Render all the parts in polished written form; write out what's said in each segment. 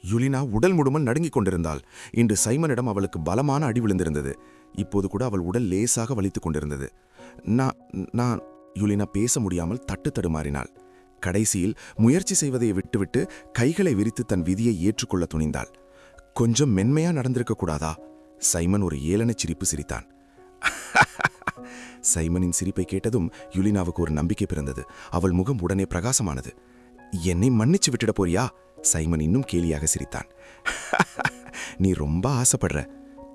யுலினா உடல் முழுமல் நடுங்கிக் கொண்டிருந்தாள். இன்று சைமனிடம் அவளுக்கு பலமான அடி விழுந்திருந்தது. இப்போது கூட அவள் உடல் லேசாக வலித்துக் கொண்டிருந்தது. நான் யுலினா பேச முடியாமல் தட்டுத்தடுமாறினாள். கடைசியில் முயற்சி செய்வதை விட்டுவிட்டு கைகளை விரித்து தன் விதியை ஏற்றுக்கொள்ள துணிந்தாள். கொஞ்சம் மென்மையா நடந்திருக்க கூடாதா? சைமன் ஒரு ஏளனச் சிரிப்பு சிரித்தான். சைமனின் சிரிப்பை கேட்டதும் யுலினாவுக்கு ஒரு நம்பிக்கை பிறந்தது. அவள் முகம் உடனே பிரகாசமானது. என்னை மன்னிச்சு விட்டுட போறியா? சைமன் இன்னும் கேலியாக சிரித்தான். நீ ரொம்ப ஆசைப்படுற.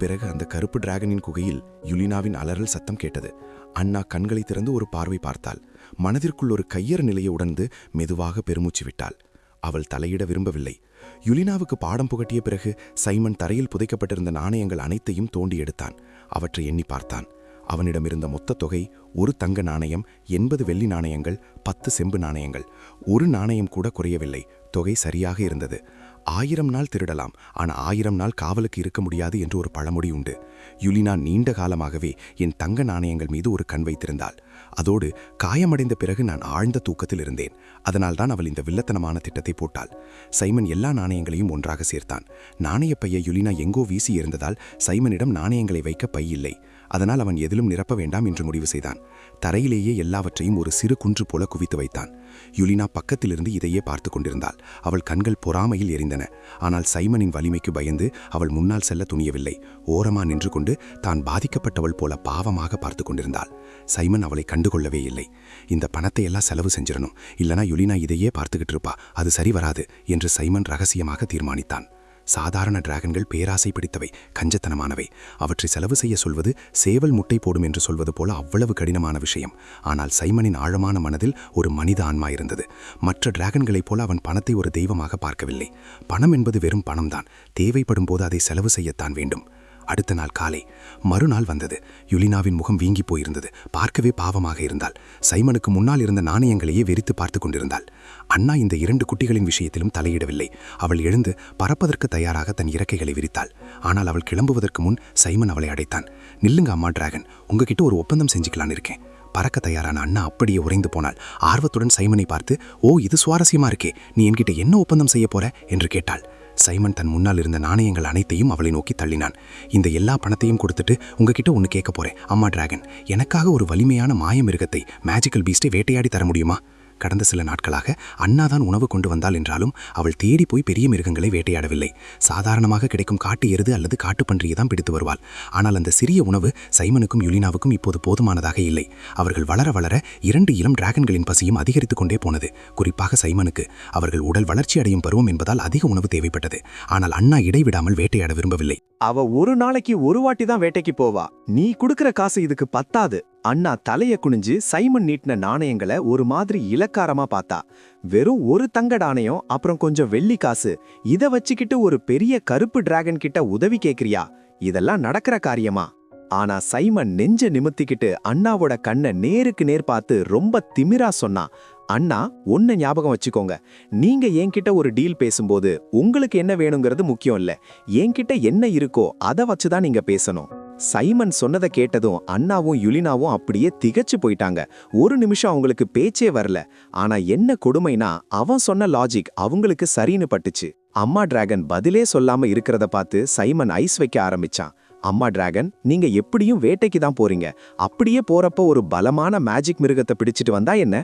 பிறகு அந்த கருப்பு டிராகனின் குகையில் யுலினாவின் அலறல் சத்தம் கேட்டது. அண்ணா கண்களை திறந்து ஒரு பார்வை பார்த்தாள். மனதிற்குள் ஒரு கையறு நிலையை உணர்ந்து மெதுவாக பெருமூச்சு விட்டாள். அவள் தலையிட விரும்பவில்லை. யுலினாவுக்கு பாடம் புகட்டிய பிறகு சைமன் தரையில் புதைக்கப்பட்டிருந்த நாணயங்கள் அனைத்தையும் தோண்டி எடுத்தான். அவற்றை எண்ணி பார்த்தான். அவனிடமிருந்த மொத்த தொகை 1 தங்க நாணயம், 80 வெள்ளி நாணயங்கள், 10 செம்பு நாணயங்கள். ஒரு நாணயம் கூட குறையவில்லை. தொகை சரியாக இருந்தது. 1000 நாள் திருடலாம், ஆனால் 1000 நாள் காவலுக்கு இருக்க முடியாது என்று ஒரு பழமொழி உண்டு. யுலினா நீண்ட காலமாகவே என் தங்க நாணயங்கள் மீது ஒரு கண் வைத்திருந்தாள். அதோடு காயமடைந்த பிறகு நான் ஆழ்ந்த தூக்கத்தில் இருந்தேன். அதனால்தான் அவள் இந்த வில்லத்தனமான திட்டத்தை போட்டாள். சைமன் எல்லா நாணயங்களையும் ஒன்றாக சேர்த்தான். நாணயப்பையை யுலினா எங்கோ வீசி இருந்ததால் சைமனிடம் நாணயங்களை வைக்க பை இல்லை. அதனால் அவன் எதிலும் நிரப்ப வேண்டாம் என்று முடிவு செய்தான். தரையிலேயே எல்லாவற்றையும் ஒரு சிறு குன்று போல குவித்து வைத்தான். யுலினா பக்கத்திலிருந்து இதையே பார்த்து கொண்டிருந்தாள். அவள் கண்கள் பொறாமையில் எரிந்தன. ஆனால் சைமனின் வலிமைக்கு பயந்து அவள் முன்னால் செல்ல துணியவில்லை. ஓரமா நின்று கொண்டு தான் பாதிக்கப்பட்டவள் போல பாவமாக பார்த்து கொண்டிருந்தாள். சைமன் அவளை கண்டுகொள்ளவே இல்லை. இந்த பணத்தை எல்லாம் செலவு செஞ்சிடணும், இல்லனா யுலினா இதையே பார்த்துக்கிட்டு இருப்பா, அது சரி வராது என்று சைமன் ரகசியமாக தீர்மானித்தான். சாதாரண டிராகன்கள் பேராசை பிடித்தவை, கஞ்சத்தனமானவை. அவற்றை செலவு செய்ய சொல்வது சேவல் முட்டை போடும் என்று சொல்வது போல அவ்வளவு கடினமான விஷயம். ஆனால் சைமனின் ஆழமான மனதில் ஒரு மனித ஆன்மா இருந்தது. மற்ற டிராகன்களைப் போல அவன் பணத்தை ஒரு தெய்வமாக பார்க்கவில்லை. பணம் என்பது வெறும் பணம்தான். தேவைப்படும் போது அதை செலவு செய்யத்தான் வேண்டும். அடுத்த நாள் காலை. மறுநாள் வந்தது. யுலினாவின் முகம் வீங்கி போயிருந்தது. பார்க்கவே பாவமாக இருந்தாள். சைமனுக்கு முன்னால் இருந்த நாணயங்களையே வெறித்து பார்த்து கொண்டிருந்தாள். அண்ணா இந்த 2 குட்டிகளின் விஷயத்திலும் தலையிடவில்லை. அவள் எழுந்து பறப்பதற்கு தயாராக தன் இறக்கைகளை விரித்தாள். ஆனால் அவள் கிளம்புவதற்கு முன் சைமன் அவளை அடைத்தான். நில்லுங்க அம்மா டிராகன், உங்ககிட்ட ஒரு ஒப்பந்தம் செஞ்சுக்கலான்னு இருக்கேன். பறக்க தயாரான அண்ணா அப்படியே உறைந்து போனாள். ஆர்வத்துடன் சைமனை பார்த்து, ஓ இது சுவாரஸ்யமா இருக்கே, நீ என்கிட்ட என்ன ஒப்பந்தம் செய்ய போற என்று கேட்டாள். சைமன் தன் முன்னால் இருந்த நாணயங்கள் அனைத்தையும் அவளை நோக்கி தள்ளினான். இந்த எல்லா பணத்தையும் கொடுத்துட்டு உங்ககிட்ட ஒன்று கேட்க போறேன் அம்மா டிராகன். எனக்காக ஒரு வலிமையான மாய மிருகத்தை, மேஜிக்கல் பீஸ்டை வேட்டையாடி தர முடியுமா? கடந்த சில நாட்களாக அண்ணாதான் உணவு கொண்டு வந்தாள் என்றாலும் அவள் தேடி போய் பெரிய மிருகங்களை வேட்டையாடவில்லை. சாதாரணமாக கிடைக்கும் காட்டு எருது அல்லது காட்டுப்பன்றியை தான் பிடித்து வருவாள். ஆனால் அந்த சிறிய உணவு சைமனுக்கும் யுலினாவுக்கும் இப்போது போதுமானதாக இல்லை. அவர்கள் வளர வளர 2 இளம் டிராகன்களின் பசியும் அதிகரித்து கொண்டே போனது. குறிப்பாக சைமனுக்கு. அவர்கள் உடல் வளர்ச்சி அடையும் பருவம் என்பதால் அதிக உணவு தேவைப்பட்டது. ஆனால் அண்ணா இடைவிடாமல் வேட்டையாட விரும்பவில்லை. அவ ஒரு நாளைக்கு ஒரு வாட்டி தான் வேட்டைக்கு போவா. நீ குடுக்கிற காசு இதுக்கு பத்தாது. அண்ணா தலைய குனிஞ்சு சைமன் நீட்டின நாணயங்களை ஒரு மாதிரி இலக்காரமா பார்த்தா. வெறும் 1 தங்க நாணயம், அப்புறம் கொஞ்சம் வெள்ளி காசு, இத வச்சுக்கிட்டு ஒரு பெரிய கருப்பு டிராகன் கிட்ட உதவி கேக்குறியா? இதெல்லாம் நடக்கிற காரியமா? ஆனா சைமன் நெஞ்ச நிமித்திக்கிட்டு அண்ணாவோட கண்ணை நேருக்கு நேர் பார்த்து ரொம்ப திமிரா சொன்னா, அண்ணா ஒன்னு ஞாபகம் வச்சுக்கோங்க, நீங்க என்கிட்ட ஒரு டீல் பேசும்போது உங்களுக்கு என்ன வேணுங்கிறது முக்கியம் இல்ல, என்கிட்ட என்ன இருக்கோ அதை வச்சுதான் நீங்க பேசணும். சைமன் சொன்னதை கேட்டதும் அண்ணாவும் யுலினாவும் அப்படியே திகச்சு போயிட்டாங்க. ஒரு நிமிஷம் அவங்களுக்கு பேச்சே வரல. ஆனா என்ன கொடுமைனா, அவன் சொன்ன லாஜிக் அவங்களுக்கு சரின்னு பட்டுச்சு. அம்மா டிராகன் பதிலே சொல்லாம இருக்கிறத பார்த்து சைமன் ஐஸ் வைக்க ஆரம்பிச்சான். அம்மா டிராகன், நீங்க எப்படியும் வேட்டைக்கு தான் போறீங்க. அப்படியே போறப்போ ஒரு பலமான மேஜிக் மிருகத்தை பிடிச்சிட்டு வந்தா என்ன?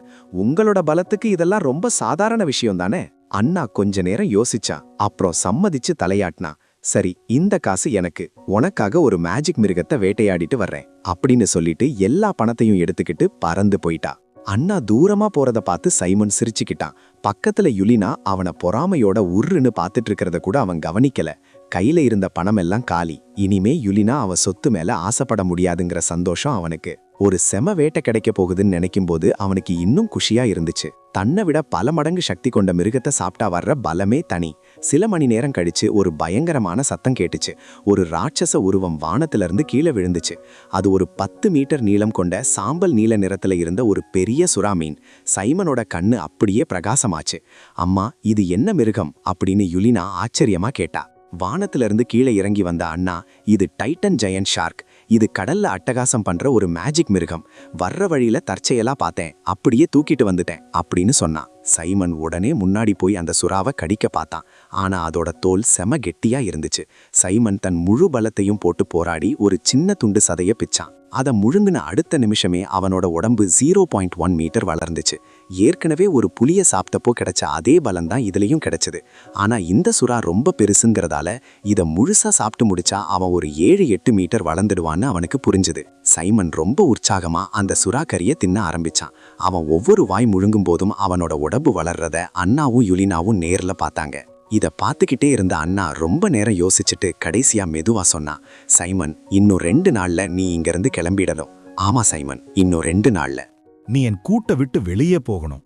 உங்களோட பலத்துக்கு இதெல்லாம் ரொம்ப சாதாரண விஷயம் தானே? அண்ணா கொஞ்ச நேரம் யோசிச்சான். அப்புறம் சம்மதிச்சு தலையாட்டினா. சரி, இந்த காசு எனக்கு, உனக்காக ஒரு மேஜிக் மிருகத்தை வேட்டையாடிட்டு வர்றேன் அப்படின்னு சொல்லிட்டு எல்லா பணத்தையும் எடுத்துக்கிட்டு பறந்து போயிட்டா. அண்ணா தூரமா போறத பார்த்து சைமன் சிரிச்சுக்கிட்டான். பக்கத்துல யுலினா அவனை பொறாமையோட உருன்னு பார்த்துட்டு இருக்கிறத கூட அவன் கவனிக்கல. கையில இருந்த பணம் எல்லாம் காலி. இனிமே யுலினா அவ சொத்து மேல ஆசைப்பட முடியாதுங்கிற சந்தோஷம் அவனுக்கு. ஒரு செம வேட்டை கிடைக்க போகுதுன்னு நினைக்கும் போது அவனுக்கு இன்னும் குஷியா இருந்துச்சு. தன்னை விட பல மடங்கு சக்தி கொண்ட மிருகத்தை சாப்பிட்டா வர்ற பலமே தனி. சில மணி நேரம் கழிச்சு ஒரு பயங்கரமான சத்தம் கேட்டுச்சு. ஒரு ராட்சச உருவம் வானத்திலிருந்து கீழே விழுந்துச்சு. அது ஒரு 10 மீட்டர் நீளம் கொண்ட சாம்பல் நீல நிறத்துல இருந்த ஒரு பெரிய சுறா மீன். சைமனோட கண்ணு அப்படியே பிரகாசமாச்சு. அம்மா, இது என்ன மிருகம் அப்படின்னு யுலினா ஆச்சரியமா கேட்டா. வானத்திலிருந்து கீழே இறங்கி வந்த அண்ணா, இது டைட்டன் ஜெயண்ட் ஷார்க். இது கடல்ல அட்டகாசம் பண்ற ஒரு மேஜிக் மிருகம். வர்ற வழியில தற்செயலா பார்த்தேன், அப்படியே தூக்கிட்டு வந்துட்டேன் அப்படின்னு சொன்னான். சைமன் உடனே முன்னாடி போய் அந்த சுறாவை கடிக்க பார்த்தான். ஆனா அதோட தோல் செம கெட்டியா இருந்துச்சு. சைமன் தன் முழு பலத்தையும் போட்டு போராடி ஒரு சின்ன துண்டு சதைய பிச்சான். அதை முழுங்கின அடுத்த நிமிஷமே அவனோட உடம்பு 0.1 மீட்டர் வளர்ந்துச்சு. ஏற்கனவே ஒரு புலிய சாப்பிட்டப்போ கிடைச்ச அதே பலம்தான் இதுலயும் கிடைச்சது. ஆனா இந்த சுறா ரொம்ப பெருசுங்கிறதால இதை முழுசா சாப்பிட்டு முடிச்சா அவன் ஒரு 7-8 மீட்டர் வளர்ந்துடுவான்னு அவனுக்கு புரிஞ்சுது. சைமன் ரொம்ப உற்சாகமா அந்த சுறா கறியை தின்ன ஆரம்பிச்சான். அவன் ஒவ்வொரு வாய் முழுங்கும் போதும் அவனோட உடம்பு வளர்றத அண்ணாவும் யுலினாவும் நேர்ல பார்த்தாங்க. இத பார்த்துக்கிட்டே இருந்த அண்ணா ரொம்ப நேரம் யோசிச்சுட்டு கடைசியா மெதுவா சொன்னா, சைமன், இன்னும் 2 நாள்ல நீ இங்கிருந்து கிளம்பிடணும். ஆமா சைமன், இன்னும் 2 நாள்ல. நீ என் கூட்ட விட்டு வெளியே போகணும்.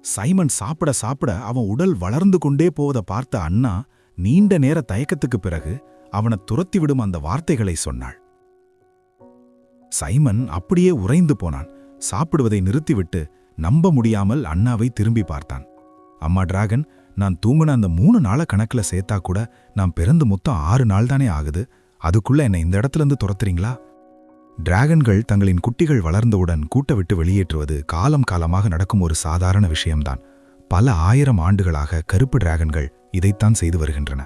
சைமன் சாப்பிட சாப்பிட அவன் உடல் வளர்ந்து கொண்டே போவதை பார்த்த அண்ணா நீண்ட நேர தயக்கத்துக்கு பிறகு அவனை துரத்திவிடும் அந்த வார்த்தைகளை சொன்னாள். சைமன் அப்படியே உறைந்து போனான். சாப்பிடுவதை நிறுத்திவிட்டு நம்ப முடியாமல் அண்ணாவை திரும்பி பார்த்தான். அம்மா டிராகன், நான் தூங்குன அந்த 3 நாள கணக்குல சேர்த்தா கூட நான் பிறந்து மொத்தம் 6 நாள் தானே ஆகுது. அதுக்குள்ள என்னை இந்த இடத்துலேருந்து துரத்துறீங்களா? டிராகன்கள் தங்களின் குட்டிகள் வளர்ந்தவுடன் கூட்ட விட்டு வெளியேற்றுவது காலம் காலமாக நடக்கும் ஒரு சாதாரண விஷயம்தான். பல 1000 ஆண்டுகளாக கருப்பு டிராகன்கள் இதைத்தான் செய்து வருகின்றன.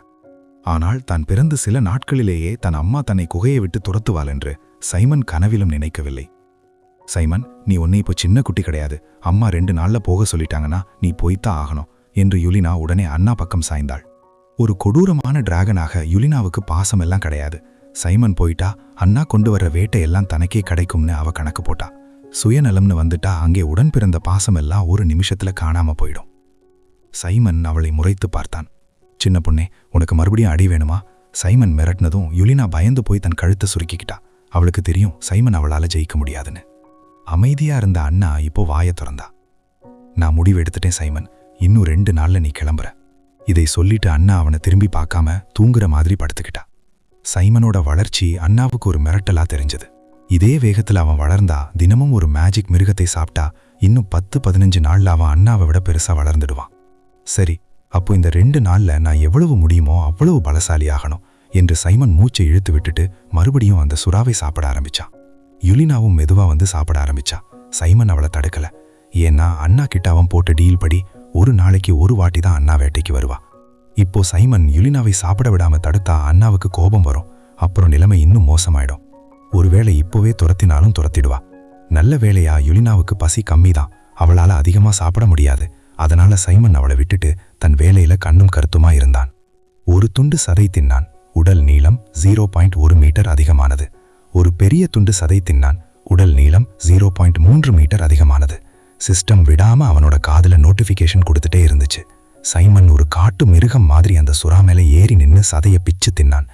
ஆனால் தான் பிறந்து சில நாட்களிலேயே தன் அம்மா தன்னை குகையை விட்டு துரத்துவாள் என்று சைமன் கனவிலும் நினைக்கவில்லை. சைமன், நீ ஒன்னே இப்போ சின்ன குட்டி கிடையாது. அம்மா 2 நாள்ல போக சொல்லிட்டாங்கன்னா நீ போய்த்தான் ஆகணும் என்று யுலினா உடனே அண்ணா பக்கம் சாய்ந்தாள். ஒரு கொடூரமான டிராகனாக யுலினாவுக்கு பாசமெல்லாம் கிடையாது. சைமன் போயிட்டா அண்ணா கொண்டு வர்ற வேட்டையெல்லாம் தனக்கே கிடைக்கும்னு அவ கணக்கு போட்டா. சுயநலம்னு வந்துட்டா அங்கே உடன் பிறந்த பாசமெல்லாம் ஒரு நிமிஷத்துல காணாம போயிடும். சைமன் அவளை முறைத்து பார்த்தான். சின்ன பொண்ணே, உனக்கு மறுபடியும் அடி வேணுமா? சைமன் மிரட்டினதும் யுலினா பயந்து போய் தன் கழுத்தை சுருக்கிக்கிட்டா. அவளுக்கு தெரியும் சைமன் அவளால ஜெயிக்க முடியாதுன்னு. அமைதியா இருந்த அண்ணா இப்போ வாயை திறந்தா. நான் முடிவு எடுத்துட்டேன் சைமன், இன்னும் 2 நாள்ல நீ கிளம்புற. இதை சொல்லிட்டு அண்ணா அவனை திரும்பி பார்க்காம தூங்குற மாதிரி படுத்துக்கிட்டா. சைமனோட வளர்ச்சி அண்ணாவுக்கு ஒரு மிரட்டலா தெரிஞ்சது. இதே வேகத்துல அவன் வளர்ந்தா தினமும் ஒரு மேஜிக் மிருகத்தை சாப்பிட்டா இன்னும் 10-15 நாள்ல அவன் அண்ணாவை விட பெருசா வளர்ந்துடுவான். சரி, அப்போ இந்த 2 நாள்ல நான் எவ்வளவு முடியுமோ அவ்வளவு பலசாலி ஆகணும் என்று சைமன் மூச்சை இழுத்து விட்டுட்டு மறுபடியும் அந்த சுறாவை சாப்பிட ஆரம்பிச்சான். யுலினாவும் மெதுவா வந்து சாப்பிட ஆரம்பிச்சா. சைமன் அவளை தடுக்கல. ஏன்னா அண்ணா கிட்ட அவன் போட்ட டீல் படி ஒரு நாளைக்கு ஒரு வாட்டி தான் அண்ணா வேட்டைக்கு வருவா. இப்போ சைமன் யுலினாவை சாப்பிட விடாம தடுத்தா அண்ணாவுக்கு கோபம் வரும். அப்புறம் நிலைமை இன்னும் மோசமாயிடும். ஒருவேளை இப்போவே துரத்தினாலும் துரத்திடுவா. நல்ல வேளையா யுலினாவுக்கு பசி கம்மிதான். அவளால அதிகமா சாப்பிட முடியாது. அதனால சைமன் அவளை விட்டுட்டு தன் வேலையில கண்ணும் கருத்துமா இருந்தான். ஒரு துண்டு சதை தின்னான். உடல் நீளம் 0.1 மீட்டர் அதிகமானது. ஒரு பெரிய துண்டு சதை தின்னான். உடல் நீளம் 0.3 மீட்டர் அதிகமானது. சிஸ்டம் விடாம அவனோட காதுல நோட்டிஃபிகேஷன் கொடுத்துட்டே இருந்துச்சு. சைமன் ஒரு காட்டு மிருகம் மாதிரி அந்த சுறா மேல ஏறி நின்னு சதைய பிச்சு தின்னான்.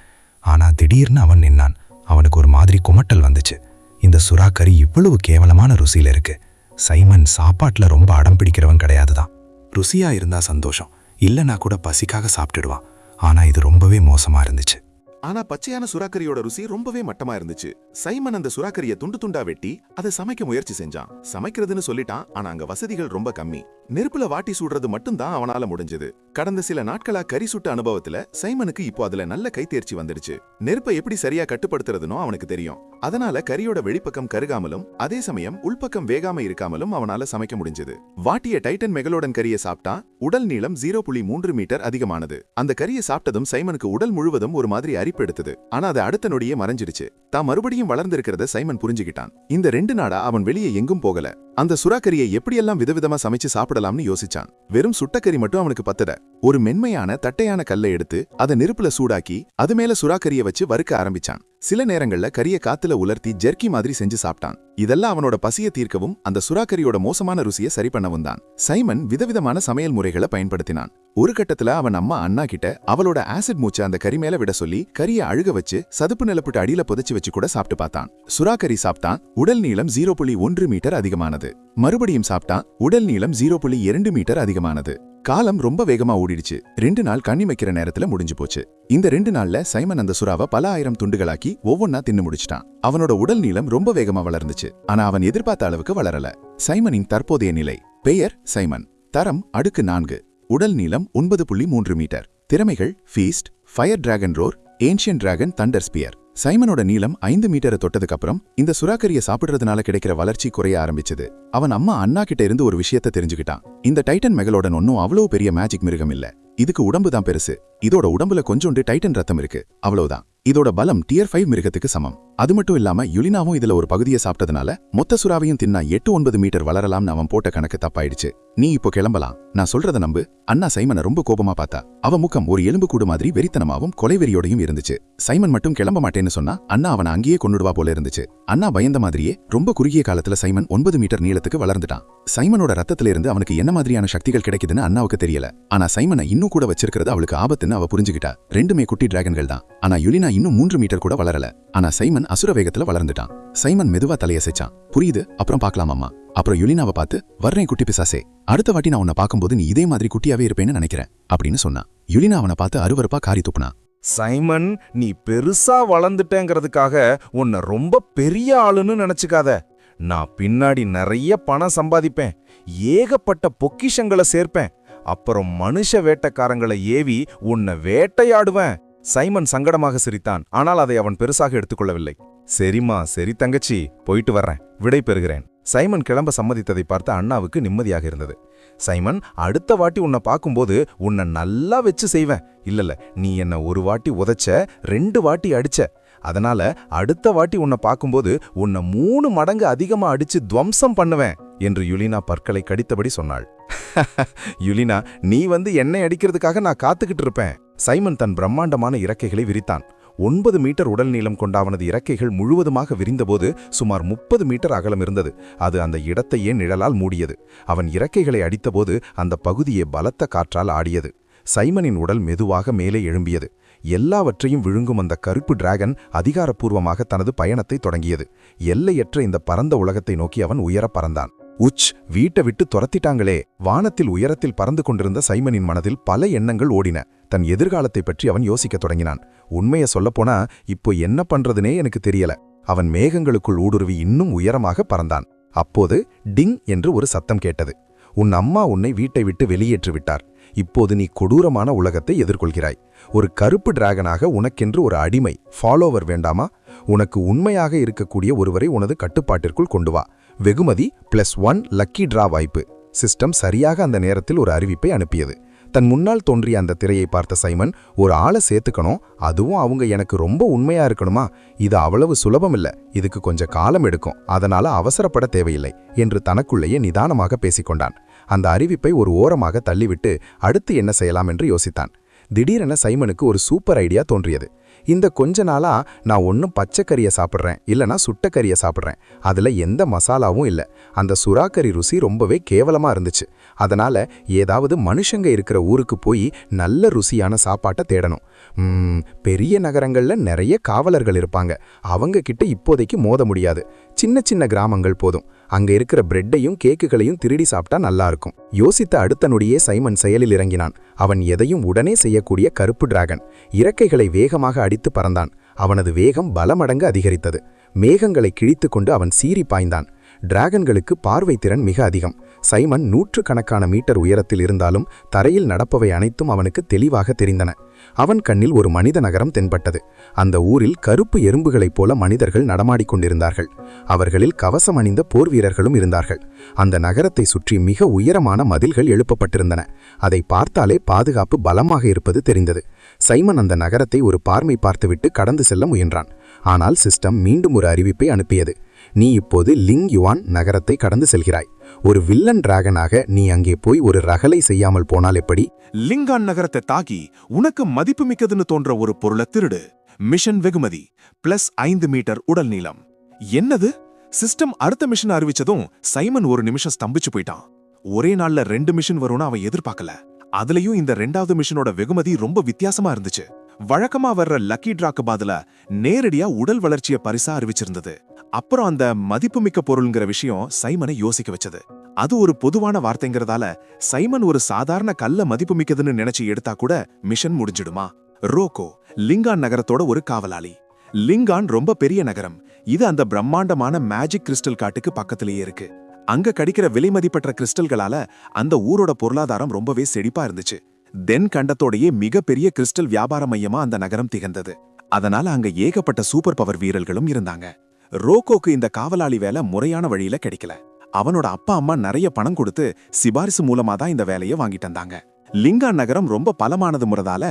ஆனா திடீர்னு அவன் நின்னான். அவனுக்கு ஒரு மாதிரி குமட்டல் வந்துச்சு. இந்த சுறா கறி இவ்வளவு கேவலமான ருசியில இருக்கு. சைமன் சாப்பாட்டுல ரொம்ப அடம் பிடிக்கிறவன் கிடையாதுதான். ருசியா இருந்தா சந்தோஷம், இல்லைன்னா கூட பசிக்காக சாப்பிட்டுடுவான். ஆனா இது ரொம்பவே மோசமா இருந்துச்சு. ஆனா பச்சையான சுறாக்கரியோட ருசி ரொம்பவே மட்டமா இருந்துச்சு. சைமன் அந்த சுறாக்கரிய துண்டு துண்டா வெட்டி அதை சமைக்க முயற்சி செஞ்சான். சமைக்கிறதுன்னு சொல்லிட்டான், ஆனா அங்க வசதிகள் ரொம்ப கம்மி. நெருப்புல வாட்டி சுடுறது மட்டும்தான் அவனால முடிஞ்சது. கடந்த சில நாட்களா கறி சுட்ட அனுபவத்துல சைமனுக்கு இப்போ அதுல நல்ல கைத்தேர்ச்சி வந்துடுச்சு. நெருப்பை எப்படி சரியா கட்டுப்படுத்துறதுனோ அவனுக்கு தெரியும். அதனால கரியோட வெளிப்பக்கம் கருகாமலும் அதே சமயம் உள்பக்கம் வேகாம இருக்காமலும் அவனால சமைக்க முடிஞ்சது. வாட்டிய டைட்டன் மெகலோடன் கரியை சாப்பிட்டா உடல் நீளம் 0.3 மீட்டர் அதிகமானது. அந்த கரியை சாப்பிட்டதும் சைமனுக்கு உடல் முழுவதும் ஒரு மாதிரி அரிப்பு எடுத்தது. ஆனா அது அடுத்த நொடியே மறைஞ்சிடுச்சு. தான் மறுபடியும் வளர்ந்திருக்கிறத சைமன் புரிஞ்சுக்கிட்டான். இந்த 2 நாடா அவன் வெளியே எங்கும் போகல. அந்த சுறாக்கரியை எப்படியெல்லாம் விதவிதமா சமைச்சு சாப்பிடலாம்னு யோசிச்சான். வெறும் சுட்டக்கறி மட்டும் அவனுக்கு பத்தல. ஒரு மென்மையான தட்டையான கல்லை எடுத்து அதை நெருப்புல சூடாக்கி அது மேல சுறாக்கரியை வச்சு வறுக்க ஆரம்பிச்சான். சில நேரங்கள்ல கரிய காத்துல உலர்த்தி ஜெர்க்கி மாதிரி செஞ்சு சாப்பிட்டான். இதெல்லாம் அவனோட பசிய தீர்க்கவும் அந்த சுறாக்கரியோட மோசமான ருசியை சரி பண்ணவும் தான். சைமன் விதவிதமான சமையல் முறைகளை பயன்படுத்தினான். ஒரு கட்டத்துல அவன் அம்மா அண்ணா கிட்ட அவளோட ஆசிட் மூச்சை அந்த கறி மேல விட சொல்லி கரியை அழுக வச்சு சதுப்பு நிலப்பட்டு அடியில புதைச்சு வச்சு கூட சாப்பிட்டு பார்த்தான். சுறாக்கரி சாப்பிட்டான். உடல் நீளம் 0.1 மீட்டர் அதிகமானது. மறுபடியும் சாப்பிட்டான். உடல் நீளம் 0.2 மீட்டர் அதிகமானது. காலம் ரொம்ப வேகமா ஓடிடுச்சு. 2 நாள் கண்ணி வைக்கிற நேரத்துல முடிஞ்சு போச்சு. இந்த 2 நாள்ல சைமன் அந்த சுறாவை பல ஆயிரம் துண்டுகளாக்கி ஒவ்வொன்னா தின்னு முடிச்சிட்டான். அவனோட உடல் நீளம் ரொம்ப வேகமா வளர்ந்துச்சு. ஆனா அவன் எதிர்பார்த்த அளவுக்கு வளரல. சைமனின் தற்போதைய நிலை. பெயர் சைமன். தரம் அடுக்கு 4. உடல் நீளம் 9.3 மீட்டர். திறமைகள் feast, fire dragon roar, ancient dragon thunder spear. சைமனோட நீளம் 5 மீட்டரை தொட்டதுக்கு அப்புறம் இந்த சுறாக்கரியை சாப்பிடுறதுனால கிடைக்கிற வளர்ச்சி குறைய ஆரம்பிச்சது. அவன் அம்மா அண்ணா கிட்ட இருந்து ஒரு விஷயத்தை தெரிஞ்சுக்கிட்டான். இந்த டைட்டன் மெகலோடன் ஒன்னும் அவ்வளவு பெரிய மேஜிக் மிருகம் இல்ல. இதுக்கு உடம்பு தான் பெருசு. இதோட உடம்புல கொஞ்சோண்டு டைட்டன் ரத்தம் இருக்கு, அவ்வளவுதான். இதோட பலம் டியர் 5 மிருகத்துக்கு சமம். அது மட்டும் இல்லாம யுலினாவும் இதுல ஒரு பகுதியை சாப்பிட்டதுனால மொத்த சுறாவையும் தின்னா 8-9 மீட்டர் வளரலாம்னு அவன் போட்ட கணக்கு தப்பாயிடுச்சு. நீ இப்போ கிளம்பலாம், நான் சொல்றத நம்பு. அண்ணா சைமனை ரொம்ப கோபமா பார்த்தா. அவ முகம் ஒரு எலும்பு கூடு மாதிரி வெறித்தனமாவும் கொலைவெறியோடையும் இருந்துச்சு. சைமன் மட்டும் கிளம்ப மாட்டேன்னு சொன்னா அண்ணா அவனை அங்கேயே கொன்னுடுவா போல இருந்துச்சு. அண்ணா பயந்த மாதிரியே ரொம்ப குறுகிய காலத்துல சைமன் 9 மீட்டர் நீளத்துக்கு வளர்ந்துட்டான். சைமனோட ரத்தத்துல இருந்து அவனுக்கு என்ன மாதிரியான சக்திகள் கிடைக்குதுன்னு அண்ணாவுக்கு தெரியல. ஆனா சைமனை இன்னும் கூட வச்சிருக்கிறது அவளுக்கு ஆபத்துன்னு அவ புரிஞ்சுக்கிட்டா. ரெண்டுமே குட்டி டிராகன்கள் தான். ஆனா யுலினா இன்னும் 3 மீட்டர் கூட வளரல. ஆனா சைமன் அசுர வேகத்துல வளர்ந்துட்டான். சைமன் மெதுவா தலையசைச்சான். புரியுது, அப்புறம் பார்க்கலாம் அம்மா. அப்புறம் யுலினாவை பார்த்து, வர்றேன் குட்டி பிசாசே, அடுத்த வாட்டி நான் உன்னை பார்க்கும்போது நீ இதே மாதிரி குட்டியாவே இருப்பேன்னு நினைக்கிறேன் அப்படின்னு சொன்னான். யுலினா அவனை பார்த்து அருவருப்பா காரி துப்புனா. சைமன், நீ பெருசா வளர்ந்துட்டேங்கிறதுக்காக உன்னை ரொம்ப பெரிய ஆளுன்னு நினைச்சுக்காத. நான் பின்னாடி நிறைய பணம் சம்பாதிப்பேன், ஏகப்பட்ட பொக்கிஷங்களை சேர்ப்பேன், அப்புறம் மனுஷ வேட்டைக்காரங்களை ஏவி உன்னை வேட்டையாடுவேன். சைமன் சங்கடமாக சிரித்தான். ஆனால் அதை அவன் பெருசாக எடுத்துக்கொள்ளவில்லை. சரிம்மா, சரி தங்கச்சி, போயிட்டு வர்றேன், விடை பெறுகிறேன். சைமன் கிளம்ப சம்மதித்ததை பார்த்து அண்ணாவுக்கு நிம்மதியாக இருந்தது. சைமன், அடுத்த வாட்டி உன்னை பார்க்கும்போது உன்னை நல்லா வச்சு செய்வேன். இல்ல, நீ என்ன ஒரு வாட்டி உதைச்ச, 2 வாட்டி அடிச்ச. அதனால அடுத்த வாட்டி உன்னை பார்க்கும்போது உன்னை 3 மடங்கு அதிகமா அடிச்சு துவம்சம் பண்ணுவேன் என்று யுலினா பற்களை கடித்தபடி சொன்னாள். யுலினா, நீ வந்து என்னை அடிக்கிறதுக்காக நான் காத்துக்கிட்டு இருப்பேன். சைமன் தன் பிரம்மாண்டமான இறக்கைகளை விரித்தான். 9 மீட்டர் உடல் நீளம் கொண்ட அவனது இறக்கைகள் முழுவதுமாக விரிந்தபோது சுமார் 30 மீட்டர் அகலம் இருந்தது. அது அந்த இடத்தையே நிழலால் மூடியது. அவன் இறக்கைகளை அடித்தபோது அந்த பகுதியே பலத்த காற்றால் ஆடியது. சைமனின் உடல் மெதுவாக மேலே எழும்பியது. எல்லாவற்றையும் விழுங்கும் அந்த கருப்பு டிராகன் அதிகாரப்பூர்வமாக தனது பயணத்தை தொடங்கியது. எல்லையற்ற இந்த பரந்த உலகத்தை நோக்கி அவன் உயர பறந்தான். உச், வீட்டை விட்டு துரத்திட்டாங்களே! வானத்தில் உயரத்தில் பறந்து கொண்டிருந்த சைமனின் மனதில் பல எண்ணங்கள் ஓடின. தன் எதிர்காலத்தை பற்றி அவன் யோசிக்கத் தொடங்கினான். உண்மைய சொல்லப்போனா இப்போ என்ன பண்றதுனே எனக்கு தெரியல. அவன் மேகங்களுக்குள் ஊடுருவி இன்னும் உயரமாக பறந்தான். அப்போது டிங் என்று ஒரு சத்தம் கேட்டது. உன் அம்மா உன்னை வீட்டை விட்டு வெளியேற்றி விட்டார். இப்போது நீ கொடூரமான உலகத்தை எதிர்கொள்கிறாய். ஒரு கருப்பு டிராகனாக உனக்கென்று ஒரு அடிமை, ஃபாலோவர் வேண்டாமா? உனக்கு உண்மையாக இருக்கக்கூடிய ஒருவரை உனது கட்டுப்பாட்டிற்குள் கொண்டு வா. வெகுமதி +1 லக்கி டிரா வாய்ப்பு. சிஸ்டம் சரியாக அந்த நேரத்தில் ஒரு அறிவிப்பை அனுப்பியது. தன் முன்னால் தோன்றிய அந்த திரையை பார்த்த சைமன், ஒரு ஆளை சேர்த்துக்கணும், அதுவும் அவங்க எனக்கு ரொம்ப உண்மையா இருக்கணுமா? இது அவ்வளவு சுலபம் இல்ல, இதுக்கு கொஞ்சம் காலம் எடுக்கும், அதனால அவசரப்பட தேவையில்லை என்று தனக்குள்ளேயே நிதானமாக பேசிக்கொண்டான். அந்த அறிவிப்பை ஒரு ஓரமாக தள்ளிவிட்டு அடுத்து என்ன செய்யலாம் என்று யோசித்தான். திடீரென சைமனுக்கு ஒரு சூப்பர் ஐடியா தோன்றியது. இந்த கொஞ்ச நாளா நான் ஒன்றும் பச்சைக்கறியை சாப்பிட்றேன், இல்லைனா சுட்டக்கறியை சாப்பிட்றேன். அதில் எந்த மசாலாவும் இல்லை. அந்த சுறாக்கறி ருசி ரொம்பவே கேவலமாக இருந்துச்சு. அதனால ஏதாவது மனுஷங்க இருக்கிற ஊருக்கு போய் நல்ல ருசியான சாப்பாட்டை தேடணும். பெரிய நகரங்களில் நிறைய காவலர்கள் இருப்பாங்க, அவங்க கிட்ட இப்போதைக்கு மோத முடியாது. சின்ன சின்ன கிராமங்கள் போதும். அங்க இருக்கிற பிரெட்டையும் கேக்குகளையும் திருடி சாப்பிட்டா நல்லா இருக்கும். யோசித்த அடுத்த நொடியே சைமன் செயலில் இறங்கினான். அவன் எதையும் உடனே செய்யக்கூடிய கருப்பு டிராகன். இறக்கைகளை வேகமாக அடித்து பறந்தான். அவனது வேகம் பல மடங்கு அதிகரித்தது. மேகங்களை கிழித்து கொண்டு அவன் சீறி பாய்ந்தான். டிராகன்களுக்கு பார்வை திறன் மிக அதிகம். சைமன் 100கணக்கான மீட்டர் உயரத்தில் இருந்தாலும் தரையில் நடப்பவை அனைத்தும் அவனுக்கு தெளிவாக தெரிந்தன. அவன் கண்ணில் ஒரு மனித நகரம் தென்பட்டது. அந்த ஊரில் கருப்பு எறும்புகளைப் போல மனிதர்கள் நடமாடிக்கொண்டிருந்தார்கள். அவர்களில் கவசம் அணிந்த போர் வீரர்களும் இருந்தார்கள். அந்த நகரத்தை சுற்றி மிக உயரமான மதில்கள் எழுப்பப்பட்டிருந்தன. அதை பார்த்தாலே பாதுகாப்பு பலமாக இருப்பது தெரிந்தது. சைமன் அந்த நகரத்தை ஒரு பார்வை பார்த்துவிட்டு கடந்து செல்ல முயன்றான். ஆனால் சிஸ்டம் மீண்டும் ஒரு அறிவிப்பை அனுப்பியது. நீ இப்போது லிங் யுவான் நகரத்தை கடந்து செல்கிறாய். ஒரு வில்லன் டிராகனாக நீ அங்கே போய் ஒரு ரகளை செய்யாமல் போனால் எப்படி? லிங்கான் நகரத்தை தாக்கி உனக்கு மதிப்புமிக்கதுன்னு தோன்ற ஒரு பொருளை திருடு. மிஷன் வெகுமதி +5 மீட்டர் உடல் நீளம். என்னது? சிஸ்டம் அடுத்த மிஷன் அறிவிச்சதும் சைமன் ஒரு நிமிஷம் ஸ்தம்பிச்சு போயிட்டான். ஒரே நாள்ல 2 மிஷன் வரும்னு அவன் எதிர்பார்க்கல. அதுலயும் இந்த 2வது மிஷனோட வெகுமதி ரொம்ப வித்தியாசமா இருந்துச்சு. வழக்கமா வர்ற லக்கி டிராக்கு பதிலா நேரடியா உடல் வளர்ச்சிய பரிசா அறிவிச்சிருந்தது. அப்புறம் அந்த மதிப்புமிக்க பொருள்ங்கிற விஷயம் சைமனை யோசிக்க வச்சது. அது ஒரு பொதுவான வார்த்தைங்கிறதால சைமன் ஒரு சாதாரண கல்ல மதிப்புமிக்கதுன்னு நினைச்சு எடுத்தா கூட மிஷன் முடிஞ்சிடுமா? ரோகோ லிங்கான் நகரத்தோட ஒரு காவலாளி. லிங்கான் ரொம்ப பெரிய நகரம். இது அந்த பிரம்மாண்டமான மேஜிக் கிறிஸ்டல் காட்டுக்கு பக்கத்திலேயே இருக்கு. அங்க கிடைக்கிற விலைமதிப்பற்ற கிறிஸ்டல்களால அந்த ஊரோட பொருளாதாரம் ரொம்பவே செழிப்பா இருந்துச்சு. தென் கண்டத்தோடையே மிகப்பெரிய கிறிஸ்டல் வியாபார மையமா அந்த நகரம் திகழ்ந்தது. அதனால அங்க ஏகப்பட்ட சூப்பர் பவர் வீரர்களும் இருந்தாங்க. ரோகோக்கு இந்த காவலாளி வேலை முறையான வழியில கிடைக்கல. அவனோட அப்பா அம்மா நிறைய பணம் கொடுத்து சிபாரிசு மூலமா தான் இந்த வேலையை வாங்கிட்டு வந்தாங்க. லிங்கான் நகரம் ரொம்ப பலமானது முறதால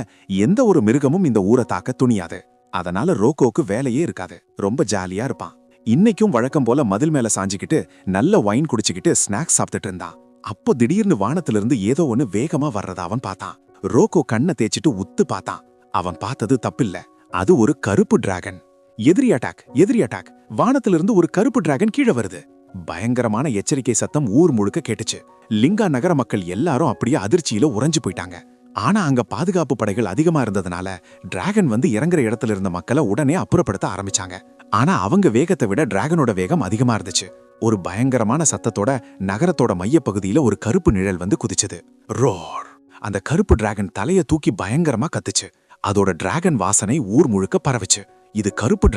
எந்த ஒரு மிருகமும் இந்த ஊரை தாக்க துணியாது. அதனால ரோக்கோக்கு வேலையே இருக்காது. ரொம்ப ஜாலியா இருப்பான். இன்னைக்கும் வழக்கம் போல மதில் மேல சாஞ்சிக்கிட்டு நல்ல வைன் குடிச்சுக்கிட்டு ஸ்நாக்ஸ் சாப்பிட்டுட்டு இருந்தான். அப்போ திடீர்னு வானத்திலிருந்து ஏதோ ஒன்னு வேகமா வர்றத அவன் பார்த்தான். ரோக்கோ கண்ணை தேய்ச்சிட்டு உத்து பார்த்தான். அவன் பார்த்தது தப்பில்ல. அது ஒரு கருப்பு டிராகன். எதிரி அட்டாக். வானத்திலிருந்து ஒரு கருப்பு டிராகன் கீழே வருது. பயங்கரமான எச்சரிக்கை சத்தம் ஊர் முழுக்க கேட்டுச்சு. லிங்கா நகர மக்கள் எல்லாரும் அப்படியே அதிர்ச்சியில உறைஞ்சு போயிட்டாங்க. ஆனா அங்க பாதுகாப்பு படைகள் அதிகமா இருந்ததுனால டிராகன் வந்து இறங்குற இடத்துல இருந்த மக்களை உடனே அப்புறப்படுத்த ஆரம்பிச்சாங்க. ஆனா அவங்க வேகத்தை விட டிராகனோட வேகம் அதிகமா இருந்துச்சு. ஒரு பயங்கரமான சத்தத்தோட நகரத்தோட மையப்பகுதியில ஒரு கருப்பு நிழல் வந்து குதிச்சது. ரோர்! அந்த கருப்பு டிராகன் தலைய தூக்கி பயங்கரமா கத்துச்சு. அதோட டிராகன் வாசனை ஊர் முழுக்க பரவுச்சு. இது கருப்பு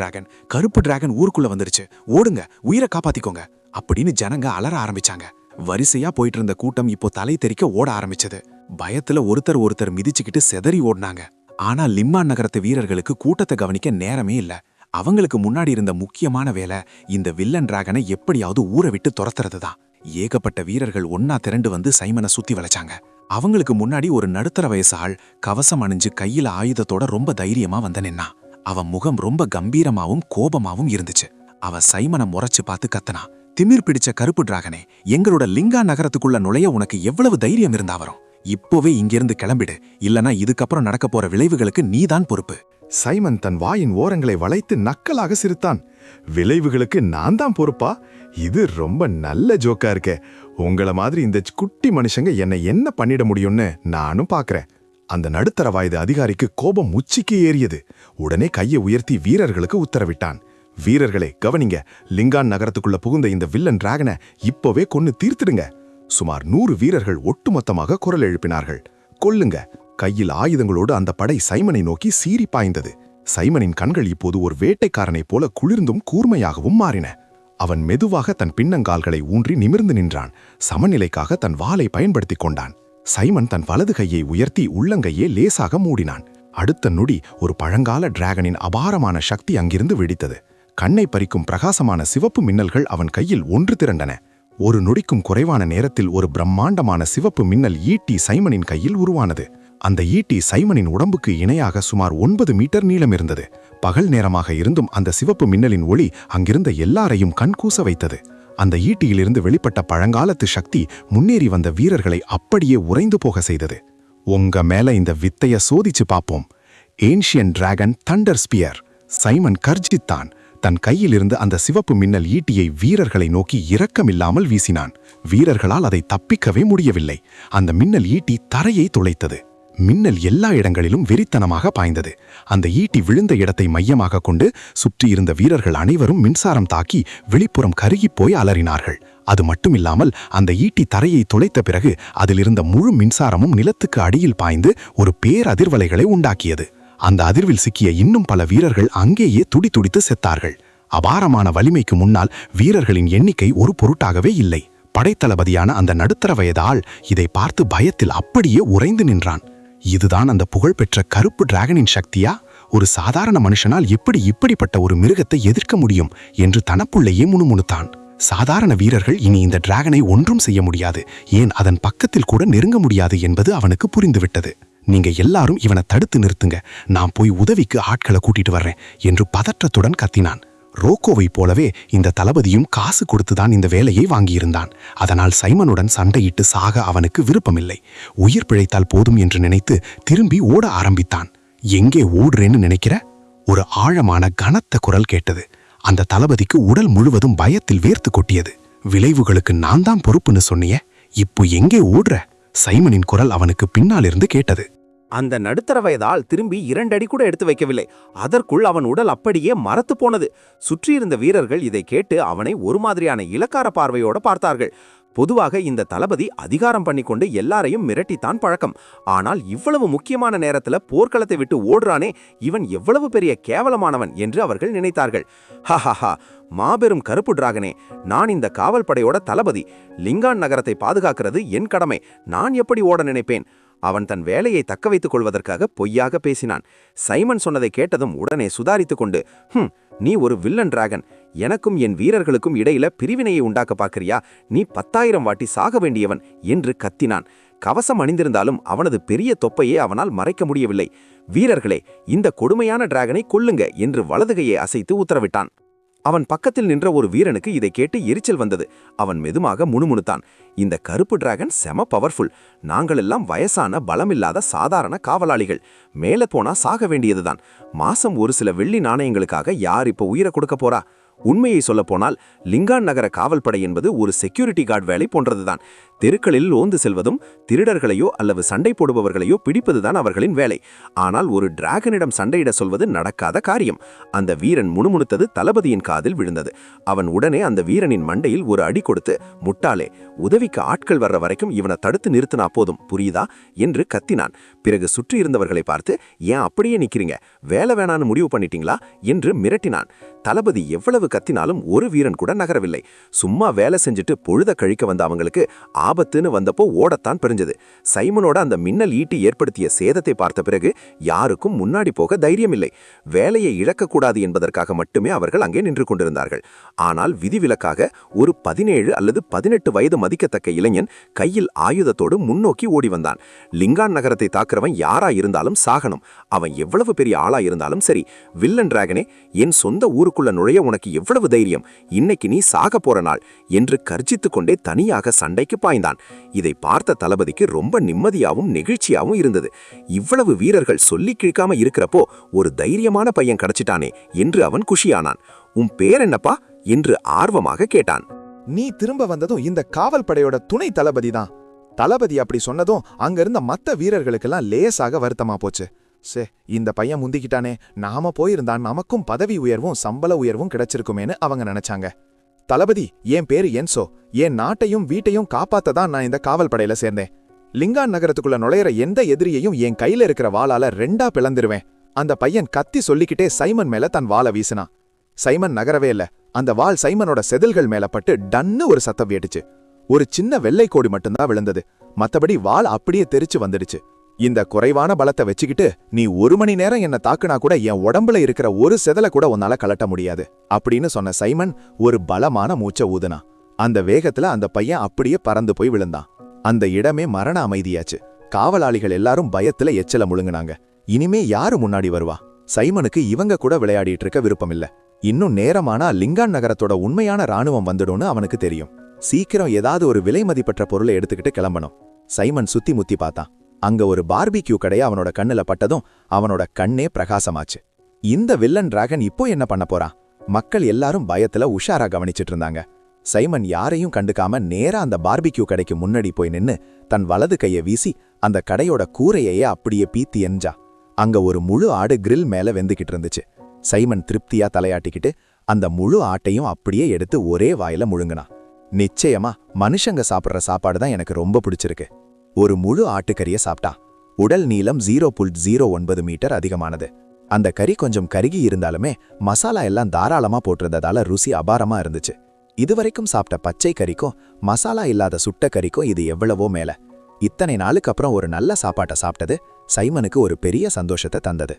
டிராகன் ஊருக்குள்ள வந்துருச்சு, ஓடுங்க, உயிரை காப்பாத்திக்கோங்க அப்படின்னு ஜனங்க அலற ஆரம்பிச்சாங்க. வரிசையா போயிட்டு இருந்த கூட்டம் இப்போ தலை தெறிக்க ஓட ஆரம்பிச்சது. பயத்துல ஒருத்தர் மிதிச்சுக்கிட்டு செதறி ஓடினாங்க. ஆனா லிம்மான் நகரத்து வீரர்களுக்கு கூட்டத்தை கவனிக்க நேரமே இல்ல. அவங்களுக்கு முன்னாடி இருந்த முக்கியமான வேலை இந்த வில்லன் டிராகனை எப்படியாவது ஊரை விட்டு துரத்துறதுதான். ஏகப்பட்ட வீரர்கள் ஒன்னா திரண்டு வந்து சைமனை சுத்தி வளைச்சாங்க. அவங்களுக்கு முன்னாடி ஒரு நடுத்தர வயசு ஆள் கவசம் அணிஞ்சு கையில ஆயுதத்தோட ரொம்ப தைரியமா வந்து நின்னா. அவன் முகம் ரொம்ப கம்பீரமாவும் கோபமாவும் இருந்துச்சு. அவன் சைமனை முறைச்சு பார்த்து கத்தனா, திமிர் பிடிச்ச கருப்பு டிராகனே, எங்களோட லிங்கா நகரத்துக்குள்ள நுழைய உனக்கு எவ்வளவு தைரியம் இருந்தா வரும்? இப்போவே இங்கிருந்து கிளம்பிடு, இல்லனா இதுக்கப்புறம் நடக்க போற விளைவுகளுக்கு நீதான் பொறுப்பு. சைமன் தன் வாயின் ஓரங்களை வளைத்து நக்கலாக சிரித்தான். விளைவுகளுக்கு நான் தான் பொறுப்பா? இது ரொம்ப நல்ல ஜோக்கா இருக்கே. உங்கள மாதிரி இந்த குட்டி மனுஷங்க என்னை என்ன பண்ணிட முடியும்னு நானும் பாக்குறேன். அந்த நடுத்தர வயது அதிகாரிக்கு கோபம் உச்சிக்கு ஏறியது. உடனே கையை உயர்த்தி வீரர்களுக்கு உத்தரவிட்டான். வீரர்களே கவனிங்க, லிங்கான் நகரத்துக்குள்ள புகுந்த இந்த வில்லன் டிராகனை இப்போவே கொன்னு தீர்த்திடுங்க. சுமார் 100 வீரர்கள் ஒட்டுமொத்தமாக குரல் எழுப்பினார்கள். கொல்லுங்க. கையில் ஆயுதங்களோடு அந்த படை சைமனை நோக்கி சீறி பாய்ந்தது. சைமனின் கண்கள் இப்போது ஒரு வேட்டைக்காரனைப் போல குளிர்ந்தும் கூர்மையாகவும் மாறின. அவன் மெதுவாக தன் பின்னங்கால்களை ஊன்றி நிமிர்ந்து நின்றான். சமநிலைக்காக தன் வாளை பயன்படுத்திக் கொண்டான். சைமன் தன் வலது கையை உயர்த்தி உள்ளங்கையே லேசாக மூடினான். அடுத்த நொடி ஒரு பழங்கால டிராகனின் அபாரமான சக்தி அங்கிருந்து வெடித்தது. கண்ணை பறிக்கும் பிரகாசமான சிவப்பு மின்னல்கள் அவன் கையில் ஒன்று திரண்டன. ஒரு நொடிக்கும் குறைவான நேரத்தில் ஒரு பிரம்மாண்டமான சிவப்பு மின்னல் ஈட்டி சைமனின் கையில் உருவானது. அந்த ஈட்டி சைமனின் உடம்புக்கு இணையாக சுமார் 9 மீட்டர் நீளம் இருந்தது. பகல் நேரமாக இருந்தும் அந்த சிவப்பு மின்னலின் ஒளி அங்கிருந்த எல்லாரையும் கண்கூச வைத்தது. அந்த ஈட்டியிலிருந்து வெளிப்பட்ட பழங்காலத்து சக்தி முன்னேறி வந்த வீரர்களை அப்படியே உறைந்து போக செய்தது. உங்க மேல இந்த வித்தைய சோதிச்சு பாப்போம். Ancient dragon thunder spear. Simon கர்ஜித்தான். தன் கையிலிருந்து அந்த சிவப்பு மின்னல் ஈட்டியை வீரர்களை நோக்கி இரக்கமில்லாமல் வீசினான். வீரர்களால் அதை தப்பிக்கவே முடியவில்லை. அந்த மின்னல் ஈட்டி தரையை துளைத்தது. மின்னல் எல்லா இடங்களிலும் வெறித்தனமாக பாய்ந்தது. அந்த ஈட்டி விழுந்த இடத்தை மையமாக கொண்டு சுற்றியிருந்த வீரர்கள் அனைவரும் மின்சாரம் தாக்கி வெளிப்புறம் கருகிப் போய் அலறினார்கள். அது மட்டுமில்லாமல் அந்த ஈட்டி தரையை துளைத்த பிறகு அதிலிருந்த முழு மின்சாரமும் நிலத்துக்கு அடியில் பாய்ந்து ஒரு பேரதிர்வலைகளை உண்டாக்கியது. அந்த அதிர்வில் சிக்கிய இன்னும் பல வீரர்கள் அங்கேயே துடிதுடித்து செத்தார்கள். அபாரமான வலிமைக்கு முன்னால் வீரர்களின் எண்ணிக்கை ஒரு பொருட்டாகவே இல்லை. படைத்தளபதியான அந்த நடுத்தர வயது ஆள் இதை பார்த்து பயத்தில் அப்படியே உறைந்து நின்றான். இதுதான் அந்த புகழ்பெற்ற கருப்பு டிராகனின் சக்தியா? ஒரு சாதாரண மனுஷனால் எப்படி இப்படிப்பட்ட ஒரு மிருகத்தை எதிர்க்க முடியும் என்று தனப்புள்ளேயே முணுமுணுத்தான். சாதாரண வீரர்கள் இனி இந்த டிராகனை ஒன்றும் செய்ய முடியாது, ஏன் அதன் பக்கத்தில் கூட நெருங்க முடியாது என்பது அவனுக்கு புரிந்துவிட்டது. நீங்க எல்லாரும் இவனை தடுத்து நிறுத்துங்க, நான் போய் உதவிக்கு ஆட்களை கூட்டிட்டு வர்றேன் என்று பதற்றத்துடன் கத்தினான். ரோக்கோவை போலவே இந்த தளபதியும் காசு கொடுத்துதான் இந்த வேலையை வாங்கியிருந்தான். அதனால் சைமனுடன் சண்டையிட்டு சாக அவனுக்கு விருப்பமில்லை. உயிர் பிழைத்தால் போதும் என்று நினைத்து திரும்பி ஓட ஆரம்பித்தான். எங்கே ஓடுறேன்னு நினைக்கிற? ஒரு ஆழமான கனத்த குரல் கேட்டது. அந்த தளபதிக்கு உடல் முழுவதும் பயத்தில் வேர்த்து கொட்டியது. விளைவுகளுக்கு நான் தான் பொறுப்புன்னு சொன்னியே, இப்போ எங்கே ஓடுற? சைமனின் குரல் அவனுக்கு பின்னாலிருந்து கேட்டது. அந்த நடுத்தர வயதால் திரும்பி 2 அடி கூட எடுத்து வைக்கவில்லை. அதற்குள் அவன் உடல் அப்படியே மரத்து போனது. சுற்றியிருந்த வீரர்கள் இதை கேட்டு அவனை ஒரு மாதிரியான இலக்கார பார்வையோட பார்த்தார்கள். பொதுவாக இந்த தளபதி அதிகாரம் பண்ணிக்கொண்டு எல்லாரையும் மிரட்டித்தான் பழக்கம். ஆனால் இவ்வளவு முக்கியமான நேரத்துல போர்க்களத்தை விட்டு ஓடுறானே, இவன் எவ்வளவு பெரிய கேவலமானவன் என்று அவர்கள் நினைத்தார்கள். ஹஹஹா, மாபெரும் கருப்பு டிராகனே, நான் இந்த காவல் படையோட தளபதி. லிங்கான் நகரத்தை பாதுகாக்கிறது என் கடமை. நான் எப்படி ஓட நினைப்பேன்? அவன் தன் வேலையை தக்க வைத்துக் கொள்வதற்காக பொய்யாக பேசினான். சைமன் சொன்னதை கேட்டதும் உடனே சுதாரித்துக் கொண்டு, நீ ஒரு வில்லன் டிராகன், எனக்கும் என் வீரர்களுக்கும் இடையில பிரிவினையை உண்டாக்க பார்க்கிறியா? நீ 10,000 வாட்டி சாக வேண்டியவன் என்று கத்தினான். கவசம் அணிந்திருந்தாலும் அவனது பெரிய தொப்பையே அவனால் மறைக்க முடியவில்லை. வீரர்களே, இந்த கொடுமையான டிராகனை கொல்லுங்க என்று வலதுகையை அசைத்து உத்தரவிட்டான். அவன் பக்கத்தில் நின்ற ஒரு வீரனுக்கு இதை கேட்டு எரிச்சல் வந்தது. அவன் மெதுமாக முணுமுணுத்தான். இந்த கருப்பு டிராகன் செம பவர்ஃபுல். நாங்களெல்லாம் வயசான பலமில்லாத சாதாரண காவலாளிகள். மேலே போனா சாக வேண்டியதுதான். மாசம் ஒரு சில வெள்ளி நாணயங்களுக்காக யார் இப்போ உயிரை கொடுக்க போறா? உண்மையை சொல்லப்போனால் லிங்கான் நகர காவல்படை என்பது ஒரு செக்யூரிட்டி கார்டு வேலை போன்றதுதான். தெருக்களில் ஓந்து செல்வதும் திருடர்களையோ அல்லது சண்டை போடுபவர்களையோ பிடிப்பதுதான் அவர்களின் வேலை. ஆனால் ஒரு டிராகனிடம் சண்டையிட சொல்வது நடக்காத காரியம். அந்த வீரன் முணுமுணுத்தது தளபதியின் காதில் விழுந்தது. அவன் உடனே அந்த வீரனின் மண்டையில் ஒரு அடி கொடுத்து, முட்டாளே, உதவிக்கு ஆட்கள் வர்ற வரைக்கும் இவனை தடுத்து நிறுத்தினா போதும், புரியுதா என்று கத்தினான். பிறகு சுற்றி இருந்தவர்களை பார்த்து, ஏன் அப்படியே நிக்கிறீங்க, வேலை வேணான்னு முடிவு பண்ணிட்டீங்களா என்று மிரட்டினான். தளபதி எவ்வளவு கத்தினாலும் ஒரு வீரன் கூட நகரவில்லை. சும்மா வேலை செஞ்சுட்டு பொழுத கழிக்க வந்த அவங்களுக்கு ஆபத்துன்னு வந்தப்போ ஓடத்தான் பெரிஞ்சது. சைமனோட அந்த மின்னல் ஈட்டி ஏற்படுத்திய சேதத்தை பார்த்த பிறகு யாருக்கும் முன்னாடி போக தைரியமில்லை. வேலையை இழக்கக்கூடாது என்பதற்காக மட்டுமே அவர்கள் அங்கே நின்று கொண்டிருந்தார்கள். ஆனால் விதிவிலக்காக ஒரு 17 அல்லது 18 வயது மதிக்கத்தக்க இளைஞன் கையில் ஆயுதத்தோடு முன்னோக்கி ஓடி வந்தான். லிங்கான் நகரத்தை தாக்குறவன் யாரா இருந்தாலும் சாகணும். அவன் எவ்வளவு பெரிய ஆளா இருந்தாலும் சரி. வில்லன் டிராகனே, என் சொந்த ஊருக்குள்ள நுழைய உனக்கு எவ்வளவு தைரியம்? இன்னைக்கு நீ சாக போற நாள் என்று கர்ஜித்துக் கொண்டே தனியாக சண்டைக்கு பாய்ந்தான். இதை பார்த்த தளபதிக்கு ரொம்ப நிம்மதியாவும் நெகிழ்ச்சியாவும் இருந்தது. இவ்வளவு வீரர்கள் சொல்லி கிழிக்காம இருக்கிறப்போ ஒரு தைரியமான பையன் கிடைச்சிட்டானே என்று அவன் குஷியானான். உன் பேர் என்னப்பா என்று ஆர்வமாக கேட்டான். நீ திரும்ப வந்ததும் இந்த காவல் படையோட துணை தளபதி தான். தளபதி அப்படி சொன்னதும் அங்க இருந்த மத்த வீரர்களுக்கெல்லாம் லேசாக வருத்தமா போச்சு. இந்த பையன் முந்திக்கிட்டானே, நாம போயிருந்தான் நமக்கும் பதவி உயர்வும் சம்பள உயர்வும் கிடைச்சிருக்குமேனு அவங்க நினைச்சாங்க. தளபதி, என் பேரு என்சோ. என் நாட்டையும் வீட்டையும் காப்பாத்ததான் நான் இந்த காவல் படையில சேர்ந்தேன். லிங்கான் நகரத்துக்குள்ள நுழையிற எந்த எதிரியையும் என் கையில இருக்கிற வாளால 2ஆ பிளந்துருவேன். அந்த பையன் கத்தி சொல்லிக்கிட்டே சைமன் மேல தன் வாளை வீசினான். சைமன் நகரவே இல்ல. அந்த வாள் சைமனோட செதில்கள் மேல பட்டு டன்னு ஒரு சத்தம் வேட்டுச்சு. ஒரு சின்ன வெள்ளை கோடி மட்டும்தான் விழுந்தது. மத்தபடி வாள் அப்படியே தெரிச்சு வந்துடுச்சு. இந்த குறைவான பலத்தை வச்சுக்கிட்டு நீ 1 மணி நேரம் என்ன தாக்குனா கூட என் உடம்புல இருக்கிற ஒரு செதலை கூட உன்னால கலட்ட முடியாது அப்படின்னு சொன்ன சைமன் ஒரு பலமான மூச்சை ஊதுனா. அந்த வேகத்துல அந்த பையன் அப்படியே பறந்து போய் விழுந்தான். அந்த இடமே மரண அமைதியாச்சு. காவலாளிகள் எல்லாரும் பயத்துல எச்சல முழுங்குனாங்க. இனிமே யாரு முன்னாடி வருவா? சைமனுக்கு இவங்க கூட விளையாடிட்டு இருக்க விருப்பமில்ல. இன்னும் நேரமானா லிங்கான் நகரத்தோட உண்மையான ராணுவம் வந்துடும்னு அவனுக்கு தெரியும். சீக்கிரம் ஏதாவது ஒரு விலை மதிப்பற்ற பொருளை எடுத்துக்கிட்டு கிளம்பணும். சைமன் சுத்தி முத்தி பார்த்தான். அங்க ஒரு பார்பிக்யூ கடைய அவனோட கண்ணுல பட்டதும் அவனோட கண்ணே பிரகாசமாச்சு. இந்த வில்லன் டிராகன் இப்போ என்ன பண்ண போறான்? மக்கள் எல்லாரும் பயத்துல உஷாரா கவனிச்சிட்டு இருந்தாங்க. சைமன் யாரையும் கண்டுக்காம நேரா அந்த பார்பிக்யூ கடைக்கு முன்னாடி போய் நின்னு தன் வலது கையை வீசி அந்த கடையோட கூரையையே அப்படியே பீத்தி எஞ்சா. அங்க ஒரு முழு ஆடு கிரில் மேல வெந்துகிட்டு இருந்துச்சு. சைமன் திருப்தியா தலையாட்டிக்கிட்டு அந்த முழு ஆட்டையும் அப்படியே எடுத்து ஒரே வாயில முழுங்குனான். நிச்சயமா மனுஷங்க சாப்பிட்ற சாப்பாடு தான் எனக்கு ரொம்ப பிடிச்சிருக்கு. ஒரு முழு ஆட்டுக்கறியை சாப்பிட்டா. உடல் நீளம் 0.09 மீட்டர் அதிகமானது. அந்த கறி கொஞ்சம் கருகி இருந்தாலுமே மசாலா எல்லாம் தாராளமா போட்டிருந்ததால ருசி அபாரமா இருந்துச்சு. இதுவரைக்கும் சாப்பிட்ட பச்சை கறிக்கும் மசாலா இல்லாத சுட்ட கறிக்கும் இது எவ்வளவோ மேல. இத்தனை நாளுக்கு அப்புறம் ஒரு நல்ல சாப்பாட்டை சாப்பிட்டது சைமனுக்கு ஒரு பெரிய சந்தோஷத்தை தந்தது.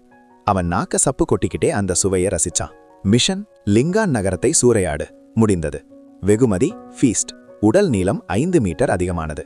அவன் நாக்க சப்பு கொட்டிக்கிட்டே அந்த சுவையை ரசிச்சான். மிஷன் லிங்கான் நகரத்தை சூறையாடு முடிந்தது. வெகுமதி ஃபீஸ்ட். உடல் நீளம் 5 மீட்டர் அதிகமானது.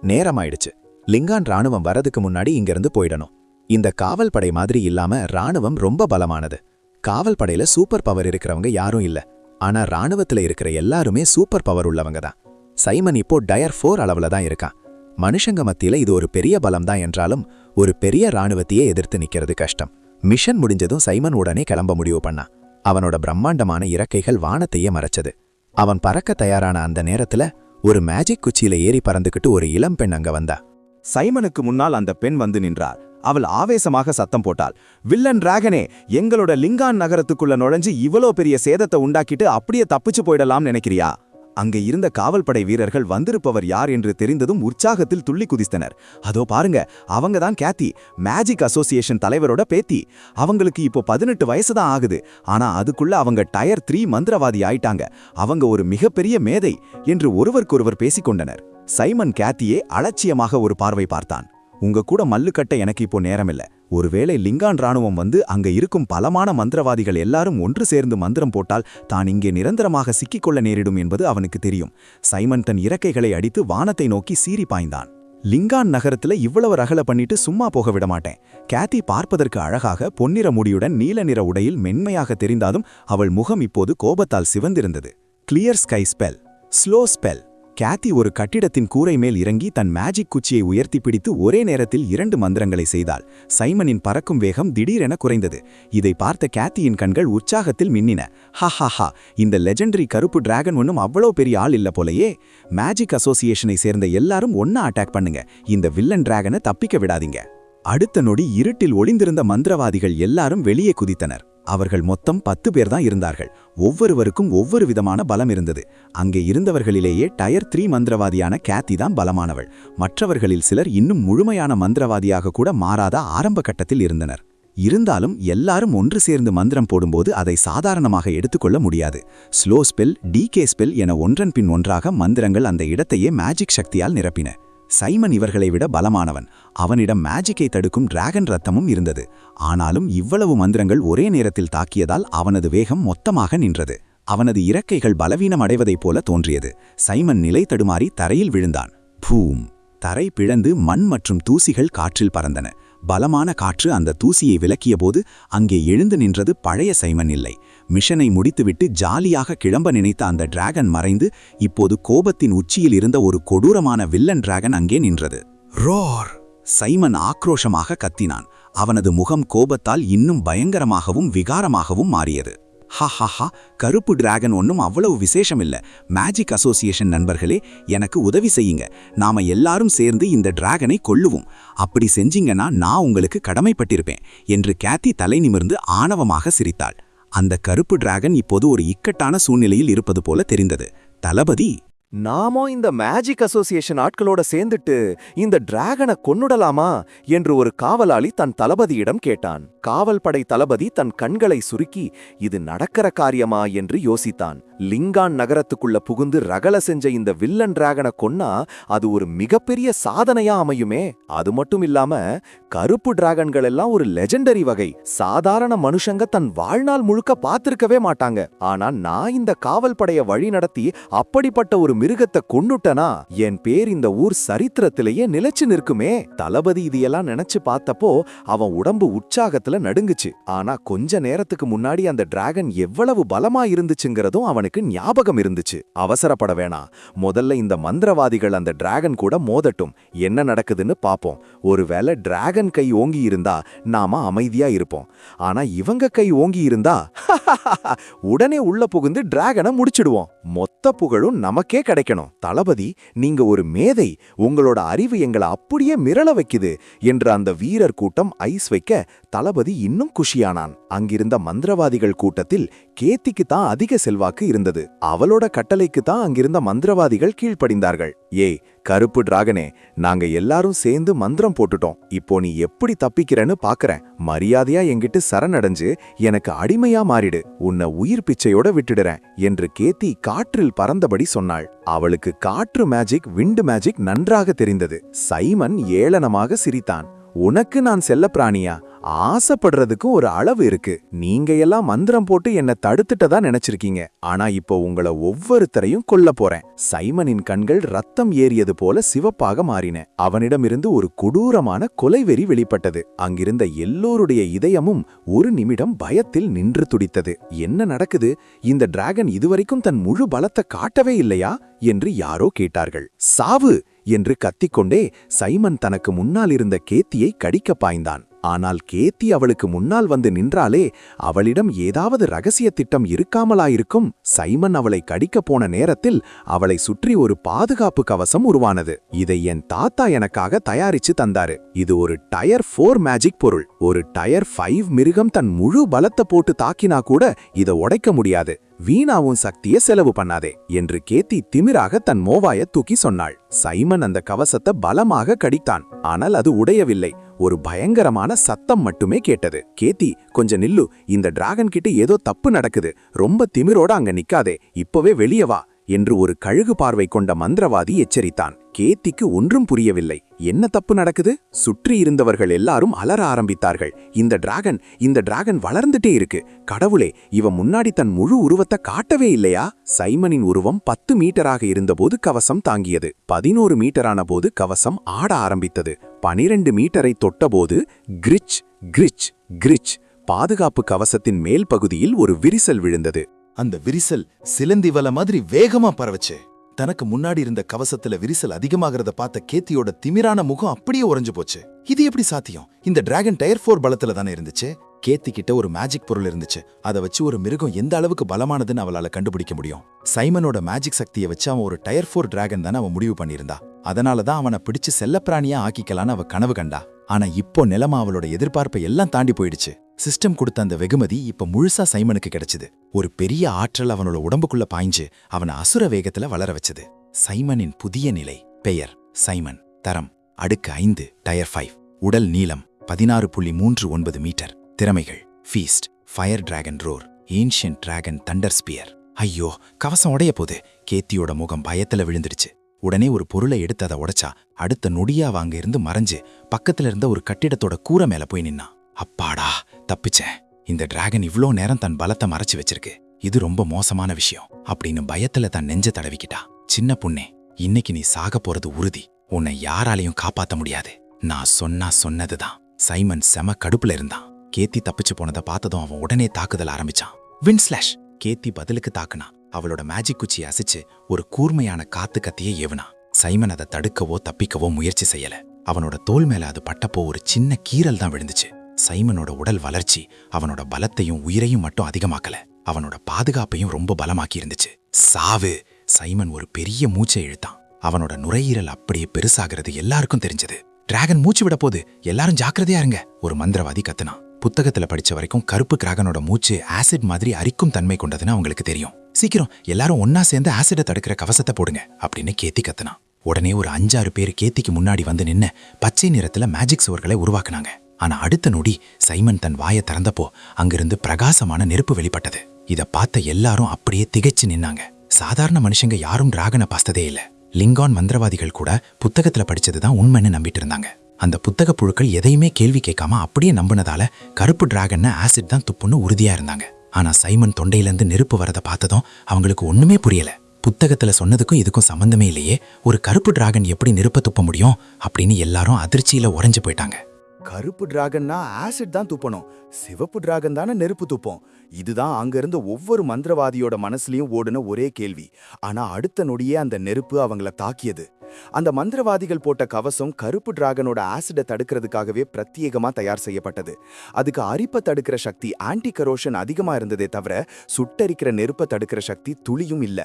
நேரமாயிடுச்சு. லிங்கான் ராணுவம் வரதுக்கு முன்னாடி இங்கிருந்து போயிடணும். இந்த காவல் படை மாதிரி இல்லாம ராணுவம் ரொம்ப பலமானது. காவல் படையில சூப்பர் பவர் இருக்கிறவங்க யாரும் இல்ல. ஆனா ராணுவத்துல இருக்கிற எல்லாருமே சூப்பர் பவர் உள்ளவங்க தான். சைமன் இப்போ டயர் 4 அளவுல தான் இருக்கான். மனுஷங்க மத்தியில இது ஒரு பெரிய பலம் தான் என்றாலும் ஒரு பெரிய ராணுவத்தையே எதிர்த்து நிக்கிறது கஷ்டம். மிஷன் முடிஞ்சதும் சைமன் உடனே கிளம்ப முடிவு பண்ணான். அவனோட பிரம்மாண்டமான இறக்கைகள் வானத்தையே மறைச்சது. அவன் பறக்க தயாரான அந்த நேரத்துல ஒரு மேஜிக் குச்சியில ஏறி பறந்துகிட்டு ஒரு இளம் பெண் அங்க வந்தா. சைமனுக்கு முன்னால் அந்த பெண் வந்து நின்றார். அவள் ஆவேசமாக சத்தம் போட்டாள். வில்லன் டிராகனே, எங்களோட லிங்கான் நகரத்துக்குள்ள நுழைஞ்சு இவ்வளோ பெரிய சேதத்தை உண்டாக்கிட்டு அப்படியே தப்பிச்சு போயிடலாம் நினைக்கிறியா? அங்கே இருந்த காவல்படை வீரர்கள் வந்திருப்பவர் யார் என்று தெரிந்ததும் உற்சாகத்தில் துள்ளி குதித்தனர். அதோ பாருங்க, அவங்க தான் கேத்தி, மேஜிக் அசோசியேஷன் தலைவரோட பேத்தி. அவங்களுக்கு இப்போ 18 வயசு தான் ஆகுது. ஆனா அதுக்குள்ள அவங்க டயர் 3 மந்திரவாதி ஆயிட்டாங்க. அவங்க ஒரு மிகப்பெரிய மேதை என்று ஒருவருக்கொருவர் பேசிக்கொண்டனர். சைமன் கேத்தியே அலட்சியமாக ஒரு பார்வை பார்த்தான். உங்க கூட மல்லுக்கட்ட எனக்கு இப்போ நேரமில்ல. ஒருவேளை லிங்கான் ராணுவம் வந்து அங்க இருக்கும் பலமான மந்திரவாதிகள் எல்லாரும் ஒன்று சேர்ந்து மந்திரம் போட்டால் தான் இங்கே நிரந்தரமாக சிக்கிக்கொள்ள நேரிடும் என்பது அவனுக்கு தெரியும். சைமன் தன் இறக்கைகளை அடித்து வானத்தை நோக்கி சீறி பாய்ந்தான். லிங்கான் நகரத்துல இவ்வளவு ரகல பண்ணிட்டு சும்மா போக விட மாட்டேன். கேத்தி பார்ப்பதற்கு அழகாக பொன்னிற முடியுடன் நீல நிற உடையில் மென்மையாக தெரிந்தாலும் அவள் முகம் இப்போது கோபத்தால் சிவந்திருந்தது. Clear sky spell, slow spell. Kathy ஒரு கட்டிடத்தின் கூரை மேல் இறங்கி தன் மேஜிக் குச்சியை உயர்த்தி பிடித்து ஒரே நேரத்தில் 2 மந்திரங்களை செய்தாள். சைமனின் பறக்கும் வேகம் திடீரென குறைந்தது. இதை பார்த்த கேத்தியின் கண்கள் உற்சாகத்தில் மின்னின. ஹா, இந்த லெஜெண்டரி கருப்பு டிராகன் ஒன்னும் அவ்வளோ பெரிய ஆள் இல்ல போலயே. மேஜிக் அசோசியேஷனை சேர்ந்த எல்லாரும் ஒன்னா அட்டாக் பண்ணுங்க. இந்த வில்லன் டிராகனை தப்பிக்க விடாதீங்க. அடுத்த நொடி இருட்டில் ஒளிந்திருந்த மந்திரவாதிகள் எல்லாரும் வெளியே குதித்தனர். அவர்கள் மொத்தம் 10 பேர் தான் இருந்தார்கள். ஒவ்வொருவருக்கும் ஒவ்வொரு விதமான பலம் இருந்தது. அங்கே இருந்தவர்களிலேயே டயர் 3 மந்திரவாதியான கேத்தி தான் பலமானவள். மற்றவர்களில் சிலர் இன்னும் முழுமையான மந்திரவாதியாக கூட மாறாத ஆரம்ப கட்டத்தில் இருந்தனர். இருந்தாலும் எல்லாரும் ஒன்று சேர்ந்து மந்திரம் போடும்போது அதை சாதாரணமாக எடுத்துக்கொள்ள முடியாது. ஸ்லோ ஸ்பெல், டிகே ஸ்பெல் என ஒன்றன் பின் ஒன்றாக மந்திரங்கள் அந்த இடத்தையே மேஜிக் சக்தியால் நிரப்பின. சைமன் இவர்களை விட பலமானவன். அவனிடம் மேஜிக்கை தடுக்கும் டிராகன் ரத்தமும் இருந்தது. ஆனாலும் இவ்வளவு மந்திரங்கள் ஒரே நேரத்தில் தாக்கியதால் அவனது வேகம் மொத்தமாக நின்றது. அவனது இறக்கைகள் பலவீனம் அடைவதைப் போல தோன்றியது. சைமன் நிலை தடுமாறி தரையில் விழுந்தான். பூம்! தரை பிளந்து மண் மற்றும் தூசிகள் காற்றில் பறந்தன. பலமான காற்று அந்த தூசியை விலக்கியபோது அங்கே எழுந்து நின்றது பழைய சைமன் இல்லை. மிஷனை முடித்துவிட்டு ஜாலியாக கிளம்ப நினைத்த அந்த டிராகன் மறைந்து இப்போது கோபத்தின் உச்சியில் இருந்த ஒரு கொடூரமான வில்லன் டிராகன் அங்கே நின்றது. ரோர்! சைமன் ஆக்ரோஷமாக கத்தினான். அவனது முகம் கோபத்தால் இன்னும் பயங்கரமாகவும் விகாரமாகவும் மாறியது. ஹா, கருப்பு டிராகன் ஒன்னும் அவ்வளவு விசேஷம் இல்ல. மேஜிக் அசோசியேஷன் நண்பர்களே, எனக்கு உதவி செய்யுங்க. நாம எல்லாரும் சேர்ந்து இந்த டிராகனை கொல்லுவோம். அப்படி செஞ்சீங்கன்னா நான் உங்களுக்கு கடமைப்பட்டிருப்பேன் என்று கேத்தி தலை நிமிர்ந்து ஆணவமாக சிரித்தாள். அந்த கருப்பு டிராகன் இப்போது ஒரு இக்கட்டான சூழ்நிலையில் இருப்பது போல தெரிந்தது. தளபதி, நாமோ இந்த மேஜிக் அசோசியேஷன் ஆட்களோட சேர்ந்துட்டு இந்த டிராகனை கொன்னுடலாமா என்று ஒரு காவலாளி தன் தளபதியிடம் கேட்டான். காவல் படை தளபதி தன் கண்களை சுருக்கி இது நடக்கிற காரியமா என்று யோசித்தான். லிங்கான் நகரத்துக்குள்ள புகுந்து ரகல செஞ்ச இந்த வில்லன் டிராகனை கொன்னா அது ஒரு மிகப்பெரிய சாதனையா அமையுமே. அது மட்டும் இல்லாம கருப்பு டிராகன்கள் எல்லாம் ஒரு லெஜெண்டரி வகை. சாதாரண மனுஷங்க தன் வாழ்நாள் முழுக்க பார்த்திருக்கவே மாட்டாங்க. ஆனா நான் இந்த காவல் படைய வழி நடத்தி அப்படிப்பட்ட ஒரு மிருகத்தை கொன்னுட்டனா என் பேர் இந்த ஊர் சரித்திரத்திலேயே நிலைச்சு நிற்குமே. தளபதி இதையெல்லாம் நினைச்சு பார்த்தப்போ அவன் உடம்பு உற்சாகத்துல நடுங்குச்சு. ஆனா கொஞ்ச நேரத்துக்கு முன்னாடி அந்த டிராகன் எவ்வளவு பலமா இருந்துச்சுங்கிறதும் அவனுக்கு ஞாபகம் இருந்துச்சு. அவசரப்பட வேணாம். முதல்ல இந்த மந்திரவாதிகள் அந்த டிராகன் கூட மோதட்டும். என்ன நடக்குதுன்னு பாப்போம். ஒருவேளை டிராகன் கை ஓங்கி இருந்தா நாம அமைதியா இருப்போம். ஆனா இவங்க கை ஓங்கி இருந்தா உடனே உள்ள புகுந்து டிராகனை முடிச்சிடுவோம். மொத்த புகழும் நமக்கே கிடைக்கணும். தளபதி, நீங்க ஒரு மேதை. உங்களோட அறிவு எங்களை அப்படியே மிரள வைக்குது என்று அந்த வீரர் கூட்டம் ஐஸ் வைக்க தளபதி இன்னும் குஷியானான். அங்கிருந்த மந்திரவாதிகள் கூட்டத்தில் கேத்திக்கு தான் அதிக செல்வாக்கு இருந்தது. அவளோட கட்டளைக்கு தான் அங்கிருந்த மந்திரவாதிகள் கீழ்ப்படிந்தார்கள். ஏய் கருப்பு டிராகனே, நாங்க எல்லாரும் சேர்ந்து மந்திரம் போட்டுட்டோம். இப்போ நீ எப்படி தப்பிக்கிறன்னு பாக்குறேன். மரியாதையா என்கிட்ட சரணடைஞ்சு எனக்கு அடிமையா மாறிடு. உன்னை உயிர் பிச்சையோட விட்டுடுறேன் என்று கேத்தி காற்றில் பறந்தபடி சொன்னாள். அவளுக்கு காற்று மேஜிக், விண்டு மேஜிக் நன்றாக தெரிந்தது. சைமன் ஏளனமாக சிரித்தான். உனக்கு நான் செல்ல பிராணியா? ஆசைப்படுறதுக்கும் ஒரு அளவு இருக்கு. நீங்க எல்லாம் மந்திரம் போட்டு என்ன தடுத்துட்டதா நினைச்சிருக்கீங்க. ஆனா இப்போ உங்களை ஒவ்வொருத்தரையும் கொல்ல போறேன். சைமனின் கண்கள் ரத்தம் ஏறியது போல சிவப்பாக மாறின. அவனிடமிருந்து ஒரு கொடூரமான கொலைவெறி வெளிப்பட்டது. அங்கிருந்த எல்லோருடைய இதயமும் ஒரு நிமிடம் பயத்தில் நின்று துடித்தது. என்ன நடக்குது? இந்த டிராகன் இதுவரைக்கும் தன் முழு பலத்தை காட்டவே இல்லையா என்று யாரோ கேட்டார்கள். சாவு என்று கத்திக்கொண்டே சைமன் தனக்கு முன்னால் இருந்த கேத்தியை கடிக்க பாய்ந்தான். ஆனால் கேத்தி அவளுக்கு முன்னால் வந்து நின்றாலே அவளிடம் ஏதாவது ரகசிய திட்டம் இருக்காமலாயிருக்கும். சைமன் அவளை கடிக்க போன நேரத்தில் அவளை சுற்றி ஒரு பாதுகாப்பு கவசம் உருவானது. இதை என் தாத்தா எனக்காக தயாரிச்சு தந்தாரு. இது ஒரு டயர் 4 மேஜிக் பொருள். ஒரு டயர் 5 மிருகம் தன் முழு பலத்தை போட்டு தாக்கினா கூட இதை உடைக்க முடியாது. வீணாவும் சக்திய செலவு பண்ணாதே என்று கேத்தி திமிராக தன் மோவாய தூக்கி சொன்னாள். சைமன் அந்த கவசத்தை பலமாக கடித்தான். ஆனால் அது உடையவில்லை. ஒரு பயங்கரமான சத்தம் மட்டுமே கேட்டது. கேத்தி, கொஞ்சம் நில்லு. இந்த டிராகன் கிட்ட ஏதோ தப்பு நடக்குது. ரொம்ப திமிரோட அங்க நிக்காதே. இப்பவே வெளியே வா என்று ஒரு கழுகு பார்வை கொண்ட மந்திரவாதி எச்சரித்தான். கேத்திக்கு ஒன்றும் புரியவில்லை. என்ன தப்பு நடக்குது? சுற்றி இருந்தவர்கள் எல்லாரும் அலற ஆரம்பித்தார்கள். இந்த டிராகன் வளர்ந்துட்டே இருக்கு. கடவுளே, இவன் முன்னாடி தன் முழு உருவத்தை காட்டவே இல்லையா? சைமனின் உருவம் 10 மீட்டராக இருந்தபோது கவசம் தாங்கியது. 11 மீட்டரான போது கவசம் ஆட ஆரம்பித்தது. 12 மீட்டரை தொட்டபோது கிரிச் கிரிச் கிரிச் பாதுகாப்பு கவசத்தின் மேல் பகுதியில் ஒரு விரிசல் விழுந்தது. அந்த விரிசல் சிலந்தி வலை மாதிரி வேகமா பரவச்சு. தனக்கு முன்னாடி இருந்த கவசத்துல விரிசல் அதிகமாகிறத பார்த்த கேத்தியோட திமிரான முகம் அப்படியே உறைஞ்சு போச்சு. இது எப்படி சாத்தியம்? இந்த டிராகன் டயர் 4 பலத்துல தானே இருந்துச்சு. கேத்தி கிட்ட ஒரு மேஜிக் பொருள் இருந்துச்சு. அதை வச்சு ஒரு மிருகம் எந்த அளவுக்கு பலமானதுன்னு அவளால கண்டுபிடிக்க முடியும். சைமனோட மேஜிக் சக்தியை வச்சு அவன் ஒரு டயர் 4 டிராகன் தானே அவன் முடிவு பண்ணியிருந்தா. அதனாலதான் அவனை பிடிச்சு செல்லப்பிராணியா ஆக்கிக்கலான்னு அவ கனவு கண்டா. ஆனா இப்போ நிலைமை அவளோட எதிர்பார்ப்பை எல்லாம் தாண்டி போயிடுச்சு. சிஸ்டம் கொடுத்த அந்த வெகுமதி இப்ப முழுசா சைமனுக்கு கிடைச்சது. ஒரு பெரிய ஆற்றல் அவனோட உடம்புக்குள்ள பாய்ஞ்சு அவனை அசுர வேகத்துல வளர வச்சது. சைமனின் புதிய நிலை. பெயர் சைமன். தரம் அடுக்கு 5 டயர் 5. உடல் நீளம் 16.39 மீட்டர். திறமைகள் feast, fire dragon roar, ancient dragon thunder spear. ஐயோ, கவசம் உடைய போது. கேத்தியோட முகம் பயத்துல விழுந்துடுச்சு. உடனே ஒரு பொருளை எடுத்து அதை உடைச்சா அடுத்த நொடியா அங்க இருந்து மறைஞ்சு பக்கத்துல இருந்த ஒரு கட்டிடத்தோட கூரை மேல போய் நின்னா. அப்பாடா, தப்பிச்சேன். இந்த டிராகன் இவ்ளோ நேரம் தன் பலத்தை மறைச்சு வச்சிருக்கு. இது ரொம்ப மோசமான விஷயம் அப்படின்னு பயத்துல தன் நெஞ்ச தடவிக்கிட்டா. சின்ன பொண்ணே, இன்னைக்கு நீ சாக போறது உறுதி. உன்னை யாராலையும் காப்பாத்த முடியாது. நான் சொன்னதுதான். சைமன் செம கடுப்புல இருந்தான். கேத்தி தப்பிச்சு போனதை பார்த்ததும் அவன் உடனே தாக்குதல் ஆரம்பிச்சான். வின்ஸ்லாஷ்! கேத்தி பதிலுக்கு தாக்குனா. அவளோட மேஜிக் குச்சியை அசைச்சு ஒரு கூர்மையான காத்து கத்தியை ஏவுனா. சைமன் அதை தடுக்கவோ தப்பிக்கவோ முயற்சி செய்யல. அவனோட தோல் மேல அது பட்டப்போ ஒரு சின்ன கீறல் தான் விழுந்துச்சு. சைமனோட உடல் வளர்ச்சி அவனோட பலத்தையும் உயிரையும் மட்டும் அதிகமாக்கல, அவனோட பாதுகாப்பையும் ரொம்ப பலமாக்கி இருந்துச்சு. சாவு! சைமன் ஒரு பெரிய மூச்சை இழுத்தான். அவனோட நுரையீரல் அப்படியே பெருசாகிறது எல்லாருக்கும் தெரிஞ்சது. டிராகன் மூச்சு விட போது, எல்லாரும் ஜாக்கிரதையா இருங்க, ஒரு மந்திரவாதி கத்துனான். புத்தகத்துல படிச்ச வரைக்கும் கருப்பு டிராகனோட மூச்சு ஆசிட் மாதிரி அரிக்கும் தன்மை கொண்டதுன்னு அவங்களுக்கு தெரியும். சீக்கிரம் எல்லாரும் ஒன்னா சேர்ந்து ஆசிட தடுக்கிற கவசத்தை போடுங்க அப்படின்னு கேத்தி கத்துனான். உடனே ஒரு 5-6 பேர் கேத்திக்கு முன்னாடி வந்து நின்னு பச்சை நிறத்துல மேஜிக் சுவர்களை உருவாக்குனாங்க. ஆனா அடுத்த நொடி சைமன் தன் வாயை திறந்தப்போ அங்கிருந்து பிரகாசமான நெருப்பு வெளிப்பட்டது. இத பார்த்த எல்லாரும் அப்படியே திகைச்சு நின்னாங்க. சாதாரண மனுஷங்க யாரும் டிராகனை பார்த்ததே இல்ல. லிங்கான் மந்திரவாதிகள் கூட புத்தகத்துல படிச்சதுதான் உண்மைன்னு நம்பிட்டு இருந்தாங்க. அந்த புத்தக புழுக்கள் எதையுமே கேள்வி கேட்காம அப்படியே நம்பினதால கருப்பு டிராகன் ஆசிட் தான் துப்புன்னு உறுதியா இருந்தாங்க. ஆனா சைமன் தொண்டையிலிருந்து நெருப்பு வரதை பார்த்ததும் அவங்களுக்கு ஒண்ணுமே புரியல. புத்தகத்துல சொன்னதுக்கும் இதுக்கும் சம்பந்தமே இல்லையே, ஒரு கருப்பு டிராகன் எப்படி நெருப்ப துப்ப முடியும் அப்படின்னு எல்லாரும் அதிர்ச்சியில உறைஞ்சு போயிட்டாங்க. கருப்பு டிராகன்னா ஆசிட் தான் துப்பணும், சிவப்பு டிராகன் தானே நெருப்பு துப்போம். இதுதான் அங்கிருந்த ஒவ்வொரு மந்திரவாதியோட மனசுலயும் ஓடுன ஒரே கேள்வி. ஆனா அடுத்த நொடியே அந்த நெருப்பு அவங்கள தாக்கியது. அந்த மந்திரவாதிகள் போட்ட கவசம் கருப்பு டிராகனோட ஆசிட தடுக்கிறதுக்காகவே பிரத்யேகமா தயார் செய்யப்பட்டது. அதுக்கு அரிப்பை தடுக்கிற சக்தி, ஆன்டி கரோஷன் அதிகமா இருந்ததே தவிர சுட்டரிக்கிற நெருப்பை தடுக்கிற சக்தி துளியும் இல்ல.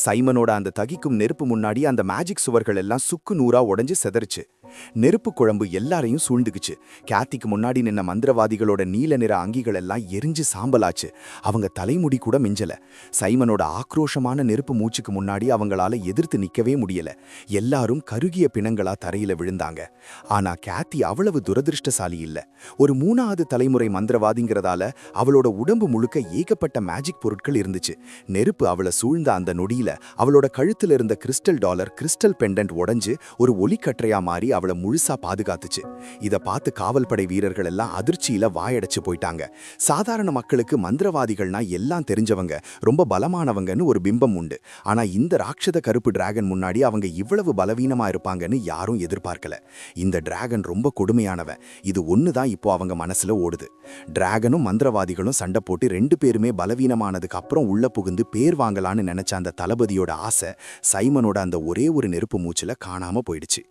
சைமனோட அந்த தகிக்கும் நெருப்பு முன்னாடி அந்த மேஜிக் சுவர்கள் எல்லாம் சுக்கு நூறா உடைஞ்சு செதறிச்சு. நெருப்பு குழம்பு எல்லாரையும் சூழ்ந்துக்குச்சு. கேத்திக்கு முன்னாடி நின்ன மந்திரவாதிகளோட நீல நிற அங்கிகள் எல்லாம் எரிஞ்சு சாம்பலாச்சு. அவங்க தலைமுடி கூட மிஞ்சல. சைமனோட ஆக்ரோஷமான நெருப்பு மூச்சுக்கு முன்னாடி அவங்களால எதிர்த்து நிக்கவே முடியல. எல்லாரும் கருகிய பிணங்களா தரையில விழுந்தாங்க. ஆனா கேத்தி அவ்வளவு துரதிருஷ்டசாலி இல்ல. ஒரு 3வது தலைமுறை மந்திரவாதிங்கிறதால அவளோட உடம்பு முழுக்க ஏகப்பட்ட மேஜிக் பொருட்கள் இருந்துச்சு. நெருப்பு அவளை சூழ்ந்த அந்த நொடியில அவளோட கழுத்துல இருந்த கிறிஸ்டல் டாலர், கிறிஸ்டல் பெண்டன்ட் உடைஞ்சு ஒரு ஒளிக்கற்றையா மாறி அவளை முழுசா பாதுகாத்துச்சு. இத பார்த்து காவல் படை வீரர்கள் எல்லாம் அதிர்ச்சியில வாயடைச்சு போயிட்டாங்க. சாதாரண மக்களுக்கு மந்திரவாதிகள்னா எல்லாம் தெரிஞ்சவங்க, ரொம்ப பலமானவங்கன்னு ஒரு பிம்பம் உண்டு. ஆனா இந்த ராட்சத கருப்பு டிராகன் முன்னாடி அவங்க இவ்வளவு பலவீனமா இருப்பாங்கன்னு யாரும் எதிர்பார்க்கல. இந்த டிராகன் ரொம்ப கொடுமையானவன். இது ஒண்ணுதான் இப்போ அவங்க மனசுல ஓடுது. டிராகனும் மந்திரவாதிகளும் சண்டை போட்டு 2 பேருமே பலவீனமானதுக்கு அப்புறம் உள்ள புகுந்து பேர் வாங்கலான்னு நினைச்ச அந்த தளபதியோட ஆசை சைமனோட அந்த ஒரே ஒரு நெருப்பு மூச்சுல காணாம போயிடுச்சு.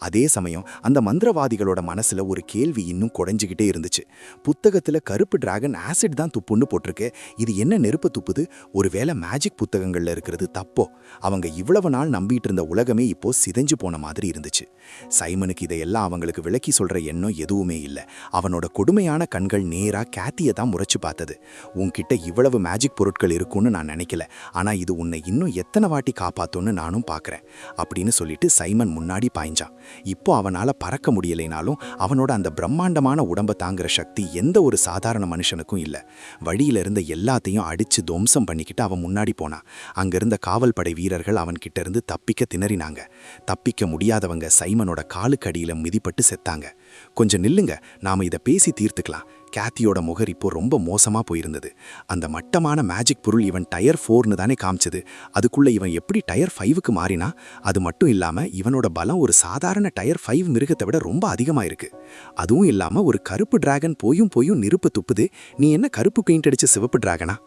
அதே சமயம் அந்த மந்திரவாதிகளோட மனசுல ஒரு கேள்வி இன்னும் குறைஞ்சுக்கிட்டே இருந்துச்சு. புத்தகத்துல கருப்பு டிராகன் ஆசிட் தான் துப்புன்னு போட்டிருக்கு, இது என்ன நெருப்பு துப்புது? ஒருவேளை மேஜிக் புத்தகங்கள்ல இருக்கிறது தப்போ? அவங்க இவ்வளவு நாள் நம்பிட்டு இருந்த உலகமே இப்போ சிதைஞ்சு போன மாதிரி இருந்துச்சு. சைமனுக்கு இதையெல்லாம் அவங்களுக்கு விளக்கி சொல்ற எண்ணம் எதுவுமே இல்லை. அவனோட கொடுமையான கண்கள் நேரா கேத்தியை தான் முறைச்சு பார்த்தது. உன்கிட்ட இவ்வளவு மேஜிக் பொருட்கள் இருக்குன்னு நான் நினைக்கல, ஆனா இது உன்னை இன்னும் எத்தனை வாட்டி காப்பாத்தும்னு நானும் பார்க்கறேன் அப்படின்னு சொல்லிட்டு சைமன் முன்னாடி பாய்ஞ்சான். இப்போ இப்போ அவனால பறக்க முடியலைனாலும் அவனோட அந்த பிரம்மாண்டமான உடம்ப தாங்குற சக்தி எந்த ஒரு சாதாரண மனுஷனுக்கும் இல்ல. வழியில இருந்த எல்லாத்தையும் அடிச்சு துவம்சம் பண்ணிக்கிட்டு அவன் முன்னாடி போனான். அங்கிருந்த காவல் படை வீரர்கள் அவன் கிட்ட இருந்து தப்பிக்க திணறினாங்க. தப்பிக்க முடியாதவங்க சைமனோட காலுக்கு அடியில மிதிப்பட்டு செத்தாங்க. கொஞ்சம் நில்லுங்க, நாம இதை பேசி தீர்த்துக்கலாம். கேத்தியோட முகர் இப்போ ரொம்ப மோசமா போயிருந்தது. அந்த மட்டமான மேஜிக் பொருள் இவன் டயர் 4ன்னு தானே காமிச்சது. அதுக்குள்ள இவன் எப்படி டயர் 5க்கு மாறினா? அது மட்டும் இல்லாம இவனோட பலம் ஒரு சாதாரண டயர் 5 மிருகத்தை விட ரொம்ப அதிகமா இருக்கு. அதுவும் இல்லாம ஒரு கருப்பு டிராகன் போயும் நெருப்பு துப்புது. நீ என்ன கருப்பு பெயிண்ட் அடிச்ச சிவப்பு டிராகனா?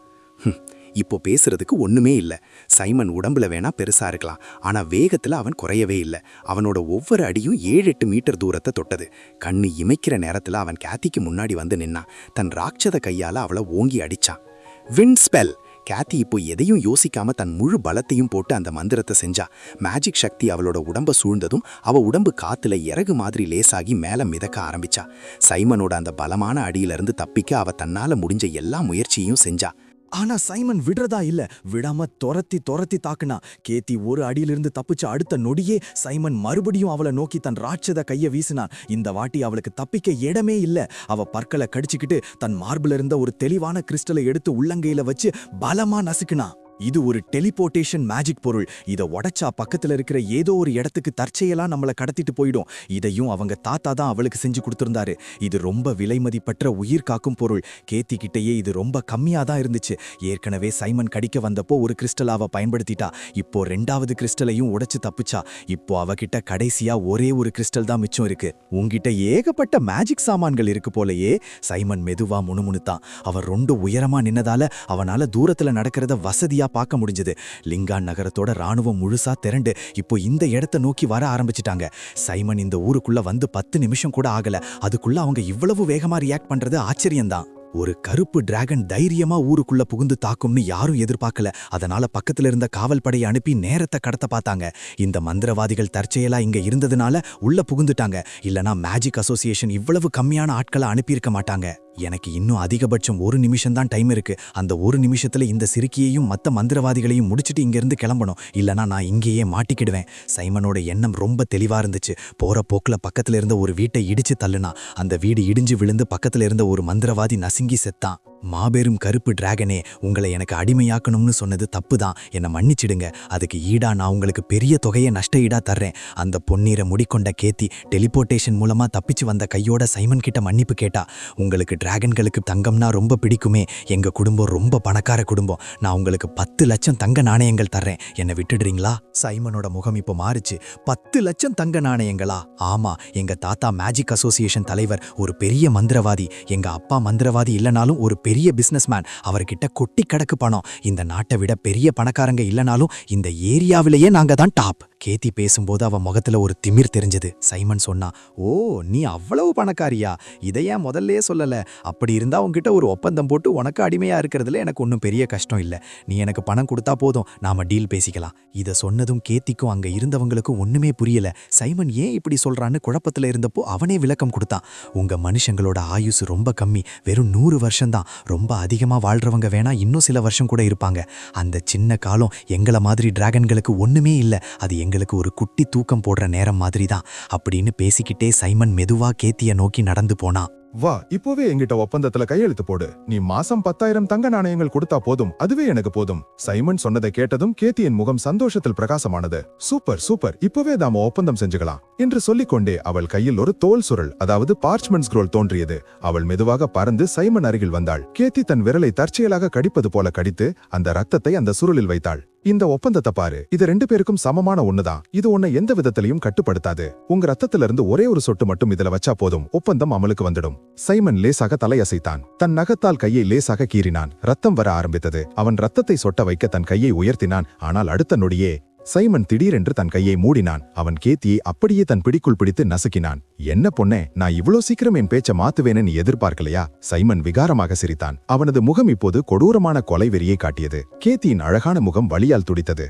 இப்போ பேசுறதுக்கு ஒண்ணுமே இல்ல. சைமன் உடம்புல வேணா பெருசா இருக்கலாம், ஆனா வேகத்துல அவன் குறையவே இல்லை. அவனோட ஒவ்வொரு அடியும் 7-8 மீட்டர் தூரத்தை தொட்டது. கண்ணு இமைக்கிற நேரத்துல அவன் கேத்திக்கு முன்னாடி வந்து நின்னான். தன் ராட்சத கையால அவளை ஓங்கி அடிச்சான். Wind spell. கேத்தி இப்போ எதையும் யோசிக்காம தன் முழு பலத்தையும் போட்டு அந்த மந்திரத்தை செஞ்சா. மேஜிக் சக்தி அவளோட உடம்ப சூழ்ந்ததும் அவ உடம்பு காத்துல இறகு மாதிரி லேசாகி மேல மிதக்க ஆரம்பிச்சா. சைமனோட அந்த பலமான அடியிலிருந்து தப்பிக்க அவ தன்னால முடிஞ்ச எல்லா முயற்சியையும் செஞ்சா. ஆனா சைமன் விடுறதா இல்ல. விடாம தொரத்தி தாக்குனா. கேத்தி ஒரு அடியிலிருந்து தப்பிச்ச அடுத்த நொடியே சைமன் மறுபடியும் அவளை நோக்கி தன் ராட்சத கைய வீசினான். இந்த வாட்டி அவளுக்கு தப்பிக்க இடமே இல்ல. அவ பற்களை கடிச்சுக்கிட்டு தன் மார்பில் இருந்த ஒரு தெளிவான கிறிஸ்டலை எடுத்து உள்ளங்கையில வச்சு பலமா நசுக்குனா. இது ஒரு டெலிபோர்டேஷன் மேஜிக் பொருள். இதை உடைச்சா பக்கத்துல இருக்கிற ஏதோ ஒரு இடத்துக்கு தற்செயலா நம்மளை கடத்திட்டு போயிடும். இதையும் அவங்க தாத்தா தான் அவளுக்கு செஞ்சு கொடுத்திருந்தாரு. இது ரொம்ப விலை மதிப்பற்ற உயிர் காக்கும் பொருள். கேத்தி கிட்டேயே இது ரொம்ப கம்மியா தான் இருந்துச்சு. ஏற்கனவே சைமன் கடிக்க வந்தப்போ ஒரு கிறிஸ்டல் அவ பயன்படுத்திட்டா. இப்போ 2வது கிறிஸ்டலையும் உடைச்சு தப்பிச்சா. இப்போ அவகிட்ட கடைசியா ஒரே ஒரு கிறிஸ்டல் தான் மிச்சம் இருக்கு. உன்கிட்ட ஏகப்பட்ட மேஜிக் சாமான்கள் இருக்கு போலயே. சைமன் மெதுவா முணுமுணுத்தான். அவன் ரொம்ப உயரமா நின்னதால அவனால தூரத்துல நடக்கிறத வசதியா பார்க்க முடிஞ்சது. லிங்கான் நகரத்தோட ராணுவம் முழுசா திரண்டு இப்போ இந்த இடத்தை நோக்கி வர ஆரம்பிச்சிட்டாங்க. சைமன் இந்த ஊருக்குள்ள வந்து 10 நிமிஷம் கூட ஆகல. அதுக்குள்ள அவங்க இவ்வளவு வேகமா ரியாக்ட் பண்றது ஆச்சரியம்தான். ஒரு கருப்பு டிராகன் தைரியமா ஊருக்குள்ள புகுந்து தாக்கும்னு யாரும் எதிர்பார்க்கல. அதனால பக்கத்துல இருந்த காவல் படையை அனுப்பி நேரத்தை கடத்த பார்த்தாங்க. இந்த மந்திரவாதிகள் தற்செயலா இங்க இருந்ததுனால உள்ள புகுந்துட்டாங்க. இல்லனா மேஜிக் அசோசியேஷன் இவ்வளவு கம்மியான ஆட்களை அனுப்பியிருக்க மாட்டாங்க. எனக்கு இன்னும் அதிகபட்சம் 1 நிமிஷம் தான் டைம் இருக்கு. அந்த 1 நிமிஷத்துல இந்த சிறுக்கியையும் மத்த மந்திரவாதிகளையும் முடிச்சிட்டு இங்க இருந்து கிளம்பணும். இல்லனா நான் இங்கேயே மாட்டிக்கிடுவேன். சைமனோட எண்ணம் ரொம்ப தெளிவா இருந்துச்சு. போற போக்குல பக்கத்துல இருந்த ஒரு வீட்டை இடிச்சு தள்ளுனா. அந்த வீடு இடிஞ்சு விழுந்து பக்கத்துல இருந்த ஒரு மந்திரவாதி நசுங்கி செத்தான். மாபெரும் கருப்பு டிராகனே, உங்களை எனக்கு அடிமையாக்கணும்னு சொன்னது தப்பு தான். என்னை மன்னிச்சிடுங்க. அதுக்கு ஈடா நான் உங்களுக்கு பெரிய தொகையை நஷ்ட ஈடா தர்றேன். அந்த பொன்னீரை முடிக்கொண்ட கேத்தி டெலிபோர்டேஷன் மூலமா தப்பிச்சு வந்த கையோட சைமன் கிட்ட மன்னிப்பு கேட்டா. உங்களுக்கு டிராகன்களுக்கு தங்கம்னா ரொம்ப பிடிக்குமே. எங்க குடும்பம் ரொம்ப பணக்கார குடும்பம். நான் உங்களுக்கு 10 லட்சம் தங்க நாணயங்கள் தர்றேன். என்னை விட்டுடுறீங்களா? சைமனோட முகம் இப்போ மாறுச்சு. 10 லட்சம் தங்க நாணயங்களா? ஆமா, எங்க தாத்தா மேஜிக் அசோசியேஷன் தலைவர், ஒரு பெரிய மந்திரவாதி. எங்க அப்பா மந்திரவாதி இல்லனாலும் ஒரு பெரிய பிசினஸ்மேன். அவர்கிட்ட கொட்டி கிடக்கு பணம். இந்த நாட்டை விட பெரிய பணக்காரங்க இல்லனாலும் இந்த ஏரியாவிலேயே நாங்க தான் டாப். கேத்தி பேசும்போது அவ முகத்துல ஒரு திமிர் தெரிஞ்சது. சைமன் சொன்னா, ஓ, நீ அவ்வளவு பணக்காரியா? இதை ஏன் முதல்லே சொல்லல? அப்படி இருந்தா உன்கிட்ட ஒரு ஒப்பந்தம் போட்டு உனக்கு அடிமையா இருக்கிறதுல எனக்கு ஒன்றும் பெரிய கஷ்டம் இல்லை. நீ எனக்கு பணம் கொடுத்தா போதும், நாம டீல் பேசிக்கலாம். இதை சொன்னதும் கேத்திக்கும் அங்க இருந்தவங்களுக்கும் ஒண்ணுமே புரியல. சைமன் ஏன் இப்படி சொல்றான்னு குழப்பத்துல இருந்தப்போ அவனே விளக்கம் கொடுத்தான். உங்க மனுஷங்களோட ஆயுசு ரொம்ப கம்மி, வெறும் 100 வருஷம்தான். ரொம்ப அதிகமா வாழ்றவங்க வேணா இன்னும் சில வருஷம் கூட இருப்பாங்க. அந்த சின்ன காலம் எங்களை மாதிரி டிராகன்களுக்கு ஒண்ணுமே இல்லை. அது எங்களுக்கு ஒரு குட்டி தூக்கம் போடுற நேரம் மாதிரி தான் அப்படின்னு பேசிக்கிட்டே சைமன் மெதுவா கேத்திய நோக்கி நடந்து போனான். வா, இப்போவே எங்கிட்ட ஒப்பந்தத்துல கையெழுத்து போடு. நீ மாசம் 10,000 தங்க நாணயங்கள் கொடுத்தா போதும், அதுவே எனக்கு போதும். சைமன் சொன்னதை கேட்டதும் கேத்தியின் முகம் சந்தோஷத்தில் பிரகாசமானது. சூப்பர் சூப்பர், இப்போவே நாம ஒப்பந்தம் செஞ்சுக்கலாம் என்று சொல்லிக்கொண்டே அவள் கையில் ஒரு தோல் சுருள், அதாவது பார்ச்மெண்ட் ஸ்க்ரோல் தோன்றியது. அவள் மெதுவாக பறந்து சைமன் அருகில் வந்தாள். கேத்தி தன் விரலை தற்செயலாக கடிப்பது போல கடித்து அந்த ரத்தத்தை அந்த சுருளில் வைத்தாள். இந்த ஒப்பந்தத்தை பாரு, இது 2 பேருக்கும் சமமான ஒண்ணுதான். இது உன்னை எந்த விதத்திலையும் கட்டுப்படுத்தாது. உங்க ரத்தத்திலிருந்து ஒரே ஒரு சொட்டு மட்டும் இதுல வச்சா போதும், ஒப்பந்தம் அமலுக்கு வந்துடும். சைமன் லேசாக தலையசைத்தான். தன் நகத்தால் கையை லேசாக கீறினான். ரத்தம் வர ஆரம்பித்தது. அவன் ரத்தத்தை சொட்ட வைக்க தன் கையை உயர்த்தினான். ஆனால் அடுத்த நொடியே சைமன் திடீரென்று தன் கையை மூடினான். அவன் கேத்தியை அப்படியே தன் பிடிக்குள் பிடித்து நசுக்கினான். என்ன பொண்ணே, நான் இவ்வளோ சீக்கிரம் என் பேச்ச மாத்துவேன்னு நீ எதிர்பார்க்கலையா? சைமன் விகாரமாக சிரித்தான். அவனது முகம் இப்போது கொடூரமான கொலை வெறியை காட்டியது. கேத்தியின் அழகான முகம் வலியால் துடித்தது.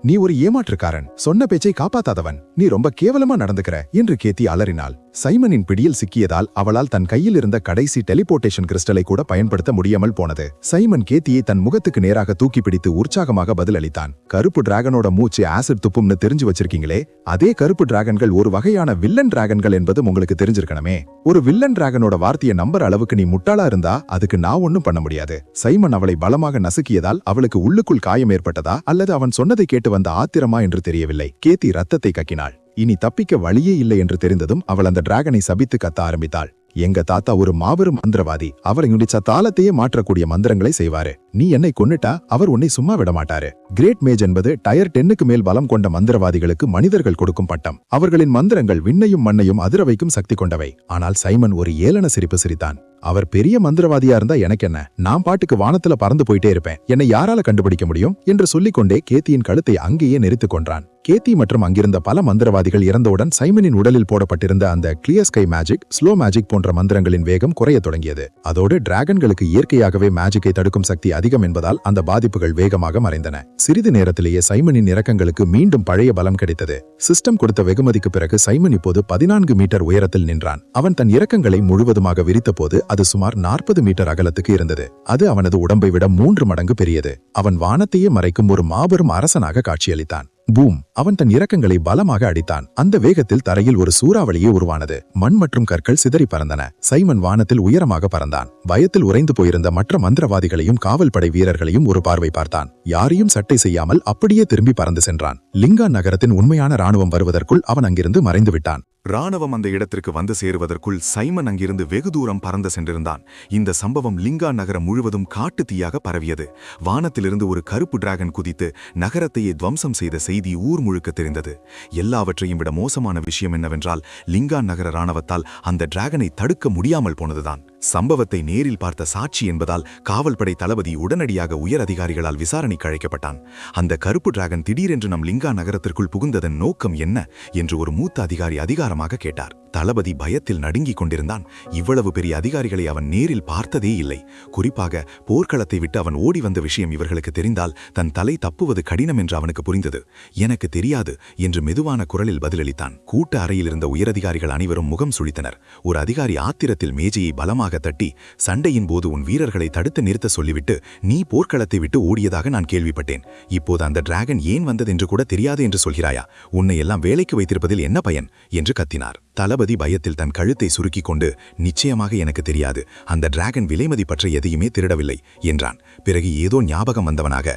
நீ ஒரு ஏமாற்றுக்காரன், சொன்ன பேச்சை காப்பாத்தாதவன், நீ ரொம்ப கேவலமா நடந்துக்கிற என்று கேத்தி அலறினாள். சைமனின் பிடியில் சிக்கியதால் அவளால் தன் கையில் இருந்த கடைசி டெலிபோர்டேஷன் கிறிஸ்டலை கூட பயன்படுத்த முடியாமல் போனது. சைமன் கேத்தியை தன் முகத்துக்கு நேராக தூக்கி பிடித்து உற்சாகமாக பதிலளித்தான். கருப்பு டிராகனோட மூச்சு ஆசிட் துப்பும்னு தெரிஞ்சு வச்சிருக்கீங்களே, அதே கருப்பு டிராகன்கள் ஒரு வகையான வில்லன் டிராகன்கள் என்பதும் உங்களுக்கு தெரிஞ்சிருக்கணுமே. ஒரு வில்லன் டிராகனோட வார்த்தையை நம்புற அளவுக்கு நீ முட்டாளா இருந்தா அதுக்கு நான் ஒன்னும் பண்ண முடியாது. சைமன் அவளை பலமாக நசுக்கியதால் அவளுக்கு உள்ளுக்குள் காயம் ஏற்பட்டதா அல்லது அவன் சொன்னதை கேட்டு வந்த ஆத்திரமா என்று தெரியவில்லை. கேத்தி ரத்தத்தை கக்கினாள். இனி தப்பிக்க வழியே இல்லை என்று தெரிந்ததும் அவள் அந்த டிராகனை சபித்து கத்த ஆரம்பித்தாள். எங்க தாத்தா ஒரு மாபெரும் மந்திரவாதி. அவர் இடிச்ச தாளத்தையே மாற்றக்கூடிய மந்திரங்களை செய்வாரு. நீ என்னை கொன்னுட்டா அவர் உன்னை சும்மா விட மாட்டாரு. கிரேட் மேஜ் என்பது டயர் 10க்கு மேல் பலம் கொண்ட மந்திரவாதிகளுக்கு மனிதர்கள் கொடுக்கும் பட்டம். அவர்களின் மந்திரங்கள் விண்ணையும் மண்ணையும் அதிர வைக்கும் சக்தி கொண்டவை. ஆனால் சைமன் ஒரு ஏளன சிரிப்பு சிரித்தான். அவர் பெரிய மந்திரவாதியா இருந்தா எனக்கு என்ன, நான் பாட்டுக்கு வானத்துல பறந்து போயிட்டே இருப்பேன், என்னை யாரால கண்டுபிடிக்க முடியும் என்று சொல்லிக்கொண்டே கேத்தியின் கழுத்தை அங்கேயே நெரித்துக் கொன்றான். கேத்தி மற்றும் அங்கிருந்த பல மந்திரவாதிகள் இறந்தவுடன் சைமனின் உடலில் போடப்பட்டிருந்த அந்த clear sky magic, slow magic போன்ற மந்திரங்களின் வேகம் குறையத் தொடங்கியது. அதோடு டிராகன்களுக்கு இயற்கையாகவே மேஜிக்கை தடுக்கும் சக்தி அதிகம் என்பதால் அந்த பாதிப்புகள் வேகமாக மறைந்தன. சிறிது நேரத்திலேயே சைமனின் இறக்கங்களுக்கு மீண்டும் பழைய பலம் கிடைத்தது. சிஸ்டம் கொடுத்த வெகுமதிக்கு பிறகு சைமன் இப்போது 14 மீட்டர் உயரத்தில் நின்றான். அவன் தன் இறக்கங்களை முழுவதுமாக விரித்த போது அது சுமார் 40 மீட்டர் அகலத்துக்கு இருந்தது. அது அவனது உடம்பை விட 3 மடங்கு பெரியது. அவன் வானத்தையே மறைக்கும் ஒரு மாபெரும் அரசனாக காட்சியளித்தான். பூம்! அவன் தன் இறக்கங்களை பலமாக அடித்தான். அந்த வேகத்தில் தரையில் ஒரு சூறாவளியே உருவானது. மண் மற்றும் கற்கள் சிதறி பறந்தன. சைமன் வானத்தில் உயரமாக பறந்தான். பயத்தில் உறைந்து போயிருந்த மற்ற மந்திரவாதிகளையும் காவல் படை வீரர்களையும் ஒரு பார்வை பார்த்தான். யாரையும் சட்டை செய்யாமல் அப்படியே திரும்பி பறந்து சென்றான். லிங்கா நகரத்தின் உண்மையான ராணுவம் வருவதற்குள் அவன் அங்கிருந்து மறைந்து விட்டான். ராணுவம் அந்த இடத்திற்கு வந்து சேருவதற்குள் சைமன் அங்கிருந்து வெகு தூரம் பறந்து சென்றிருந்தான். இந்த சம்பவம் லிங்கா நகரம் முழுவதும் காட்டு தீயாக பரவியது. வானத்திலிருந்து ஒரு கருப்பு டிராகன் குதித்து நகரத்தையே துவம்சம் செய்த செய்தி ஊர் முழுக்க தெரிந்தது. எல்லாவற்றையும் விட மோசமான விஷயம் என்னவென்றால், லிங்கா நகர ராணுவத்தால் அந்த டிராகனை தடுக்க முடியாமல் போனதுதான். சம்பவத்தை நேரில் பார்த்த சாட்சி என்பதால் காவல்படை தளபதி உடனடியாக உயர் அதிகாரிகளால் விசாரணைக்கு அழைக்கப்பட்டான். அந்த கருப்பு டிராகன் திடீரென்று நம் லிங்கா நகரத்திற்குள் புகுந்ததன் நோக்கம் என்ன என்று ஒரு மூத்த அதிகாரி அதிகாரமாக கேட்டார். தளபதி பயத்தில் நடுங்கிக் கொண்டிருந்தான். இவ்வளவு பெரிய அதிகாரிகளை அவன் நேரில் பார்த்ததே இல்லை. குறிப்பாக போர்க்களத்தை விட்டு அவன் ஓடி வந்த விஷயம் இவர்களுக்கு தெரிந்தால் தன் தலை தப்புவது கடினம் என்று அவனுக்கு புரிந்தது. எனக்கு தெரியாது என்று மெதுவான குரலில் பதிலளித்தான். கூட்ட அறையில் இருந்த உயரதிகாரிகள் அனைவரும் முகம் சுளித்தனர். ஒரு அதிகாரி ஆத்திரத்தில் மேஜையை பலமாக தட்டி, சண்டையின் போது உன் வீரர்களை தடுத்து நிறுத்த சொல்லிவிட்டு நீ போர்க்களத்தை விட்டு ஓடியதாக நான் கேள்விப்பட்டேன். இப்போது அந்த டிராகன் ஏன் வந்ததென்று கூட தெரியாது என்று சொல்கிறாயா? உன்னை எல்லாம் வேலைக்கு வைத்திருப்பதில் என்ன பயன் என்று கத்தினார். தளபதி பயத்தில் தன் கழுத்தை சுருக்கிக் கொண்டு, நிச்சயமாக எனக்கு தெரியாது, அந்த டிராகன் விலைமதிப்பற்ற எதையுமே திருடவில்லை என்றான். பிறகு ஏதோ ஞாபகம் வந்தவனாக,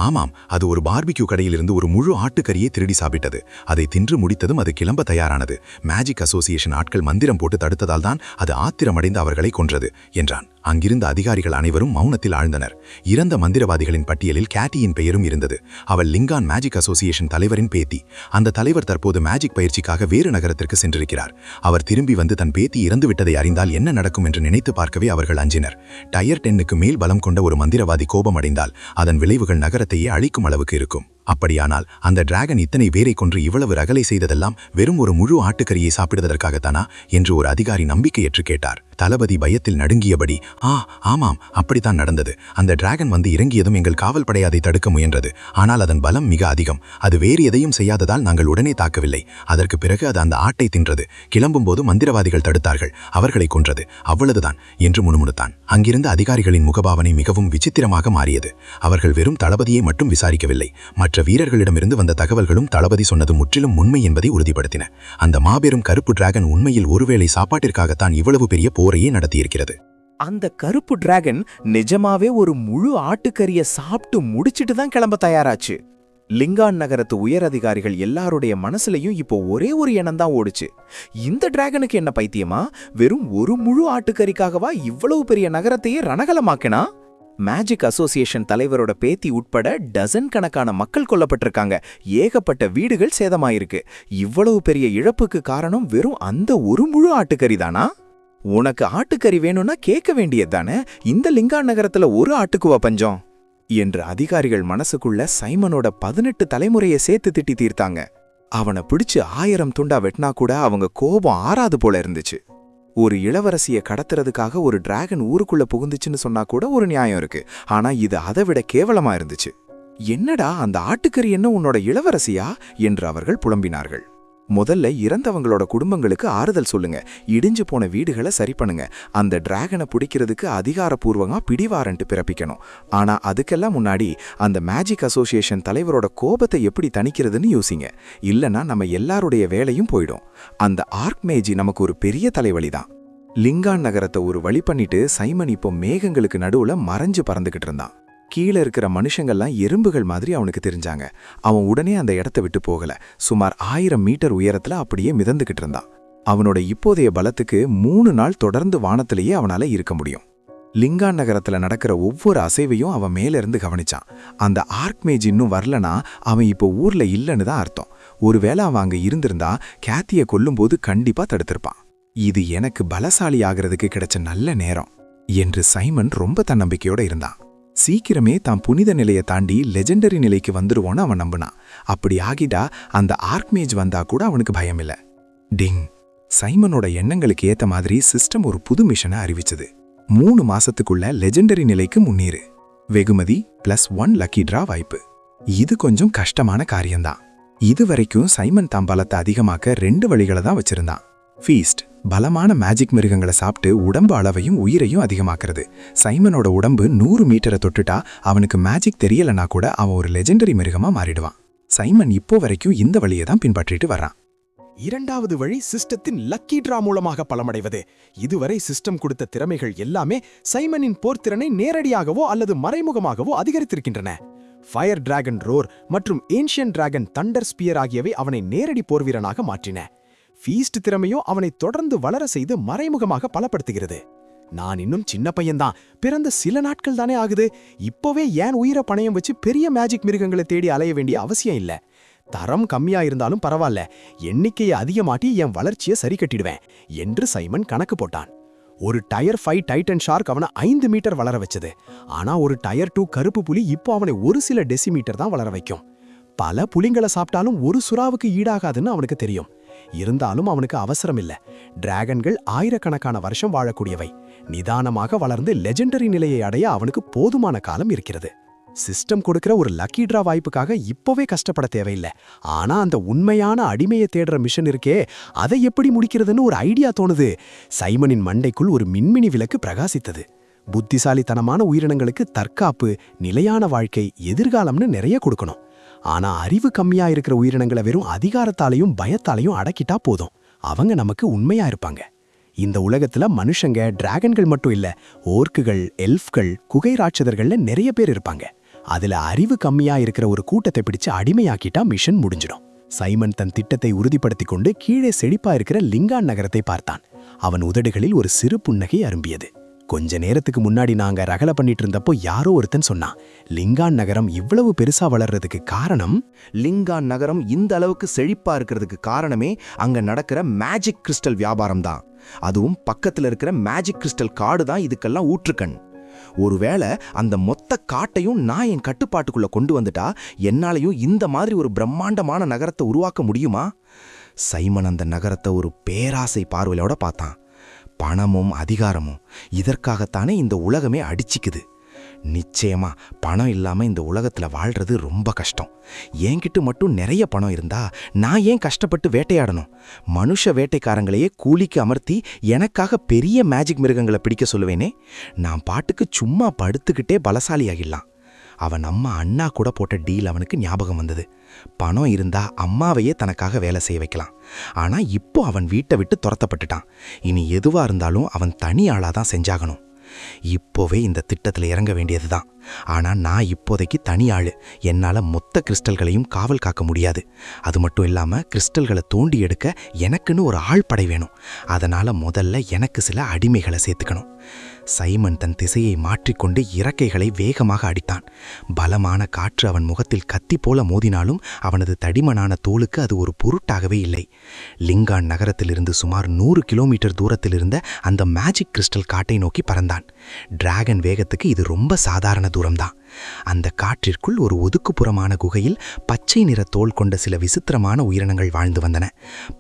ஆமாம், அது ஒரு பார்பிக்யூ கடையிலிருந்து ஒரு முழு ஆட்டுக்கறியை திருடி சாப்பிட்டது. அதை தின்று முடித்ததும் அது கிளம்ப தயாரானது. மேஜிக் அசோசியேஷன் ஆட்கள் மந்திரம் போட்டு தடுத்ததால் தான் அது ஆத்திரமடைந்து அவர்களை கொன்றது என்றான். அங்கிருந்த அதிகாரிகள் அனைவரும் மௌனத்தில் ஆழ்ந்தனர். இறந்த மந்திரவாதிகளின் பட்டியலில் கேட்டியின் பெயரும் இருந்தது. அவள் லிங்கான் மேஜிக் அசோசியேஷன் தலைவரின் பேத்தி. அந்த தலைவர் தற்போது மேஜிக் பயிற்சிக்காக வேறு நகரத்திற்கு சென்றிருக்கிறார். அவர் திரும்பி வந்து தன் பேத்தி இறந்து விட்டதை அறிந்தால் என்ன நடக்கும் என்று நினைத்து பார்க்கவே அவர்கள் அஞ்சினர். டயர் 10க்கு மேல் பலம் கொண்ட ஒரு மந்திரவாதி கோபமடைந்தால் அதன் விளைவுகள் நகரத்தையே அழிக்கும் அளவுக்கு இருக்கும். அப்படியானால் அந்த டிராகன் இத்தனை பேரை கொன்று இவ்வளவு ரகலை செய்ததெல்லாம் வெறும் ஒரு முழு ஆட்டுக்கறியை சாப்பிடுவதற்காகத்தானா என்று ஒரு அதிகாரி நம்பிக்கையற்று கேட்டார். தளபதி பயத்தில் நடுங்கியபடி, ஆமாம், அப்படித்தான் நடந்தது. அந்த டிராகன் வந்து இறங்கியதும் எங்கள் காவல் படை அதை தடுக்க முயன்றது. ஆனால் அதன் பலம் மிக அதிகம். அது வேறு எதையும் செய்யாததால் நாங்கள் உடனே தாக்கவில்லை. அதற்கு பிறகு அது அந்த ஆட்டை தின்றது. கிளம்பும்போது மந்திரவாதிகள் தடுத்தார்கள். அவர்களை கொன்றது. அவ்வளவுதான் என்று முணுமுணுத்தான். அங்கிருந்த அதிகாரிகளின் முகபாவனை மிகவும் விசித்திரமாக மாறியது. அவர்கள் வெறும் தளபதியை மட்டும் விசாரிக்கவில்லை. மற்ற வீரர்களிடமிருந்து வந்த தகவல்களும் தளபதி சொன்னது முற்றிலும் உண்மை என்பதை உறுதிப்படுத்தின. அந்த மாபெரும் கருப்பு டிராகன் உண்மையில் ஒருவேளை சாப்பாட்டிற்காகத்தான் இவ்வளவு பெரிய போரையே நடத்தியிருக்கிறது. அந்த கருப்பு டிராகன் நிஜமாவே ஒரு முழு ஆட்டுக்கறியை சாப்பிட்டு முடிச்சிட்டு தான் கிளம்ப தயாராச்சு. லிங்கான் நகரத்து உயர் அதிகாரிகள் எல்லாருடைய மனசுலையும் இப்போ ஒரே ஒரு எண்ணம் தான் ஓடுச்சு. இந்த டிராகனுக்கு என்ன பைத்தியமா? வெறும் ஒரு முழு ஆட்டுக்கறிக்காகவா இவ்வளவு பெரிய நகரத்தையே ரணகலமாக்கினா? மேஜிக் அசோசியேஷன் தலைவரோட பேத்தி உட்பட டசன் கணக்கான மக்கள் கொல்லப்பட்டிருக்காங்க. ஏகப்பட்ட வீடுகள் சேதமாயிருக்கு. இவ்வளவு பெரிய இழப்புக்கு காரணம் வெறும் அந்த ஒரு முழு ஆட்டுக்கறி தானா? உனக்கு ஆட்டுக்கறி வேணும்னா கேட்க வேண்டியதுதானே, இந்த லிங்கான் நகரத்துல ஒரு ஆட்டுக்குவா பஞ்சம் என்று அதிகாரிகள் மனசுக்குள்ள சைமனோட 18 தலைமுறையை சேர்த்து திட்டி தீர்த்தாங்க. அவனை பிடிச்சு 1000 துண்டா வெட்டினா கூட அவங்க கோபம் ஆறாது போல இருந்துச்சு. ஒரு இளவரசியை கடத்துறதுக்காக ஒரு டிராகன் ஊருக்குள்ள புகுந்துச்சுன்னு சொன்னா கூட ஒரு நியாயம் இருக்கு. ஆனா இது அதை விட கேவலமா இருந்துச்சு. என்னடா அந்த ஆட்டுக்கறி என்ன உன்னோட இளவரசியா என்று அவர்கள் புலம்பினார்கள். முதல்ல இறந்தவங்களோட குடும்பங்களுக்கு ஆறுதல் சொல்லுங்க, இடிஞ்சு போன வீடுகளை சரி பண்ணுங்க, அந்த டிராகனை பிடிக்கிறதுக்கு அதிகாரப்பூர்வமா பிடிவாரண்ட் பிறப்பிக்கணும். ஆனா அதுக்கெல்லாம் முன்னாடி அந்த மேஜிக் அசோசியேஷன் தலைவரோட கோபத்தை எப்படி தணிக்கிறதுன்னு யோசிங்க. இல்லனா நம்ம எல்லாருடைய வேலையும் போயிடும். அந்த ஆர்க்மேஜி நமக்கு ஒரு பெரிய தலைவலிதான். லிங்கான் நகரத்தை ஒரு வழி பண்ணிட்டு சைமன் இப்போ மேகங்களுக்கு நடுவுல மறைஞ்சு பறந்துகிட்டு இருந்தான். கீழே இருக்கிற மனுஷங்கள்லாம் எறும்புகள் மாதிரி அவனுக்கு தெரிஞ்சாங்க. அவன் உடனே அந்த இடத்த விட்டு போகல. சுமார் 1000 மீட்டர் உயரத்துல அப்படியே மிதந்துகிட்டு இருந்தான். அவனோட இப்போதைய பலத்துக்கு 3 நாள் தொடர்ந்து வானத்திலேயே அவனால இருக்க முடியும். லிங்கான் நகரத்துல நடக்கிற ஒவ்வொரு அசைவையும் அவன் மேல இருந்து கவனிச்சான். அந்த ஆர்க்மேஜ் இன்னும் வரலனா அவன் இப்போ ஊர்ல இல்லைன்னு தான் அர்த்தம். ஒருவேளை அவன் அங்க இருந்திருந்தா கேத்தியை கொல்லும்போது கண்டிப்பா தடுத்திருப்பான். இது எனக்கு பலசாலி ஆகிறதுக்கு கிடைச்ச நல்ல நேரம் என்று சைமன் ரொம்ப தன்னம்பிக்கையோட இருந்தான். சீக்கிரமே தான் புனித நிலையை தாண்டி லெஜெண்டரி நிலைக்கு வந்துடுவோன்னு அவன் நம்பினான். அப்படி ஆகிட்டா அந்த ஆர்க்மேஜ் வந்தா கூட அவனுக்கு பயம் இல்லை. டிங்! சைமனோட எண்ணங்களுக்கு ஏத்த மாதிரி சிஸ்டம் ஒரு புது மிஷனை அறிவிச்சது. 3 மாசத்துக்குள்ள லெஜெண்டரி நிலைக்கு முன்னேறு. வெகுமதி +1 லக்கி டிரா வாய்ப்பு. இது கொஞ்சம் கஷ்டமான காரியம்தான். இதுவரைக்கும் சைமன் தாம் பலத்தை அதிகமாக்க 2 வழிகளை தான் வச்சிருந்தான். ஃபீஸ்ட், பலமான மேஜிக் மிருகங்களை சாப்பிட்டு உடம்பு அளவையும் உயிரையும் அதிகமாக்குறது. சைமனோட உடம்பு 100 மீட்டரை தொட்டுட்டா அவனுக்கு மேஜிக் தெரியலனா கூட அவன் ஒரு லெஜெண்டரி மிருகமா மாறிடுவான். சைமன் இப்போ வரைக்கும் இந்த வழியை தான் பின்பற்றிட்டு வர்றான். இரண்டாவது வழி சிஸ்டத்தின் லக்கி டிரா மூலமாக பலமடைவது. இதுவரை சிஸ்டம் கொடுத்த திறமைகள் எல்லாமே சைமனின் போர்த்திறனை நேரடியாகவோ அல்லது மறைமுகமாகவோ அதிகரித்திருக்கின்றன. ஃபயர் டிராகன் ரோர் மற்றும் ஏன்ஷியன் டிராகன் தண்டர் ஸ்பியர் ஆகியவை அவனை நேரடி போர்வீரனாக மாற்றின. ஃபீஸ்ட் திறமையோ அவனை தொடர்ந்து வளர செய்து மறைமுகமாக பலப்படுத்துகிறது. நான் இன்னும் சின்ன பையன்தான், பிறந்த சில நாட்கள் தானே ஆகுது. இப்போவே ஏன் உயிரை பணயம் வச்சு பெரிய மேஜிக் மிருகங்களை தேடி அலைய வேண்டிய அவசியம் இல்ல. தரம் கம்மியா இருந்தாலும் பரவாயில்ல, எண்ணிக்கையை அதிகமாட்டி என் வளர்ச்சியை சரி கட்டிடுவேன் என்று சைமன் கணக்கு போட்டான். ஒரு டயர் 5 டைட்டன் ஷார்க் அவனை 5 மீட்டர் வளர வச்சது. ஆனா ஒரு டயர் 2 கருப்பு புலி இப்போ அவனை ஒரு சில டெசிமீட்டர் தான் வளர வைக்கும். பல புலிங்களை சாப்பிட்டாலும் ஒரு சுறாவுக்கு ஈடாகாதுன்னு அவனுக்கு தெரியும். இருந்தாலும் அவனுக்கு அவசரம் இல்ல. டிராகன்கள் ஆயிரக்கணக்கான வருஷம் வாழக்கூடியவை. நிதானமாக வளர்ந்து லெஜெண்டரி நிலையை அடைய அவனுக்கு போதுமான காலம் இருக்கிறது. சிஸ்டம் கொடுக்கிற ஒரு லக்கி டிரா வாய்ப்புக்காக இப்போவே கஷ்டப்பட தேவையில்லை. ஆனா அந்த உண்மையான அடிமையை தேடுற மிஷன் இருக்கே, அதை எப்படி முடிக்கிறதுன்னு ஒரு ஐடியா தோணுது. சைமனின் மண்டைக்குள் ஒரு மின்மினி விளக்கு பிரகாசித்தது. புத்திசாலித்தனமான உயிரினங்களுக்கு தற்காப்பு, நிலையான வாழ்க்கை, எதிர்காலம்னு நிறைய கொடுக்கணும். ஆனா அறிவு கம்மியா இருக்கிற உயிரினங்களை வெறும் அதிகாரத்தாலையும் பயத்தாலையும் அடக்கிட்டா போதும். அவங்க நமக்கு உண்மையா இருப்பாங்க. இந்த உலகத்துல மனுஷங்க, டிராகன்கள் மட்டும் இல்ல, ஓர்க்குகள், எல்ஃப்கள், குகை ராட்சதர்கள்ல நிறைய பேர் இருப்பாங்க. அதுல அறிவு கம்மியா இருக்கிற ஒரு கூட்டத்தை பிடிச்சு அடிமையாக்கிட்டா மிஷன் முடிஞ்சிடும். சைமன் தன் திட்டத்தை உறுதிப்படுத்திக் கொண்டு கீழே செழிப்பா இருக்கிற லிங்கான் நகரத்தை பார்த்தான். அவன் உதடுகளில் ஒரு சிறு புன்னகை அரும்பியது. கொஞ்ச நேரத்துக்கு முன்னாடி நாங்க ரகலை பண்ணிட்டு இருந்தப்போ யாரோ ஒருத்தன் சொன்னான், லிங்கான் நகரம் இவ்வளவு பெருசா வளர்றதுக்கு காரணம், லிங்கான் நகரம் இந்த அளவுக்கு செழிப்பா இருக்கிறதுக்கு காரணமே அங்க நடக்கிற மேஜிக் கிறிஸ்டல் வியாபாரம் தான். அதுவும் பக்கத்துல இருக்கிற மேஜிக் கிறிஸ்டல் காடு தான் இதுக்கெல்லாம் ஊற்றுக்கண். ஒருவேளை அந்த மொத்த காட்டையும் நான் என் கட்டுப்பாட்டுக்குள்ள கொண்டு வந்துட்டா என்னாலையும் இந்த மாதிரி ஒரு பிரம்மாண்டமான நகரத்தை உருவாக்க முடியுமா? சைமன் அந்த நகரத்தை ஒரு பேராசை பார்வையோட பார்த்தான். பணமும் அதிகாரமும், இதற்காகத்தானே இந்த உலகமே அடிச்சிக்குது. நிச்சயமா பணம் இல்லாம இந்த உலகத்துல வாழ்றது ரொம்ப கஷ்டம். என்கிட்ட மட்டும் நிறைய பணம் இருந்தா நான் ஏன் கஷ்டப்பட்டு வேட்டையாடணும்? மனுஷ வேட்டைக்காரங்களையே கூலிக்கு அமர்த்தி எனக்காக பெரிய மேஜிக் மிருகங்களை பிடிக்க சொல்லுவேனே. நான் பாட்டுக்கு சும்மா படுத்துக்கிட்டே பலசாலியாகிடலாம். அவன் அம்மா அண்ணா கூட போட்ட டீல் அவனுக்கு ஞாபகம் வந்தது. பணம் இருந்தா அம்மாவையே தனக்காக வேலை செய்ய வைக்கலாம். ஆனா இப்போ அவன் வீட்டை விட்டு துரத்தப்பட்டுட்டான். இனி எதுவா இருந்தாலும் அவன் தனி ஆளாதான் செஞ்சாகணும். இப்போவே இந்த திட்டத்தில் இறங்க வேண்டியதுதான். ஆனா நான் இப்போதைக்கு தனி ஆளு. என்னால மொத்த கிறிஸ்டல்களையும் காவல் காக்க முடியாது. அது மட்டும் இல்லாம கிறிஸ்டல்களை தோண்டி எடுக்க எனக்குன்னு ஒரு ஆள் படை வேணும். அதனால முதல்ல எனக்கு சில அடிமைகளை சேர்த்துக்கணும். சைமன் தன் திசையை மாற்றிக்கொண்டு இறக்கைகளை வேகமாக அடித்தான். பலமான காற்று அவன் முகத்தில் கத்தி போல மோதினாலும் அவனது தடிமனான தோலுக்கு அது ஒரு பொருட்டாகவே இல்லை. லிங்கான் நகரத்திலிருந்து சுமார் 100 கிலோமீட்டர் தூரத்தில் இருந்த அந்த மேஜிக் கிறிஸ்டல் காட்டை நோக்கி பறந்தான். டிராகன் வேகத்துக்கு இது ரொம்ப சாதாரண தூரம்தான். அந்த காற்றிற்குள் ஒரு ஒதுக்குப்புறமான குகையில் பச்சை நிற தோல் கொண்ட சில விசித்திரமான உயிரினங்கள் வாழ்ந்து வந்தன.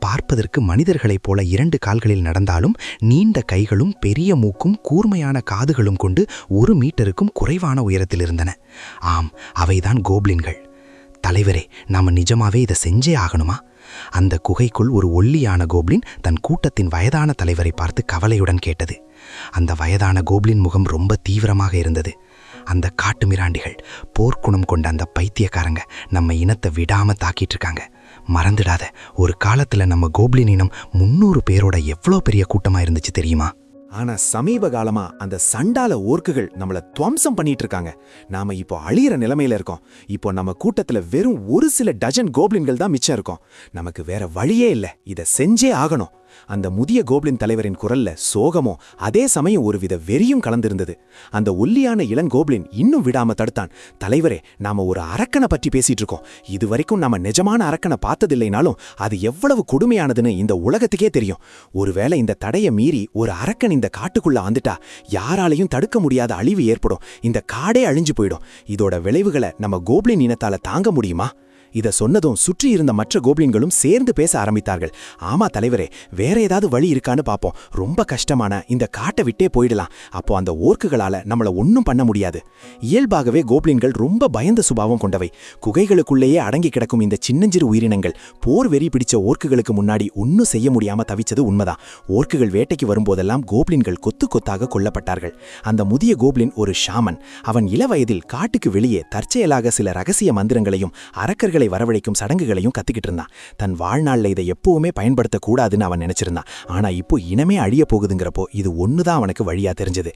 பார்ப்பதற்கு மனிதர்களைப் போல 2 கால்களில் நடந்தாலும் நீண்ட கைகளும் பெரிய மூக்கும் கூர்மையான காதுகளும் கொண்டு 1 மீட்டருக்கும் குறைவான உயரத்தில் இருந்தன. ஆம், அவைதான் கோப்ளின்கள். தலைவரே, நாம நிஜமாவே இதை செஞ்சே ஆகணுமா? அந்த குகைக்குள் ஒரு ஒல்லியான கோப்ளின் தன் கூட்டத்தின் வயதான தலைவரை பார்த்து கவலையுடன் கேட்டது. அந்த வயதான கோப்ளின் முகம் ரொம்ப தீவிரமாக இருந்தது. அந்த காட்டு மிராண்டிகள், போர்க்குணம் கொண்ட அந்த பைத்தியக்காரங்க நம்ம இனத்தை விடாம தாக்கிட்டு இருக்காங்க. மறந்துடாத, ஒரு காலத்துல நம்ம கோப்ளின் இனம் 300 பேரோட எவ்வளோ பெரிய கூட்டமா இருந்துச்சு தெரியுமா? ஆனா சமீப காலமா அந்த சண்டால ஓர்க்குகள் நம்மள துவம்சம் பண்ணிட்டு இருக்காங்க. நாம இப்போ அழியிற நிலைமையில இருக்கோம். இப்போ நம்ம கூட்டத்துல வெறும் ஒரு சில டஜன் கோப்ளின்கள் தான் மிச்சம் இருக்கோம். நமக்கு வேற வழியே இல்ல, இத செஞ்சே ஆகணும். அந்த முதிய கோப்ளின் தலைவரின் குரல்ல சோகமோ அதே சமயம் ஒருவித வெறியும் கலந்திருந்தது. அந்த ஒல்லியான இளங்கோப்ளின் இன்னும் விடாம தடுத்தான். தலைவரே, நாம ஒரு அரக்கனை பற்றி பேசிட்டு இருக்கோம். இதுவரைக்கும் நாம நிஜமான அரக்கனை பார்த்ததில்லைனாலும் அது எவ்வளவு கொடுமையானதுன்னு இந்த உலகத்துக்கே தெரியும். ஒருவேளை இந்த தடையை மீறி ஒரு அரக்கன் இந்த காட்டுக்குள்ள வந்துட்டா யாராலையும் தடுக்க முடியாத அழிவு ஏற்படும். இந்த காடே அழிஞ்சு போயிடும். இதோட விளைவுகளை நம்ம கோப்ளின் இனத்தால தாங்க முடியுமா? இத சொன்னதும் சுற்றி இருந்த மற்ற கோப்ளின்களும் சேர்ந்து பேச ஆரம்பித்தார்கள். ஆமா தலைவரே, வேற ஏதாவது வழி இருக்கான்னு பாப்போம். ரொம்ப கஷ்டமான இந்த காட்டை விட்டே போயிடலாம். அப்போ அந்த ஓர்க்குகளால நம்மள ஒன்னும் பண்ண முடியாது. இயல்பாகவே கோப்ளின்கள் ரொம்ப பயந்த சுபாவம் கொண்டவை. குகைகளுக்குள்ளேயே அடங்கி கிடக்கும் இந்த சின்னஞ்சிறு உயிரினங்கள் போர் வெறி பிடிச்ச ஓர்க்குகளுக்கு முன்னாடி ஒன்னும் செய்ய முடியாம தவிச்சது உண்மைதான். ஓர்க்குகள் வேட்டைக்கு வரும்போதெல்லாம் கோப்ளின்கள் கொத்து கொத்தாக கொல்லப்பட்டார்கள். அந்த முதிய கோப்ளின் ஒரு ஷாமன். அவன் இளவயதில் காட்டுக்கு வெளியே தற்செயலாக சில ரகசிய மந்திரங்களையும் அரக்கர்களை வரவழைக்கும் சடங்குகளையும் கத்துக்கிட்டு இருந்தான். தன் வாழ்நாள்ல இதை எப்பவுமே பயன்படுத்தக்கூடாதுன்னு அவன் நினைச்சிருந்தான். ஆனா இப்போ இனமே அழிய போகுதுங்கிறப்போ இது ஒண்ணுதான் அவனுக்கு வழியா தெரிஞ்சது.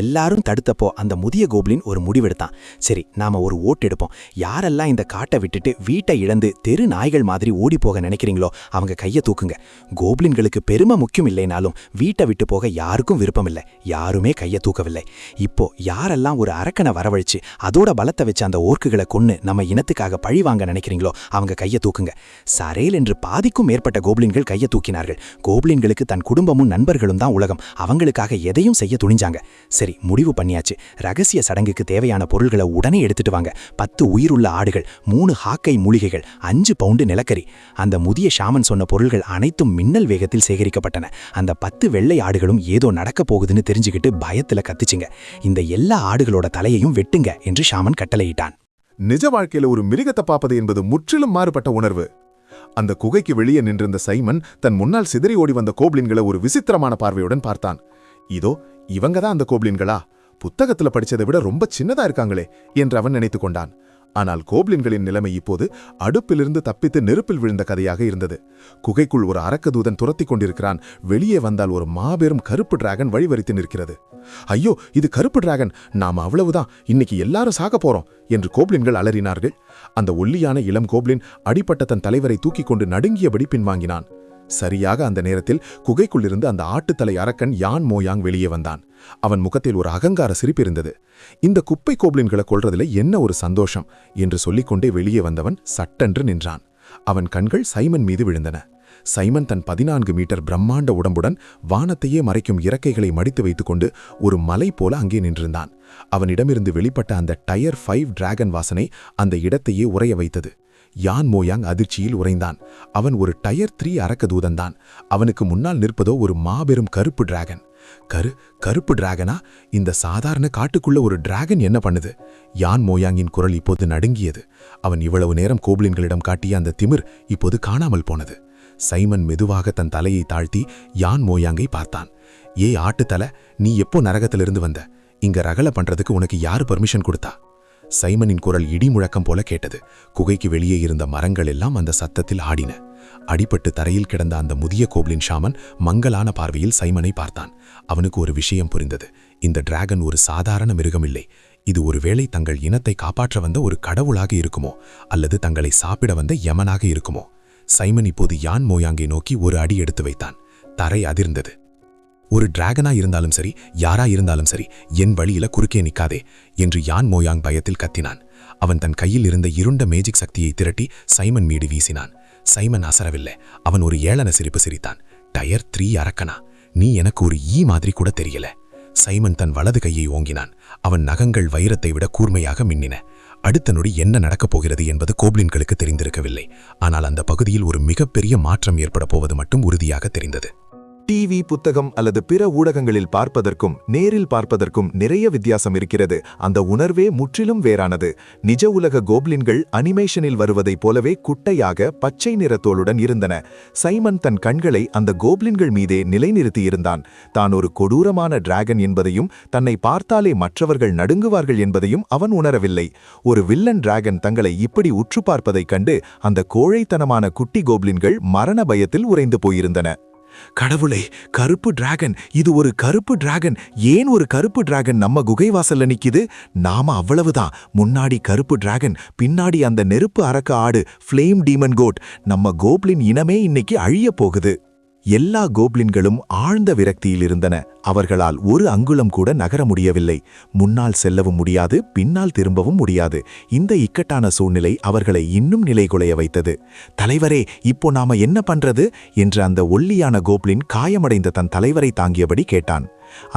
எல்லாரும் தடுத்தப்போ அந்த முதிய கோப்ளின் ஒரு முடிவெடுத்தான். சரி, நாம ஒரு ஓட்டு எடுப்போம். யாரெல்லாம் இந்த காட்டை விட்டுட்டு வீட்டை இழந்து தெரு நாய்கள் மாதிரி ஓடி போக நினைக்கிறீங்களோ அவங்க கையை தூக்குங்க. கோப்ளின்களுக்கு பெருமை முக்கியம் இல்லைனாலும் வீட்டை விட்டு போக யாருக்கும் விருப்பம் இல்லை. யாருமே கையை தூக்கவில்லை. இப்போ யாரெல்லாம் ஒரு அரக்கனை வரவழைச்சு அதோட பலத்தை வச்சு அந்த ஓர்க்குகளை கொன்னு நம்ம இனத்துக்காக பழி வாங்க நினைக்கிறீங்களோ அவங்க கையை தூக்குங்க. சரேல் என்று பாதிக்கும் மேற்பட்ட கோப்ளின்கள் கையை தூக்கினார்கள். கோப்ளின்களுக்கு தன் குடும்பமும் நண்பர்களும் தான் உலகம். அவங்களுக்காக எதையும் செய்ய துணிஞ்சாங்க. சரி, முடிவு பண்ணியாச்சு. ரகசிய சடங்குக்கு தேவையான பொருள்களை உடனே எடுத்துட்டு வாங்க. 10 உயிருள்ள ஆடுகள், 3 ஹாக்கை மூலிகைகள், 5 பவுண்டு நிலக்கரி. அந்த முதிய ஷாமன் சொன்ன பொருள்கள் அனைத்தும் மின்னல் வேகத்தில் சேகரிக்கப்பட்டன. அந்த 10 வெள்ளை ஆடுகளும் ஏதோ நடக்க போகுதுன்னு தெரிஞ்சுக்கிட்டு பயத்துல கத்துச்சுங்க. இந்த எல்லா ஆடுகளோட தலையையும் வெட்டுங்க என்று ஷாமன் கட்டளையிட்டான். நிஜ வாழ்க்கையில ஒரு மிருகத்தை பார்ப்பது என்பது முற்றிலும் மாறுபட்ட உணர்வு. அந்த குகைக்கு வெளியே நின்றிருந்த சைமன் தன் முன்னால் சிதறி ஓடி வந்த கோப்ளின்களை ஒரு விசித்திரமான பார்வையுடன் பார்த்தான். இதோ இவங்க தான் அந்த கோப்ளின்களா? புத்தகத்துல படிச்சதை விட ரொம்ப சின்னதா இருக்காங்களே என்று அவன் நினைத்துக் கொண்டான். ஆனால் கோப்ளின்களின் நிலைமை இப்போது அடுப்பிலிருந்து தப்பித்து நெருப்பில் விழுந்த கதையாக இருந்தது. குகைக்குள் ஒரு அரக்கதூதன் துரத்தி கொண்டிருக்கிறான். வெளியே வந்தால் ஒரு மாபெரும் கருப்பு டிராகன் வழிவரித்து நிற்கிறது. ஐயோ, இது கருப்பு டிராகன், நாம அவ்வளவுதான், இன்னைக்கு எல்லாரும் சாக போறோம் என்று கோப்ளின்கள் அலறினார்கள். அந்த ஒல்லியான இளம் கோப்ளின் அடிப்பட்ட தன் தலைவரை தூக்கிக் கொண்டு நடுங்கியபடி பின்வாங்கினான். சரியாக அந்த நேரத்தில் குகைக்குள்ளிருந்து அந்த ஆட்டுத்தலை அரக்கன் யான் மோயாங் வெளியே வந்தான். அவன் முகத்தில் ஒரு அகங்கார சிரிப்பு இருந்தது. இந்த குப்பை கோப்ளின்களை கொல்றதுல என்ன ஒரு சந்தோஷம் என்று சொல்லிக்கொண்டே வெளியே வந்தவன் சட்டென்று நின்றான். அவன் கண்கள் சைமன் மீது விழுந்தன. சைமன் தன் 14 மீட்டர் பிரம்மாண்ட உடம்புடன் வானத்தையே மறைக்கும் இறக்கைகளை மடித்து வைத்துக்கொண்டு ஒரு மலை போல அங்கே நின்றிருந்தான். அவனிடமிருந்து வெளிப்பட்ட அந்த டயர் 5 டிராகன் வாசனை அந்த இடத்தையே உறைய வைத்தது. யான் மோயாங் அதிர்ச்சியில் உறைந்தான். அவன் ஒரு டயர் 3 அரக்கதூதன்தான். அவனுக்கு முன்னால் நிற்பதோ ஒரு மாபெரும் கருப்பு டிராகன். கருப்பு டிராகனா? இந்த சாதாரண காட்டுக்குள்ள ஒரு டிராகன் என்ன பண்ணுது? யான் மோயாங்கின் குரல் இப்போது நடுங்கியது. அவன் இவ்வளவு நேரம் கோப்ளின்களிடம் காட்டிய அந்த திமிர் இப்போது காணாமல் போனது. சைமன் மெதுவாக தன் தலையை தாழ்த்தி யான் மோயாங்கை பார்த்தான். ஏ ஆட்டுத்தலை, நீ எப்போ நரகத்திலிருந்து வந்த? இங்க ரகல பண்றதுக்கு உனக்கு யாரு பர்மிஷன் கொடுத்தா? சைமனின் குரல் இடி முழக்கம் போல கேட்டது. குகைக்கு வெளியே இருந்த மரங்கள் எல்லாம் அந்த சத்தத்தில் ஆடின. அடிபட்டு தரையில் கிடந்த அந்த முதிய கோப்ளின் ஷாமன் மங்கலான பார்வையில் சைமனை பார்த்தான். அவனுக்கு ஒரு விஷயம் புரிந்தது. இந்த டிராகன் ஒரு சாதாரண மிருகமில்லை. இது ஒருவேளை தங்கள் இனத்தை காப்பாற்ற வந்த ஒரு கடவுளாக இருக்குமோ, அல்லது தங்களை சாப்பிட வந்த யமனாக இருக்குமோ. சைமன் இப்போது யான் மோயாங்கை நோக்கி ஒரு அடி எடுத்து வைத்தான். தரை அதிர்ந்தது. ஒரு டிராகனா இருந்தாலும் சரி, யாரா இருந்தாலும் சரி, என் வழியில குறுக்கே நிக்காதே என்று யான் மோயாங் பயத்தில் கத்தினான். அவன் தன் கையில் இருந்த இருண்ட மேஜிக் சக்தியை திரட்டி சைமன் மீது வீசினான். சைமன் அசரவில்லை. அவன் ஒரு ஏளன சிரிப்பு சிரித்தான். டயர் 3 அரக்கனா? நீ எனக்கு ஒரு ஈ மாதிரி கூட தெரியல. சைமன் தன் வலது கையை ஓங்கினான். அவன் நகங்கள் வைரத்தை விட கூர்மையாக மின்னின. அடுத்த நொடி என்ன நடக்கப் போகிறது என்பது கோப்ளின்களுக்கு தெரிந்திருக்கவில்லை. ஆனால் அந்த பகுதியில் ஒரு மிகப்பெரிய மாற்றம் ஏற்பட போவது மட்டும் உறுதியாக தெரிந்தது. டிவி, புத்தகம் அல்லது பிற ஊடகங்களில் பார்ப்பதற்கும் நேரில் பார்ப்பதற்கும் நிறைய வித்தியாசம் இருக்கிறது. அந்த உணர்வே முற்றிலும் வேறானது. நிஜ உலக கோப்லின்கள் அனிமேஷனில் வருவதைப் போலவே குட்டையாக பச்சை நிறத்தோலுடன் இருந்தன. சைமன் தன் கண்களை அந்த கோப்லின்கள் மீதே நிலைநிறுத்தியிருந்தான். தான் ஒரு கொடூரமான டிராகன் என்பதையும் தன்னை பார்த்தாலே மற்றவர்கள் நடுங்குவார்கள் என்பதையும் அவன் உணரவில்லை. ஒரு வில்லன் டிராகன் தங்களை இப்படி உற்று பார்ப்பதைக் கண்டு அந்த கோழைத்தனமான குட்டி கோப்லின்கள் மரண பயத்தில் உறைந்து போயிருந்தன. கடவுளே, கருப்பு டிராகன்! இது ஒரு கருப்பு டிராகன்! ஏன் ஒரு கருப்பு டிராகன் நம்ம குகை வாசல்ல நிக்குது? நாம அவ்வளவுதான். முன்னாடி கருப்பு டிராகன், பின்னாடி அந்த நெருப்பு அரக்க ஆடு, ஃப்ளேம் டீமன் கோட். நம்ம கோப்லின் இனமே இன்னைக்கு அழிய போகுது. எல்லா கோப்லின்களும் ஆழ்ந்த விரக்தியில் இருந்தன. அவர்களால் ஒரு அங்குலம் கூட நகர முடியவில்லை. முன்னால் செல்லவும் முடியாது, பின்னால் திரும்பவும் முடியாது. இந்த இக்கட்டான சூழ்நிலை அவர்களை இன்னும் நிலைகுலைய வைத்தது. தலைவரே, இப்போ நாம என்ன பண்றது என்று அந்த ஒல்லியான கோப்லின் காயமடைந்த தன் தலைவரை தாங்கியபடி கேட்டான்.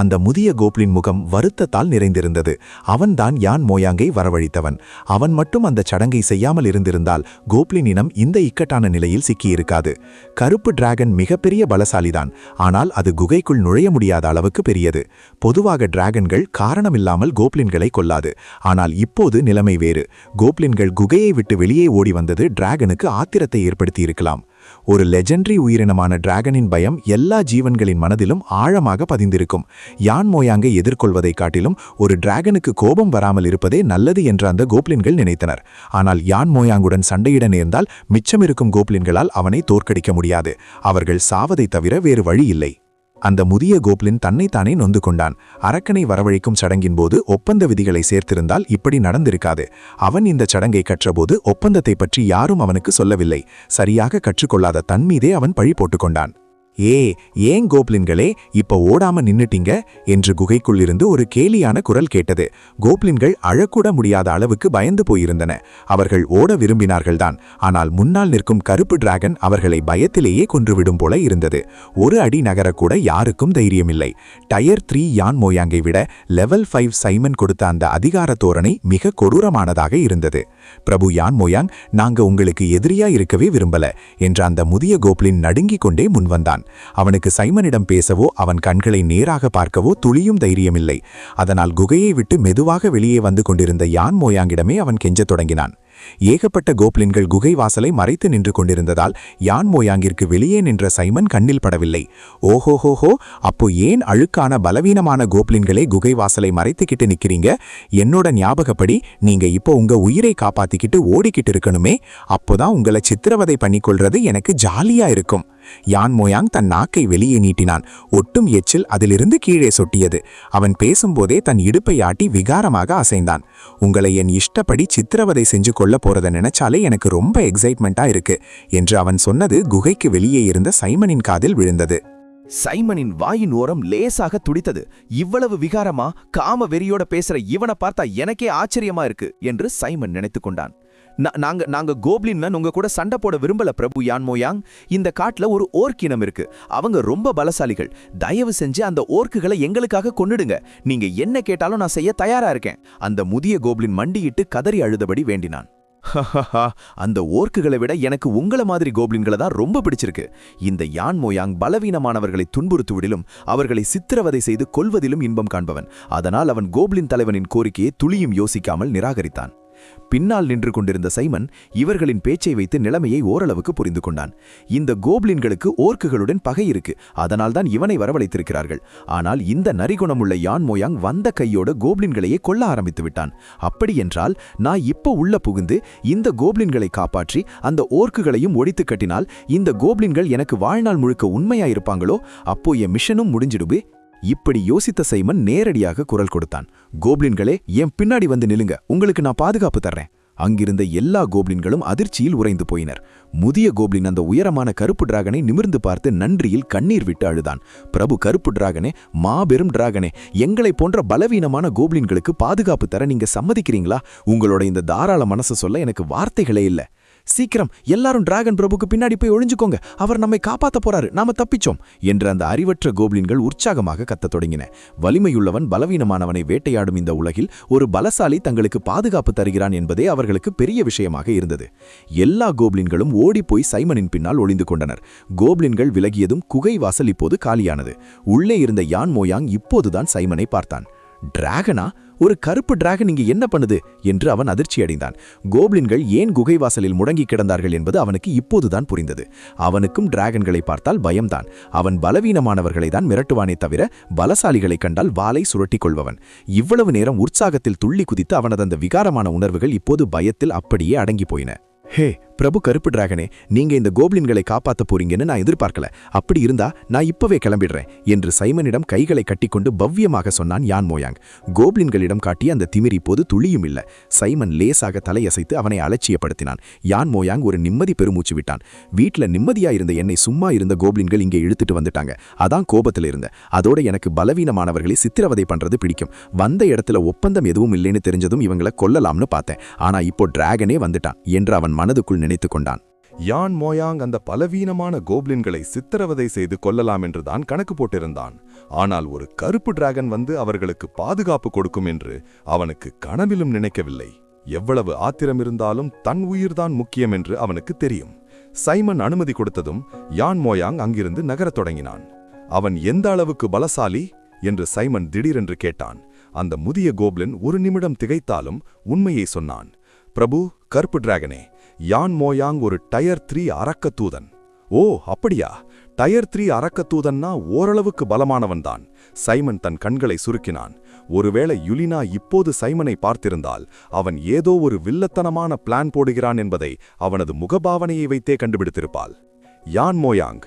அந்த முதிய கோப்லின் முகம் வருத்தத்தால் நிறைந்திருந்தது. அவன்தான் யான் மோயாங்கை வரவழைத்தவன். அவன் மட்டும் அந்த சடங்கை செய்யாமல் இருந்திருந்தால் கோப்லின் இனம் இந்த இக்கட்டான நிலையில் சிக்கியிருக்காது. கருப்பு டிராகன் மிகப்பெரிய பலசாலிதான். ஆனால் அது குகைக்குள் நுழைய முடியாத அளவுக்கு பெரியது. பொதுவாக டிராகன்கள் காரணமில்லாமல் கோப்லின்களை கொல்லாது. ஆனால் இப்போது நிலைமை வேறு. கோப்லின்கள் குகையை விட்டு வெளியே ஓடி வந்தது டிராகனுக்கு ஆத்திரத்தை ஏற்படுத்தியிருக்கலாம். ஒரு லெஜெண்டரி உயிரினமான டிராகனின் பயம் எல்லா ஜீவன்களின் மனதிலும் ஆழமாக பதிந்திருக்கும். யான் மோயாங்கை எதிர்கொள்வதைக் காட்டிலும் ஒரு டிராகனுக்கு கோபம் வராமல் இருப்பதே நல்லது என்று அந்த கோப்லின்கள் நினைத்தனர். ஆனால் யான் மோயாங்குடன் சண்டையிட நேர்ந்தால் மிச்சமிருக்கும் கோப்லின்களால் அவனை தோற்கடிக்க முடியாது. அவர்கள் சாவதை தவிர வேறு வழி இல்லை. அந்த முதிய கோப்லின் தன்னைத்தானே நொந்து கொண்டான். அரக்கனை வரவழைக்கும் சடங்கின் போது ஒப்பந்த விதிகளை சேர்த்திருந்தால் இப்படி நடந்திருக்காது. அவன் இந்த சடங்கை கற்றபோது ஒப்பந்தத்தை பற்றி யாரும் அவனுக்கு சொல்லவில்லை. சரியாக கற்றுக்கொள்ளாத தன் மீதே அவன் பழி போட்டுக்கொண்டான். ஏன் கோப்லின்களே இப்ப ஓடாம நின்னுட்டீங்க என்று குகைக்குள் இருந்து ஒரு கேலியான குரல் கேட்டது. கோப்லின்கள் அழக்கூட முடியாத அளவுக்கு பயந்து போயிருந்தன. அவர்கள் ஓட விரும்பினார்கள்தான். ஆனால் முன்னால் நிற்கும் கருப்பு டிராகன் அவர்களை பயத்திலேயே கொன்றுவிடும் போல இருந்தது. ஒரு அடி நகரக்கூட யாருக்கும் தைரியமில்லை. டயர் 3 யான் மோயாங்கை விட லெவல் 5 சைமன் கொடுத்த அந்த அதிகார தோரணை மிக கொடூரமானதாக இருந்தது. பிரபு யான் மோயாங், நாங்க உங்களுக்கு எதிரியா இருக்கவே விரும்பல என்ற அந்த முதிய கோப்லின் நடுங்கிக் கொண்டே முன்வந்தான். அவனுக்கு சைமனிடம் பேசவோ அவன் கண்களை நேராக பார்க்கவோ துளியும் தைரியமில்லை. அதனால் குகையை விட்டு மெதுவாக வெளியே வந்து கொண்டிருந்த யான் மோயாங்கிடமே அவன் கெஞ்சத் தொடங்கினான். ஏகப்பட்ட கோப்லின்கள் குகை வாசலை மறைத்து நின்று கொண்டிருந்ததால் யான் மோயாங்கிற்கு வெளியே நின்ற சைமன் கண்ணில் படவில்லை. ஓஹோஹோஹோ, அப்போ ஏன் அழுக்கான பலவீனமான கோப்லின்களே குகை வாசலை மறைத்துக்கிட்டு நிக்கிறீங்க? என்னோட ஞாபகப்படி நீங்க இப்போ உங்க உயிரை காப்பாத்திக்கிட்டு ஓடிக்கிட்டு இருக்கணுமே. அப்போதான் உங்களை சித்திரவதை பண்ணிக்கொள்றது எனக்கு ஜாலியா இருக்கும். யான் மோயாங் தன் நாக்கை வெளியே நீட்டினான். ஒட்டும் எச்சில் அதிலிருந்து கீழே சொட்டியது. அவன் பேசும்போதே தன் இடுப்பை ஆட்டி விகாரமாக அசைந்தான். உங்களை என் இஷ்டப்படி சித்திரவதை செஞ்சு கொள்ள போறத நினைச்சாலே எனக்கு ரொம்ப எக்ஸைட்மெண்டா இருக்கு என்று அவன் சொன்னது குகைக்கு வெளியே இருந்த சைமனின் காதில் விழுந்தது. சைமனின் வாயின் ஓரம் லேசாக துடித்தது. இவ்வளவு விகாரமா காம வெறியோட பேசுற இவனை பார்த்தா எனக்கே ஆச்சரியமா இருக்கு என்று சைமன் நினைத்து கொண்டான். நாங்க கோப்லின் உங்க கூட சண்டை போட விரும்பல பிரபு யான் மோயாங். இந்த காட்டுல ஒரு ஓர்க்கினம் இருக்கு. அவங்க ரொம்ப பலசாலிகள். தயவு செஞ்சு அந்த ஓர்க்குகளை எங்களுக்காக கொன்னுடுங்க. நீங்க என்ன கேட்டாலும் நான் செய்ய தயாரா இருக்கேன். அந்த முதிய கோப்லின் மண்டியிட்டு கதறி அழுதபடி வேண்டினான். அந்த ஓர்க்குகளை விட எனக்கு உங்கள மாதிரி கோப்லின்களை தான் ரொம்ப பிடிச்சிருக்கு. இந்த யான் மோயாங் பலவீனமானவர்களை துன்புறுத்துவதிலும் அவர்களை சித்திரவதை செய்து கொல்வதிலும் இன்பம் காண்பவன். அதனால் அவன் கோப்லின் தலைவனின் கோரிக்கையை துளியும் யோசிக்காமல் நிராகரித்தான். பின்னால் நின்று கொண்டிருந்த சைமன் இவர்களின் பேச்சை வைத்து நிலைமையை ஓரளவுக்கு புரிந்து கொண்டான். இந்த கோப்லின்களுக்கு ஓர்க்குகளுடன் பகை இருக்கு. அதனால்தான் இவனை வரவழைத்திருக்கிறார்கள். ஆனால் இந்த நரிகுணமுள்ள யான் மோயாங் வந்த கையோட கோப்லின்களையே கொல்ல ஆரம்பித்து விட்டான். அப்படி என்றால் நான் இப்போ உள்ள புகுந்து இந்த கோப்லின்களை காப்பாற்றி அந்த ஓர்க்குகளையும் ஒழித்து கட்டினால் இந்த கோப்லின்கள் எனக்கு வாழ்நாள் முழுக்க உண்மையா இருப்பாங்களோ? அப்போ என் மிஷனும் முடிஞ்சிடுவே. இப்படி யோசித்த சைமன் நேரடியாக குரல் கொடுத்தான். கோப்லின்களே, என் பின்னாடி வந்து நில்லுங்க. உங்களுக்கு நான் பாதுகாப்பு தர்றேன். அங்கிருந்த எல்லா கோப்லின்களும் அதிர்ச்சியில் உறைந்து போயினர். முதிய கோப்லின் அந்த உயரமான கருப்பு டிராகனை நிமிர்ந்து பார்த்து நன்றியில் கண்ணீர் விட்டு அழுதான். பிரபு கருப்பு டிராகனே, மாபெரும் டிராகனே, எங்களை போன்ற பலவீனமான கோப்லின்களுக்கு பாதுகாப்பு தர நீங்க சம்மதிக்கிறீங்களா? உங்களோட இந்த தாராள மனசு சொல்ல எனக்கு வார்த்தைகளே இல்ல. சீக்கிரம் எல்லாரும் டிராகன் பிரபுக்கு பின்னாடி போய் ஒளிஞ்சுக்கோங்க, அவர் நம்மை காப்பாத்த போறாரு, நாம தப்பிச்சோம் என்று அந்த அறிவற்ற கோப்ளின்கள் உற்சாகமாக கத்தத் தொடங்கின. வலிமையுள்ளவன் பலவீனமானவனை வேட்டையாடும் இந்த உலகில் ஒரு பலசாலி தங்களுக்கு பாதுகாப்பு தருகிறான் என்பதே அவர்களுக்கு பெரிய விஷயமாக இருந்தது. எல்லா கோப்ளின்களும் ஓடிப்போய் சைமனின் பின்னால் ஒளிந்து கொண்டனர். கோப்ளின்கள் விலகியதும் குகை வாசல் இப்போது காலியானது. உள்ளே இருந்த யான் மோயாங் இப்போதுதான் சைமனை பார்த்தான். டிராகனா? ஒரு கருப்பு டிராகன் இங்கே என்ன பண்ணுது என்று அவன் அதிர்ச்சி அடைந்தான். கோப்ளின்கள் ஏன் குகை வாசலில் முடங்கி கிடந்தார்கள் என்பது அவனுக்கு இப்போதுதான் புரிந்தது. அவனுக்கும் டிராகன்களை பார்த்தால் பயம்தான். அவன் பலவீனமானவர்களை தான் மிரட்டுவானே தவிர பலசாலிகளை கண்டால் வாளை சுரட்டி கொள்பவன். இவ்வளவு நேரம் உற்சாகத்தில் துள்ளி குதித்து அவனது அந்த விகாரமான உணர்வுகள் இப்போது பயத்தில் அப்படியே அடங்கி போயின. ஹே பிரபு கருப்பு டிராகனே, நீங்க இந்த கோப்ளின்களை காப்பாத்த போறீங்கன்னு நான் எதிர்பார்க்கல. அப்படி இருந்தா நான் இப்பவே கிளம்பிடுறேன் என்று சைமனிடம் கைகளை கட்டிக்கொண்டு பவ்யமாக சொன்னான் யான் மோயாங். கோப்ளின்களிடம் காட்டிய அந்த திமிர் இப்போது துளியும் இல்ல. சைமன் லேசாக தலையசைத்து அவனை அலட்சியப்படுத்தினான். யான் மோயாங் ஒரு நிம்மதி பெருமூச்சு விட்டான். வீட்டுல நிம்மதியா இருந்த என்னை சும்மா இருந்த கோப்ளின்கள் இங்கே இழுத்துட்டு வந்துட்டாங்க. அதான் கோபத்தில் இருந்த. அதோட எனக்கு பலவீனமானவர்களை சித்திரவதை பண்றது பிடிக்கும். வந்த இடத்துல ஒப்பந்தம் எதுவும் இல்லைன்னு தெரிஞ்சதும் இவங்களை கொல்லலாம்னு பார்த்தேன். ஆனா இப்போ டிராகனே வந்துட்டான் என்று அவன் மனதுக்குள் நினைத்து கொண்டான். யான் மோயாங் அந்த பலவீனமான கோப்ளின்களை சித்திரவதை செய்து கொள்ளலாம் என்றுதான் கணக்கு போட்டிருந்தான். ஆனால் ஒரு கருப்பு டிராகன் வந்து அவர்களுக்கு பாதுகாப்பு கொடுக்கும் என்று அவனுக்கு கனவிலும் நினைக்கவில்லை. எவ்வளவு ஆத்திரம் இருந்தாலும் தன் உயிர்தான் முக்கியம் என்று அவனுக்கு தெரியும். சைமன் அனுமதி கொடுத்ததும் யான் மோயாங் அங்கிருந்து நகரத் தொடங்கினான். அவன் எந்த அளவுக்கு பலசாலி என்று சைமன் திடீரென்று கேட்டான். அந்த முதிய கோப்ளின் ஒரு நிமிடம் திகைத்தாலும் உண்மையை சொன்னான். பிரபு கருப்பு டிராகனே, யான் மோயாங் ஒரு டயர் 3 அரக்கத்தூதன். ஓ அப்படியா? டயர் 3 அரக்கத்தூதன்னா ஓரளவுக்கு பலமானவன்தான். சைமன் தன் கண்களை சுருக்கினான். ஒருவேளை யுலினா இப்போது சைமனை பார்த்திருந்தால் அவன் ஏதோ ஒரு வில்லத்தனமான பிளான் போடுகிறான் என்பதை அவனது முகபாவனையை வைத்தே கண்டுபிடித்திருப்பாள். யான் மோயாங்,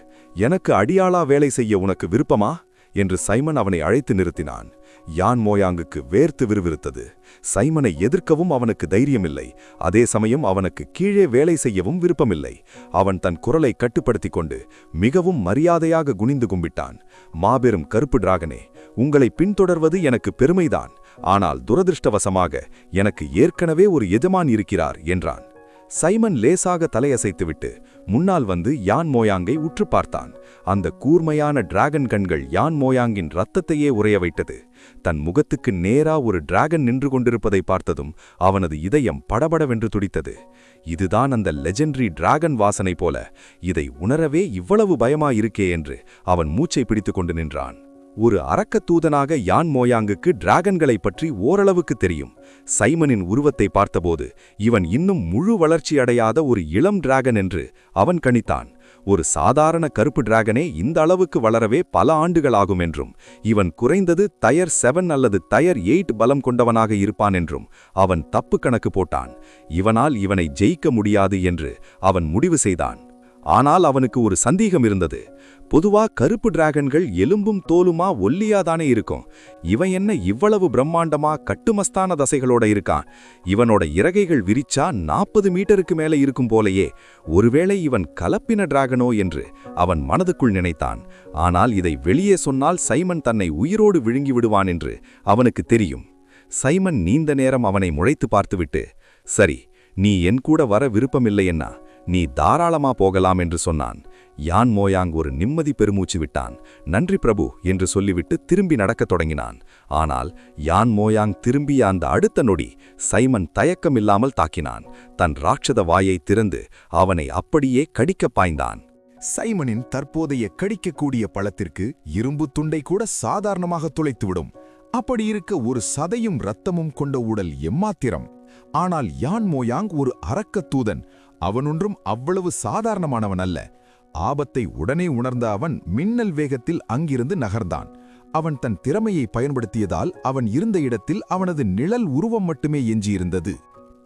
எனக்கு அடியாளா வேலை செய்ய உனக்கு விருப்பமா என்று சைமன் அவனை அழைத்து நிறுத்தினான். யான் மோயாங்குக்கு வேர்த்து விறுவிறுத்தது. சைமனை எதிர்க்கவும் அவனுக்கு தைரியமில்லை. அதே சமயம் அவனுக்கு கீழே வேலை செய்யவும் விருப்பமில்லை. அவன் தன் குரலை கட்டுப்படுத்திக் கொண்டு மிகவும் மரியாதையாக குனிந்து கும்பிட்டான். மாபெரும் கருப்பு டிராகனே, உங்களை பின்தொடர்வது எனக்கு பெருமைதான். ஆனால் துரதிருஷ்டவசமாக எனக்கு ஏற்கனவே ஒரு எஜமான் இருக்கிறார் என்றான். சைமன் லேசாக தலையசைத்துவிட்டு முன்னால் வந்து யான் மோயாங்கை உற்று பார்த்தான். அந்த கூர்மையான டிராகன் கண்கள் யான் மோயாங்கின் இரத்தத்தையே உறைய வைத்தது. தன் முகத்துக்கு நேரா ஒரு டிராகன் நின்று கொண்டிருப்பதை பார்த்ததும் அவனது இதயம் படபடவென்று துடித்தது. இதுதான் அந்த லெஜெண்டரி டிராகன் வாசனை போல. இதை உணரவே இவ்வளவு பயமாயிருக்கே என்று அவன் மூச்சை பிடித்து கொண்டு நின்றான். ஒரு அரக்கத்தூதனாக யான் மோயாங்குக்கு டிராகன்களை பற்றி ஓரளவுக்கு தெரியும். சைமனின் உருவத்தை பார்த்தபோது இவன் இன்னும் முழு வளர்ச்சி அடையாத ஒரு இளம் டிராகன் என்று அவன் கணித்தான். ஒரு சாதாரண கருப்பு டிராகனே இந்த அளவுக்கு வளரவே பல ஆண்டுகளாகும் என்றும் இவன் குறைந்தது டயர் 7 அல்லது டயர் 8 பலம் கொண்டவனாக இருப்பான் என்றும் அவன் தப்பு கணக்கு போட்டான். இவனால் இவனை ஜெயிக்க முடியாது என்று அவன் முடிவு செய்தான். ஆனால் அவனுக்கு ஒரு சந்தேகம் இருந்தது. பொதுவா கருப்பு டிராகன்கள் எலும்பும் தோலுமா ஒல்லியாதானே இருக்கும். இவன் என்ன இவ்வளவு பிரம்மாண்டமா கட்டுமஸ்தான தசைகளோட இருக்கான்? இவனோட இறகைகள் விரிச்சா 40 மீட்டருக்கு மேல இருக்கும் போலையே. ஒருவேளை இவன் கலப்பின டிராகனோ என்று அவன் மனதுக்குள் நினைத்தான். ஆனால் இதை வெளியே சொன்னால் சைமன் தன்னை உயிரோடு விழுங்கி விடுவான் என்று அவனுக்கு தெரியும். சைமன் நீண்ட நேரம் அவனை முழைத்து பார்த்துவிட்டு, சரி, நீ என் கூட வர விருப்பமில்லையென்னா நீ தாராளமா போகலாம் என்று சொன்னான். யான் மோயாங் ஒரு நிம்மதி பெருமூச்சு விட்டான். நன்றி பிரபு என்று சொல்லிவிட்டு திரும்பி நடக்கத் தொடங்கினான். ஆனால் யான் மோயாங் திரும்பிய அந்த அடுத்த நொடி சைமன் தயக்கமில்லாமல் தாக்கினான். தன் ராட்சத வாயை திறந்து அவனை அப்படியே கடிக்கப் பாய்ந்தான். சைமனின் தற்போதைய கடிக்கக்கூடிய பழத்திற்கு இரும்பு துண்டை கூட சாதாரணமாக துளைத்துவிடும். அப்படி இருக்க ஒரு சதையும் இரத்தமும் கொண்ட உடல் எம்மாத்திரம். ஆனால் யான் மோயாங் ஒரு அரக்கத்தூதன். அவனொன்றும் அவ்வளவு சாதாரணமானவன் அல்ல. ஆபத்தை உடனே உணர்ந்த அவன் மின்னல் வேகத்தில் அங்கிருந்து நகர்ந்தான். அவன் தன் திறமையை பயன்படுத்தியதால் அவன் இருந்த இடத்தில் அவனது நிழல் உருவம் மட்டுமே எஞ்சியிருந்தது.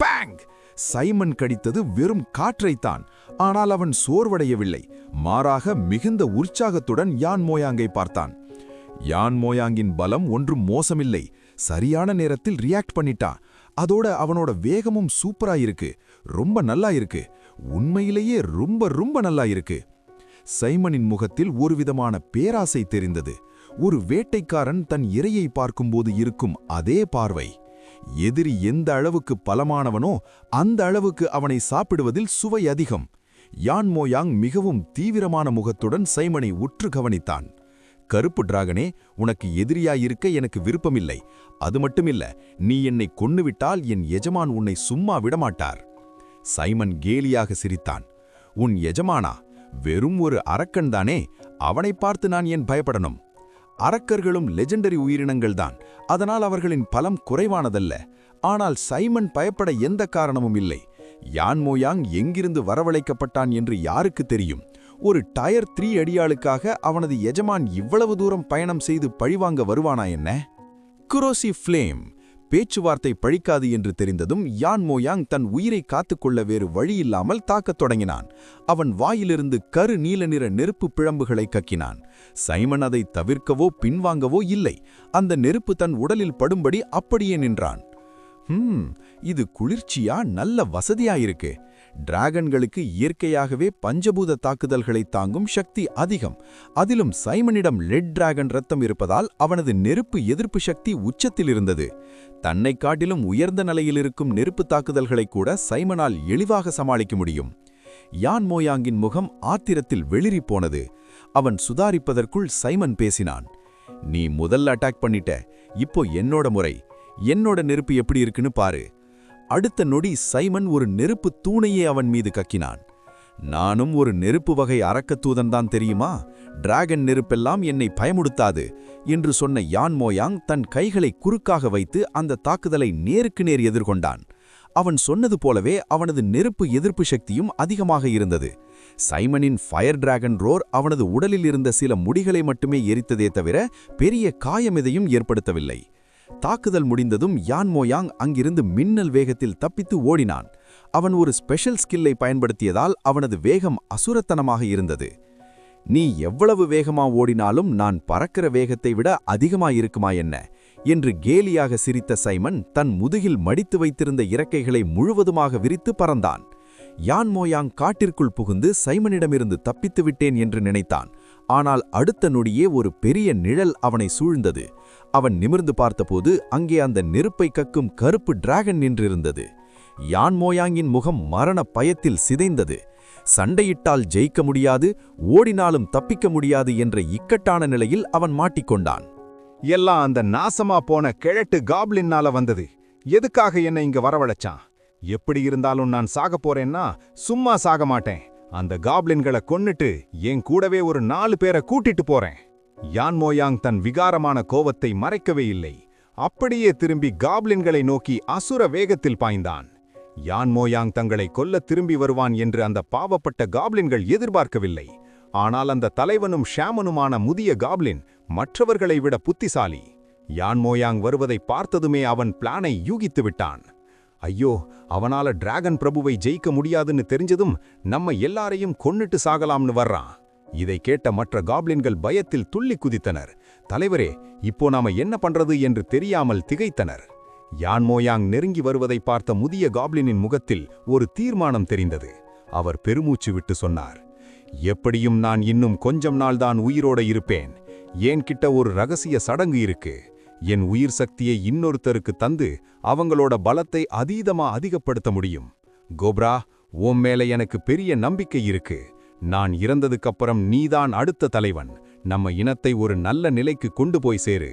பேங்! சைமன் கடித்தது வெறும் காற்றைத்தான். ஆனால் அவன் சோர்வடையவில்லை. மாறாக மிகுந்த உற்சாகத்துடன் யான் மோயாங்கை பார்த்தான். யான் மோயாங்கின் பலம் ஒன்றும் மோசமில்லை. சரியான நேரத்தில் ரியாக்ட் பண்ணிட்டான். அதோட அவனோட வேகமும் சூப்பரா இருக்கு. ரொம்ப நல்லா இருக்கு. உண்மையிலேயே ரொம்ப ரொம்ப நல்லா இருக்கு. சைமனின் முகத்தில் ஒருவிதமான பேராசை தெரிந்தது. ஒரு வேட்டைக்காரன் தன் இரையை பார்க்கும்போது இருக்கும் அதே பார்வை. எதிரி எந்த அளவுக்கு பலமானவனோ அந்த அளவுக்கு அவனை சாப்பிடுவதில் சுவை அதிகம். யான் மோயாங் மிகவும் தீவிரமான முகத்துடன் சைமனை உற்று கவனித்தான். கருப்பு டிராகனே, உனக்கு எதிரியாயிருக்க எனக்கு விருப்பமில்லை. அது மட்டுமில்ல, நீ என்னை கொன்னுவிட்டால் என் எஜமான் உன்னை சும்மா விடமாட்டார். சைமன் கேலியாக சிரித்தான். உன் எஜமானா? வெறும் ஒரு அரக்கன்தானே, அவனை பார்த்து நான் ஏன் பயப்படணும்? அரக்கர்களும் லெஜெண்டரி உயிரினங்கள்தான், அதனால் அவர்களின் பலம் குறைவானதல்ல. ஆனால் சைமன் பயப்பட எந்த காரணமும் இல்லை. யான் மோயாங் எங்கிருந்து வரவழைக்கப்பட்டான் என்று யாருக்கு தெரியும்? ஒரு டயர் 3 அடியாளுக்காக அவனது எஜமான் இவ்வளவு தூரம் பயணம் செய்து பழிவாங்க வருவானா என்ன? குரோசி ஃப்ளேம் பேச்சுவார்த்தை பழிக்காது என்று தெரிந்ததும் யான் மோயாங் தன் உயிரை காத்துக்கொள்ள வேறு வழியில்லாமல் தாக்கத் தொடங்கினான். அவன் வாயிலிருந்து கரு நீல நிற நெருப்பு பிழம்புகளை கக்கினான். சைமன் அதை தவிர்க்கவோ பின்வாங்கவோ இல்லை. அந்த நெருப்பு தன் உடலில் படும்படி அப்படியே நின்றான். இது குளிர்ச்சியா, நல்ல வசதியாயிருக்கு. டிராகன்களுக்கு இயற்கையாகவே பஞ்சபூத தாக்குதல்களை தாங்கும் சக்தி அதிகம். அதிலும் சைமனிடம் லெட் டிராகன் ரத்தம் இருப்பதால் அவனது நெருப்பு எதிர்ப்பு சக்தி உச்சத்தில் இருந்தது. தன்னை காட்டிலும் உயர்ந்த நிலையில் இருக்கும் நெருப்பு தாக்குதல்களை கூட சைமனால் எளிவாக சமாளிக்க முடியும். யான் மோயாங்கின் முகம் ஆத்திரத்தில் வெளிரி போனது. அவன் சுதாரிப்பதற்குள் சைமன் பேசினான். நீ முதல்ல அட்டாக் பண்ணிட்ட, இப்போ என்னோட முறை. என்னோட நெருப்பு எப்படி இருக்குன்னு பாரு. அடுத்த நொடி சைமன் ஒரு நெருப்பு தூணையே அவன் மீது கக்கினான். நானும் ஒரு நெருப்பு வகை அரக்கத்தூதன் தான் தெரியுமா? டிராகன் நெருப்பெல்லாம் என்னை பயமுடுத்தாது என்று சொன்ன யான் மோயாங் தன் கைகளை குறுக்காக வைத்து அந்த தாக்குதலை நேருக்கு நேர் எதிர்கொண்டான். அவன் சொன்னது போலவே அவனது நெருப்பு எதிர்ப்பு சக்தியும் அதிகமாக இருந்தது. சைமனின் ஃபயர் டிராகன் ரோர் அவனது உடலில் இருந்த சில முடிகளை மட்டுமே எரித்ததே தவிர பெரிய காயம் எதையும் ஏற்படுத்தவில்லை. தாக்குதல் முடிந்ததும் யான் மோயாங் அங்கிருந்து மின்னல் வேகத்தில் தப்பித்து ஓடினான். அவன் ஒரு ஸ்பெஷல் ஸ்கில்லை பயன்படுத்தியதால் அவனது வேகம் அசுரத்தனமாக இருந்தது. நீ எவ்வளவு வேகமா ஓடினாலும் நான் பறக்கிற வேகத்தை விட அதிகமாயிருக்குமா என்ன என்று கேலியாக சிரித்த சைமன் தன் முதுகில் மடித்து வைத்திருந்த இறக்கைகளை முழுவதுமாக விரித்து பறந்தான். யான் மோயாங் காட்டிற்குள் புகுந்து சைமனிடமிருந்து தப்பித்து விட்டேன் என்று நினைத்தான். ஆனால் அடுத்த நொடியே ஒரு பெரிய நிழல் அவனை சூழ்ந்தது. அவன் நிமிர்ந்து பார்த்தபோது அங்கே அந்த நெருப்பை கக்கும் கருப்பு டிராகன் நின்றிருந்தது. யான் மோயாங்கின் முகம் மரண பயத்தில் சிதைந்தது. சண்டையிட்டால் ஜெயிக்க முடியாது, ஓடினாலும் தப்பிக்க முடியாது என்ற இக்கட்டான நிலையில் அவன் மாட்டிக்கொண்டான். எல்லாம் அந்த நாசமா போன கிழட்டு காப்ளின்னால வந்தது. எதுக்காக என்னை இங்க வரவழைச்சான்? எப்படி இருந்தாலும் நான் சாக போறேன்னா சும்மா சாக மாட்டேன். அந்த காப்ளின்களை கொன்னுட்டு என் கூடவே ஒரு 4 பேரை கூட்டிட்டு போறேன். யான் மோயாங் தன் விகாரமான கோவத்தை மறைக்கவே இல்லை. அப்படியே திரும்பி காப்ளின்களை நோக்கி அசுர வேகத்தில் பாய்ந்தான். யான் மோயாங் தங்களை கொல்ல திரும்பி வருவான் என்று அந்த பாவப்பட்ட காப்ளின்கள் எதிர்பார்க்கவில்லை. ஆனால் அந்த தலைவனும் ஷாமனுமான முதிய காப்ளின் மற்றவர்களை விட புத்திசாலி. யான் மோயாங் வருவதை பார்த்ததுமே அவன் பிளானை யூகித்து விட்டான். ஐயோ, அவனால டிராகன் பிரபுவை ஜெயிக்க முடியாதுன்னு தெரிஞ்சதும் நம்ம எல்லாரையும் கொன்னுட்டு சாகலாம்னு வர்றான். இதை கேட்ட மற்ற காப்ளின்கள் பயத்தில் துள்ளி குதித்தனர். தலைவரே, இப்போ நாம என்ன பண்றது என்று தெரியாமல் திகைத்தனர். யான் மோயாங் நெருங்கி வருவதை பார்த்த முதிய காப்ளினின் முகத்தில் ஒரு தீர்மானம் தெரிந்தது. அவர் பெருமூச்சு விட்டு சொன்னார், எப்படியும் நான் இன்னும் கொஞ்சம் நாள்தான் உயிரோட இருப்பேன். என்கிட்ட ஒரு ரகசிய சடங்கு இருக்கு. என் உயிர் சக்தியை இன்னொருத்தருக்கு தந்து அவங்களோட பலத்தை அதீதமா அதிகப்படுத்த முடியும். கோப்ரா, உன் மேல எனக்கு பெரிய நம்பிக்கை இருக்கு. நான் இறந்ததுக்கப்புறம் நீதான் அடுத்த தலைவன். நம்ம இனத்தை ஒரு நல்ல நிலைக்கு கொண்டு போய் சேரு.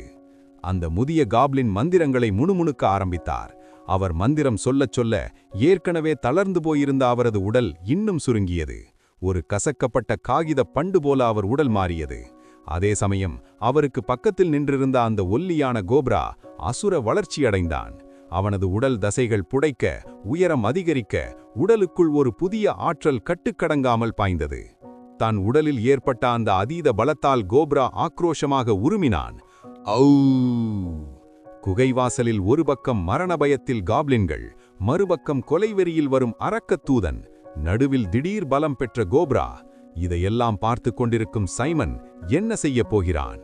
அந்த முதிய காப்ளின் மந்திரங்களை முணுமுணுக்க ஆரம்பித்தார். அவர் மந்திரம் சொல்லச் சொல்ல ஏற்கனவே தளர்ந்து போயிருந்த அவரது உடல் இன்னும் சுருங்கியது. ஒரு கசக்கப்பட்ட காகித பண்டு போல அவர் உடல் மாறியது. அதே சமயம் அவருக்கு பக்கத்தில் நின்றிருந்த அந்த ஒல்லியான கோப்ரா அசுர வளர்ச்சியடைந்தான். அவனது உடல் தசைகள் புடைக்க, உயரம் அதிகரிக்க, உடலுக்குள் ஒரு புதிய ஆற்றல் கட்டுக்கடங்காமல் பாய்ந்தது. தன் உடலில் ஏற்பட்ட அந்த அதீத பலத்தால் கோப்ரா ஆக்ரோஷமாக உருமினான். ஔ! குகைவாசலில் ஒரு பக்கம் மரண பயத்தில் காப்ளின்கள், மறுபக்கம் கொலைவெறியில் வரும் அரக்கத்தூதன், நடுவில் திடீர் பலம் பெற்ற கோப்ரா. இதையெல்லாம் பார்த்து கொண்டிருக்கும் சைமன் என்ன செய்யப் போகிறான்?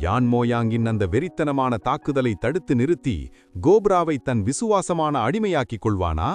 யான் மோயாங்கின் அந்த வெறித்தனமான தாக்குதலை தடுத்து நிறுத்தி கோப்ராவை தன் விசுவாசமான அடிமையாக்கிக் கொள்வானா?